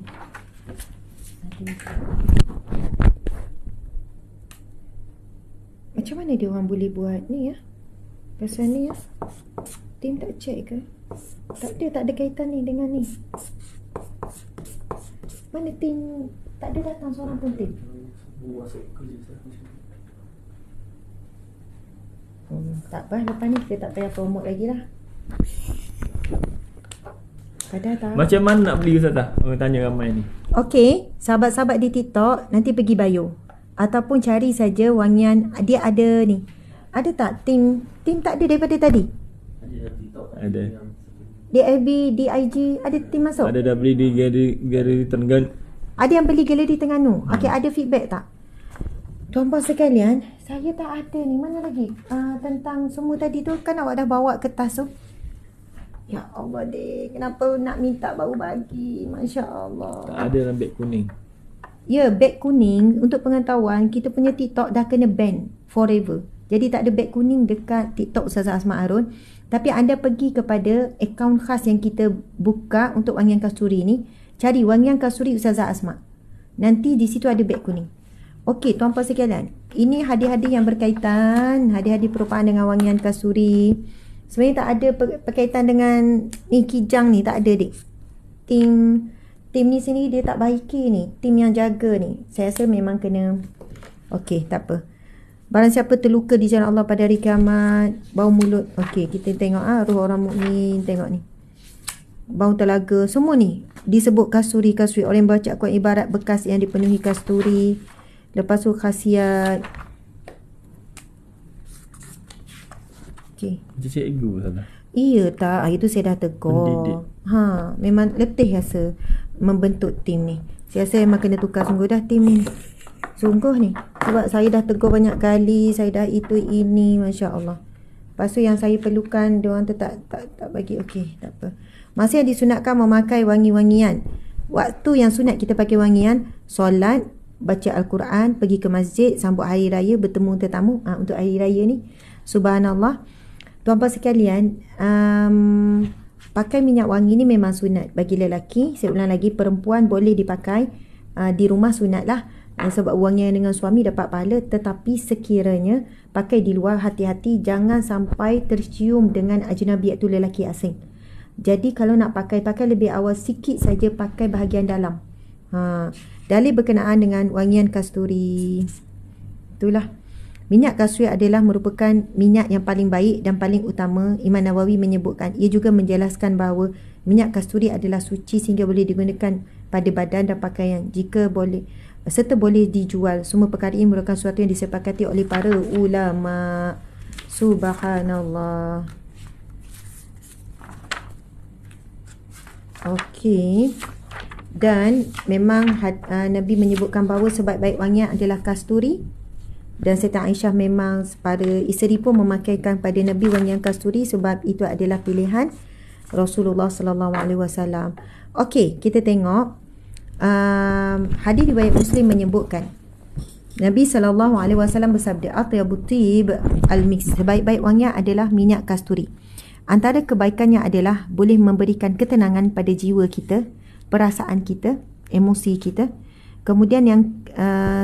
Macam mana dia orang boleh buat ni ya? Pasal ni ya. Tim tak check ke? Tak ada kaitan ni dengan ni. Mana tim? Tak ada datang seorang pun tim. Tak apa, lepas ni kita tak payah promote lagi lah. Padahal tak. Macam mana nak beli Ustazah? Orang tanya ramai ni. Okey, sahabat-sahabat di TikTok nanti pergi bio ataupun cari saja wangian. Dia ada ni. Ada tak tim tak ada daripada tadi? Ada. Di FB, di IG ada tim masuk? Ada dah beli di galeri Terengganu. Ada yang beli galeri Terengganu. Okey, ada feedback tak? Tuan-puan sekalian, saya tak ada ni. Mana lagi? Tentang semua tadi tu kan awak dah bawa kertas tu. Ya Allah dek, kenapa nak minta baru bagi? Masya Allah. Tak ada dalam beg kuning. Ya, beg kuning untuk pengetahuan, kita punya TikTok dah kena ban forever. Jadi tak ada beg kuning dekat TikTok Ustazah Asma Harun. Tapi anda pergi kepada akaun khas yang kita buka untuk wangian kasturi ni, cari wangian kasturi Ustazah Asma. Nanti di situ ada beg kuning. Okey, tuan-puan sekalian, ini hadiah-hadiah yang berkaitan, hadiah-hadiah perumpamaan dengan wangian kasturi. Sebenarnya tak ada berkaitan dengan ni kijang ni, tak ada dek. Tim ni sini dia tak baiki ni, tim yang jaga ni. Saya rasa memang kena. Okey, tak apa. Barang siapa terluka di jalan Allah pada hari kiamat, bau mulut. Okey, kita tengok ruh orang mukmin, tengok ni. Bau telaga, semua ni disebut kasturi. Orang yang baca Al-Quran ibarat bekas yang dipenuhi kasturi. Lepas tu khasiat. Okey. Macam cikgu Ustazah. Iya tak, itu saya dah Pendidik. tegur. Memang letih rasa membentuk tim ni. Saya rasa memang kena tukar sungguh dah tim ni. Sungguh ni. Sebab saya dah tegur banyak kali, saya dah itu ini, Masya Allah. Lepas tu yang saya perlukan, diorang tu tak bagi. Okey, tak apa. Masa yang disunatkan memakai wangi-wangian. Waktu yang sunat kita pakai wangian, solat, baca Al-Quran, pergi ke masjid, sambut hari raya, bertemu tetamu. Untuk hari raya ni, subhanallah. Tuan-puan sekalian, pakai minyak wangi ni memang sunat bagi lelaki. Saya ulang lagi, perempuan boleh dipakai di rumah, sunat lah. Sebab wangian dengan suami dapat pahala. Tetapi sekiranya pakai di luar, hati-hati jangan sampai tercium dengan ajnabi, iaitu lelaki asing. Jadi kalau nak pakai lebih awal sikit saja, pakai bahagian dalam. Dalil berkenaan dengan wangian kasturi. Itulah. Minyak kasturi adalah merupakan minyak yang paling baik dan paling utama. Imam Nawawi menyebutkan, ia juga menjelaskan bahawa minyak kasturi adalah suci sehingga boleh digunakan pada badan dan pakaian jika boleh, serta boleh dijual. Semua perkara ini merupakan sesuatu yang disepakati oleh para ulama. Subhanallah. Okey. Dan memang Nabi menyebutkan bahawa sebaik-baik wangian adalah kasturi. Dan Sayyidah Aisyah memang para isteri pun memakaikan pada Nabi wangian kasturi sebab itu adalah pilihan Rasulullah sallallahu alaihi wasallam. Okey, kita tengok hadis riwayat Muslim menyebutkan Nabi sallallahu alaihi wasallam bersabda, "Atyabut tib al-misk." Sebaik-baik wangian adalah minyak kasturi. Antara kebaikannya adalah boleh memberikan ketenangan pada jiwa kita, perasaan kita, emosi kita. Kemudian yang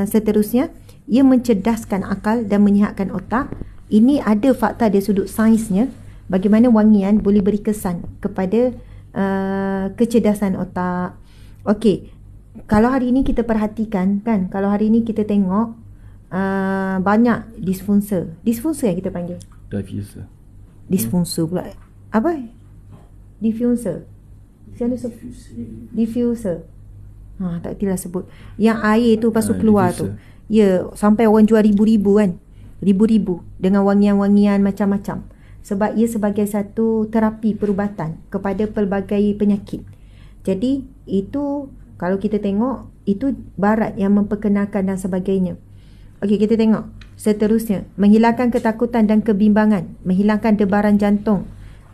seterusnya, ia mencerdaskan akal dan menyihatkan otak. Ini ada fakta dari sudut sainsnya, bagaimana wangian boleh beri kesan kepada kecerdasan otak. Okey, kalau hari ini kita perhatikan kan, kalau hari ini kita tengok banyak disfungsi yang kita panggil disfungsi pula. Apa? Diffuser. Diffuser. Tak kira sebut. Yang air tu lepas tu keluar diffuser. tu. Ya, sampai orang jual ribu-ribu kan. Ribu-ribu dengan wangian-wangian macam-macam. Sebab ia sebagai satu terapi perubatan kepada pelbagai penyakit. Jadi itu kalau kita tengok, itu barat yang memperkenalkan dan sebagainya. Okey, kita tengok seterusnya. Menghilangkan ketakutan dan kebimbangan, menghilangkan debaran jantung,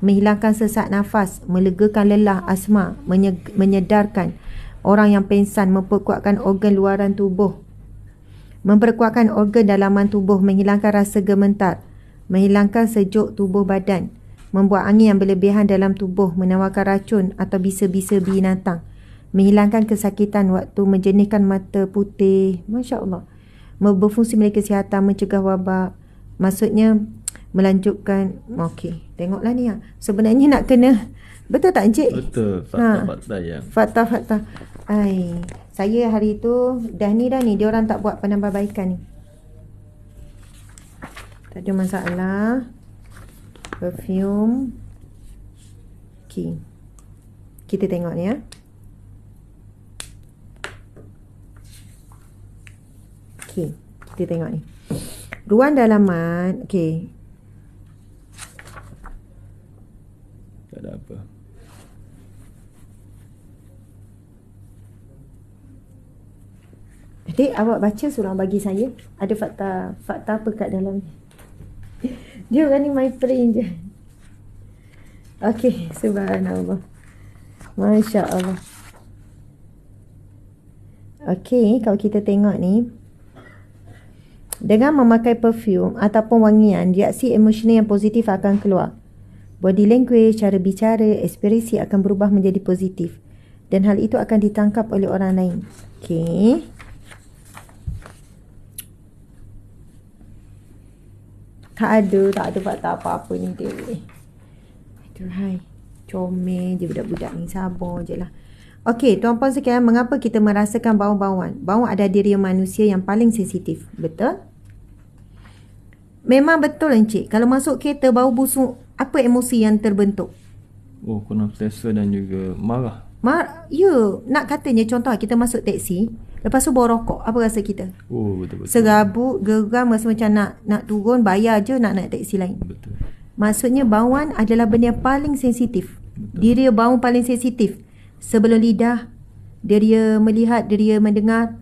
menghilangkan sesak nafas, melegakan lelah asma, menyedarkan orang yang pengsan, memperkuatkan organ luaran tubuh, memperkuatkan organ dalaman tubuh, menghilangkan rasa gemetar, menghilangkan sejuk tubuh badan, membuat angin yang berlebihan dalam tubuh, menawarkan racun atau bisa-bisa binatang, menghilangkan kesakitan waktu menjernihkan mata putih. Masya Allah. Berfungsi melalui kesihatan, mencegah wabak. Maksudnya melanjutkan. Okey, tengoklah ni ya. Sebenarnya nak kena, betul tak Encik? Betul. Fakta-fakta yang Fakta-fakta. Saya hari tu dah ni, diorang tak buat penambahbaikan ni. Tak ada masalah. Perfume. Okay. Kita tengok ni ya. Okay. Kita tengok ni. Ruang dalaman. Okay. Tak ada apa. Adik, awak baca surah bagi saya. Ada fakta apa kat dalam ni? Dia orang ni my friend je. Okey, subhanallah. Masya Allah. Okey, kalau kita tengok ni, dengan memakai perfume ataupun wangian, reaksi emosional yang positif akan keluar. Body language, cara bicara, ekspresi akan berubah menjadi positif. Dan hal itu akan ditangkap oleh orang lain. Okey. Tak ada fakta apa-apa ni dia. Aduhai, comel je budak-budak ni, sabar je lah. Okey, tuan-puan sekalian, mengapa kita merasakan bau-bauan? Bau ada diri manusia yang paling sensitif. Betul? Memang betul Encik. Kalau masuk kereta bau busuk, apa emosi yang terbentuk? Oh, kena selesa dan juga marah. Ya, nak katanya contoh kita masuk teksi, lepas tu bau rokok, apa rasa kita? Oh, betul-betul. Serabut, geram, rasa macam nak turun, bayar je nak naik teksi lain. Betul. Maksudnya bauan adalah benda yang paling sensitif. Betul. Dia bau paling sensitif. Sebelum lidah, dia melihat, dia mendengar.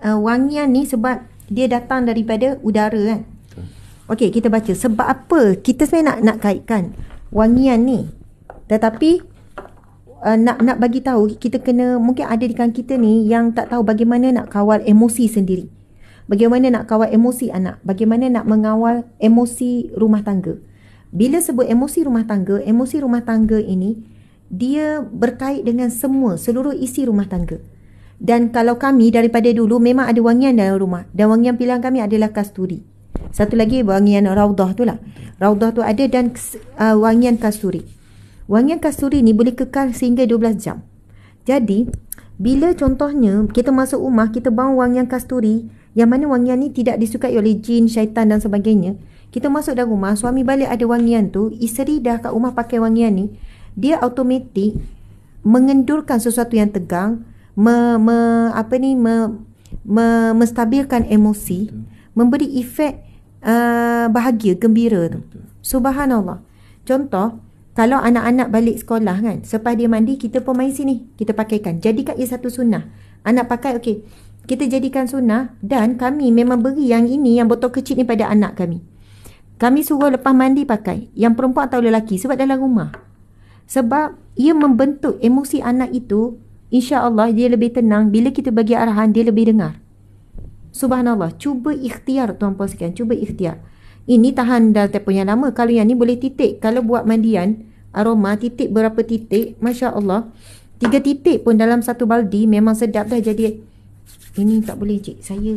Wangian ni sebab dia datang daripada udara kan. Betul. Okey, kita baca. Sebab apa kita sebenarnya nak kaitkan wangian ni. Tetapi nak bagi tahu, kita kena, mungkin ada di kalangan kita ni yang tak tahu bagaimana nak kawal emosi sendiri. Bagaimana nak kawal emosi anak. Bagaimana nak mengawal emosi rumah tangga. Bila sebut emosi rumah tangga ini, dia berkait dengan seluruh isi rumah tangga. Dan kalau kami daripada dulu memang ada wangian dalam rumah. Dan wangian pilihan kami adalah kasturi. Satu lagi wangian raudah tu lah. Raudah tu ada dan wangian kasturi. Wangian kasturi ni boleh kekal sehingga 12 jam. Jadi, bila contohnya kita masuk rumah, kita bawa wangian kasturi, yang mana wangian ni tidak disukai oleh jin, syaitan dan sebagainya. Kita masuk dalam rumah, suami balik ada wangian tu, isteri dah kat rumah pakai wangian ni, dia automatik mengendurkan sesuatu yang tegang, menstabilkan emosi, memberi efek bahagia, gembira tu. Subhanallah. Contoh, kalau anak-anak balik sekolah kan, selepas dia mandi, kita pun main sini. Kita pakaikan. Jadikan ia satu sunnah. Anak pakai, okey. Kita jadikan sunnah dan kami memang beri yang ini, yang botol kecil ni pada anak kami. Kami suruh lepas mandi pakai. Yang perempuan atau lelaki. Sebab dalam rumah. Sebab ia membentuk emosi anak itu, insya-Allah dia lebih tenang. Bila kita bagi arahan, dia lebih dengar. Subhanallah. Cuba ikhtiar tuan-puan sekalian. Cuba ikhtiar. Ini tahan dalam tempoh yang lama. Kalau yang ni boleh titik. Kalau buat mandian, aroma, titik berapa titik. Masya Allah. 3 titik pun dalam satu baldi memang sedap dah jadi. Ini tak boleh cik. Saya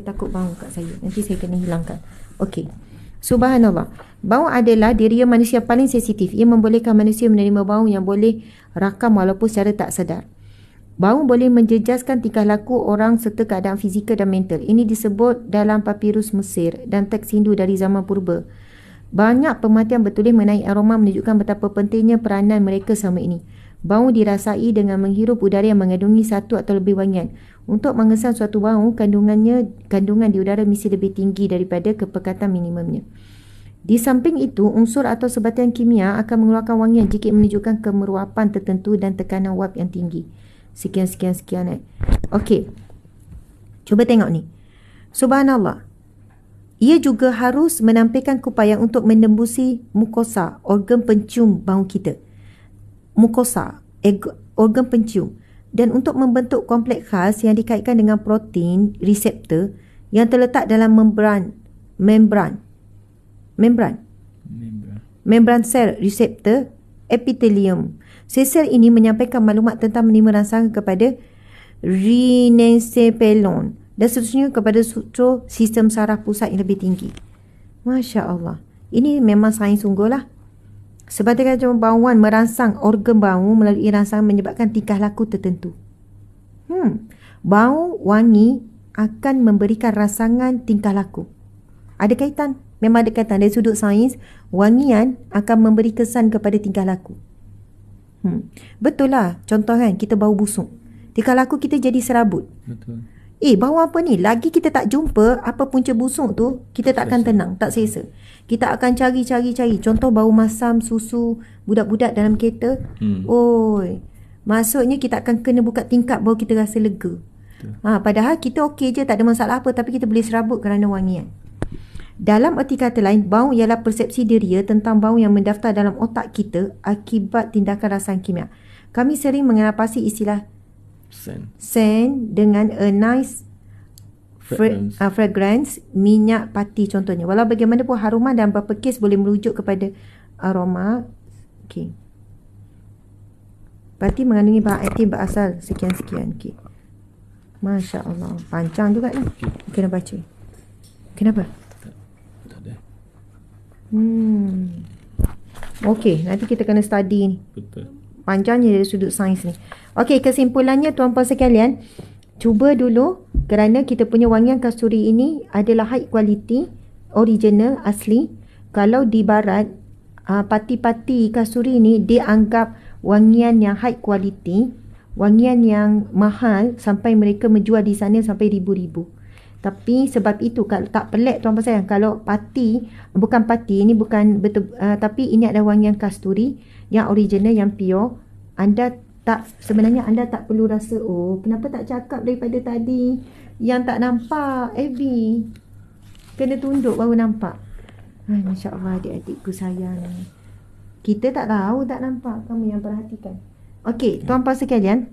takut bau kat saya. Nanti saya kena hilangkan. Okey. Subhanallah. Bau adalah diri manusia paling sensitif. Ia membolehkan manusia menerima bau yang boleh rakam walaupun secara tak sedar. Bau boleh menjejaskan tingkah laku orang serta keadaan fizikal dan mental. Ini disebut dalam papirus Mesir dan teks Hindu dari zaman purba. Banyak pemerhatian bertulis mengenai aroma menunjukkan betapa pentingnya peranan mereka selama ini. Bau dirasai dengan menghirup udara yang mengandungi satu atau lebih wangian. Untuk mengesan suatu bau, kandungan di udara mesti lebih tinggi daripada kepekatan minimumnya. Di samping itu, unsur atau sebatian kimia akan mengeluarkan wangian jika menunjukkan kemeruapan tertentu dan tekanan wap yang tinggi. Sekian. Okey. Cuba tengok ni. Subhanallah. Ia juga harus menampilkan keupayaan untuk menembusi mukosa, organ pencium bau kita. Mukosa, organ pencium. Dan untuk membentuk kompleks khas yang dikaitkan dengan protein reseptor yang terletak dalam membran sel reseptor epithelium. Sel ini menyampaikan maklumat tentang menerima rangsangan kepada renencephalon dan seterusnya kepada struktur sistem saraf pusat yang lebih tinggi. Masya Allah. Ini memang sains sungguh lah. Sebaliknya bauan merangsang organ bau melalui rangsangan menyebabkan tingkah laku tertentu. Bau wangi akan memberikan rangsangan tingkah laku. Ada kaitan? Memang ada kaitan dari sudut sains, wangian akan memberi kesan kepada tingkah laku. Betul lah. Contoh kan, kita bau busuk. Tingkah laku kita jadi serabut. Betul. Bau apa ni? Lagi kita tak jumpa apa punca busuk tu, kita tak akan tenang, tak selesa. Kita akan cari. Contoh bau masam susu budak-budak dalam kereta. Oi. Maksudnya kita akan kena buka tingkap baru kita rasa lega. Padahal kita okey je, tak ada masalah apa, tapi kita boleh serabut kerana wangian. Dalam erti kata lain, bau ialah persepsi diri tentang bau yang mendaftar dalam otak kita akibat tindakan rasayan kimia. Kami sering mengenapasi istilah scent dengan a nice fragrance, minyak pati contohnya. Walau bagaimanapun haruman dalam beberapa kes boleh merujuk kepada aroma. Okey. Pati mengandungi bahan aktif berasal sekian-sekian. Okey. Masya Allah. Panjang juga ni. Kena baca. Kenapa? Tak ada. Okey, nanti kita kena study ni. Betul. Panjangnya dari sudut sains ni. Okey, kesimpulannya tuan-puan sekalian, cuba dulu kerana kita punya wangian kasturi ini adalah high quality, original, asli. Kalau di barat, pati-pati kasturi ni dianggap wangian yang high quality, wangian yang mahal sampai mereka menjual di sana sampai ribu-ribu. Tapi sebab itu kalau tak pelik tuan-puan sayang, kalau pati, bukan pati, ini bukan betul, tapi ini adalah wangian kasturi yang original, yang pure. Sebenarnya anda tak perlu rasa, oh kenapa tak cakap daripada tadi yang tak nampak, Abby. Kena tunduk baru nampak. Masya Allah, adik-adikku sayang. Kita tak tahu, tak nampak, kamu yang perhatikan. Okey, tuan-puan sekalian,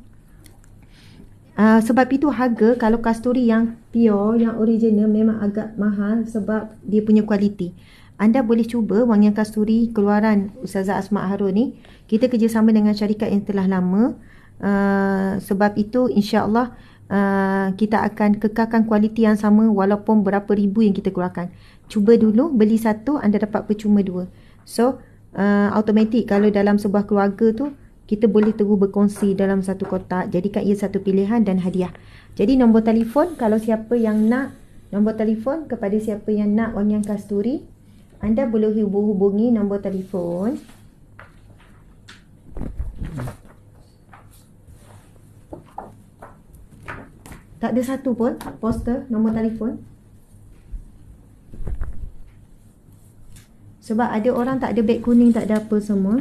sebab itu harga kalau kasturi yang pure, yang original memang agak mahal sebab dia punya kualiti. Anda boleh cuba wangian kasturi keluaran Ustazah Asma Harun ni. Kita kerjasama dengan syarikat yang telah lama. Sebab itu insya-Allah kita akan kekalkan kualiti yang sama walaupun berapa ribu yang kita keluarkan. Cuba dulu, beli satu anda dapat percuma dua. So automatik kalau dalam sebuah keluarga tu kita boleh terus berkongsi dalam satu kotak. Jadikan ia satu pilihan dan hadiah. Jadi nombor telefon, kalau siapa yang nak, nombor telefon kepada siapa yang nak wangian kasturi, anda boleh hubungi nombor telefon 'Tak ada satu pun poster nombor telefon. Sebab ada orang tak ada beg kuning, tak ada apa semua.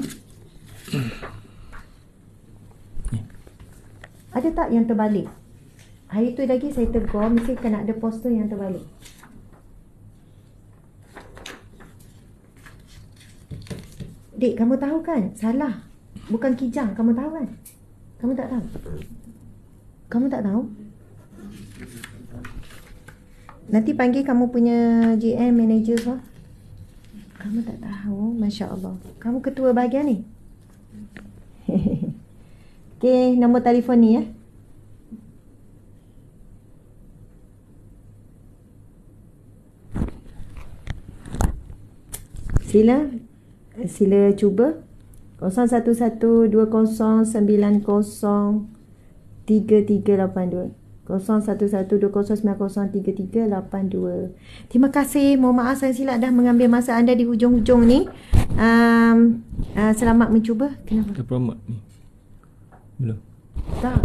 Ada tak yang terbalik? Hari tu lagi saya tegur, mesti kena ada poster yang terbalik. Dik, kamu tahu kan? Salah. Bukan kijang, kamu tahu kan? Kamu tak tahu? Kamu tak tahu? Nanti panggil kamu punya GM, manager so. Kamu tak tahu? Masya Allah. Kamu ketua bahagian ni? Okey, nombor telefon ni ya. Sila cuba 01120903382 01120903382. Terima kasih. Mohon maaf saya silap dah mengambil masa anda di hujung-hujung ni. Selamat mencuba. Kenapa? Dah promote ni. Belum. Tak.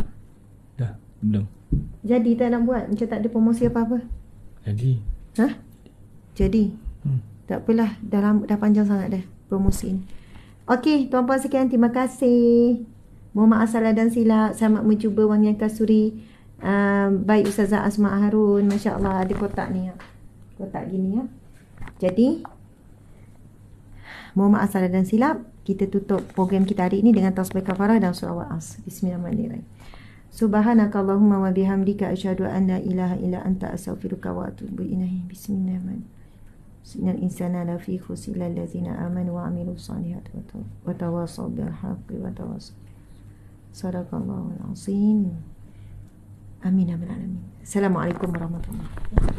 Dah, belum. Jadi tak nak buat macam tak ada promosi apa-apa. Jadi. Jadi. Tak apalah, dah panjang sangat dah promosi ni. Okey, tuan-puan sekalian, terima kasih. Mohon maaf salah dan silap. Selamat mencuba wangian kasturi. Baik Ustazah Asma Harun, Masya Allah, ada kotak ni ya. Kotak gini ya. Jadi mohon maaf salah dan silap. Kita tutup program kita hari ini dengan tasbih kafarah dan surah Al-As. Bismillahirrahmanirrahim. Subhanakallahumma wa bihamdika asyhadu an la ilaha illa anta astaghfiruka wa atubu ilaik. Bismillahirrahmanirrahim. Innal insana lafi khusr illa allazina amanu wa amilus solihati wa tawassaw bil haqqi wa tawassaw. Sadaqallahul azim. Amin amin amin. Assalamualaikum warahmatullahi wabarakatuh.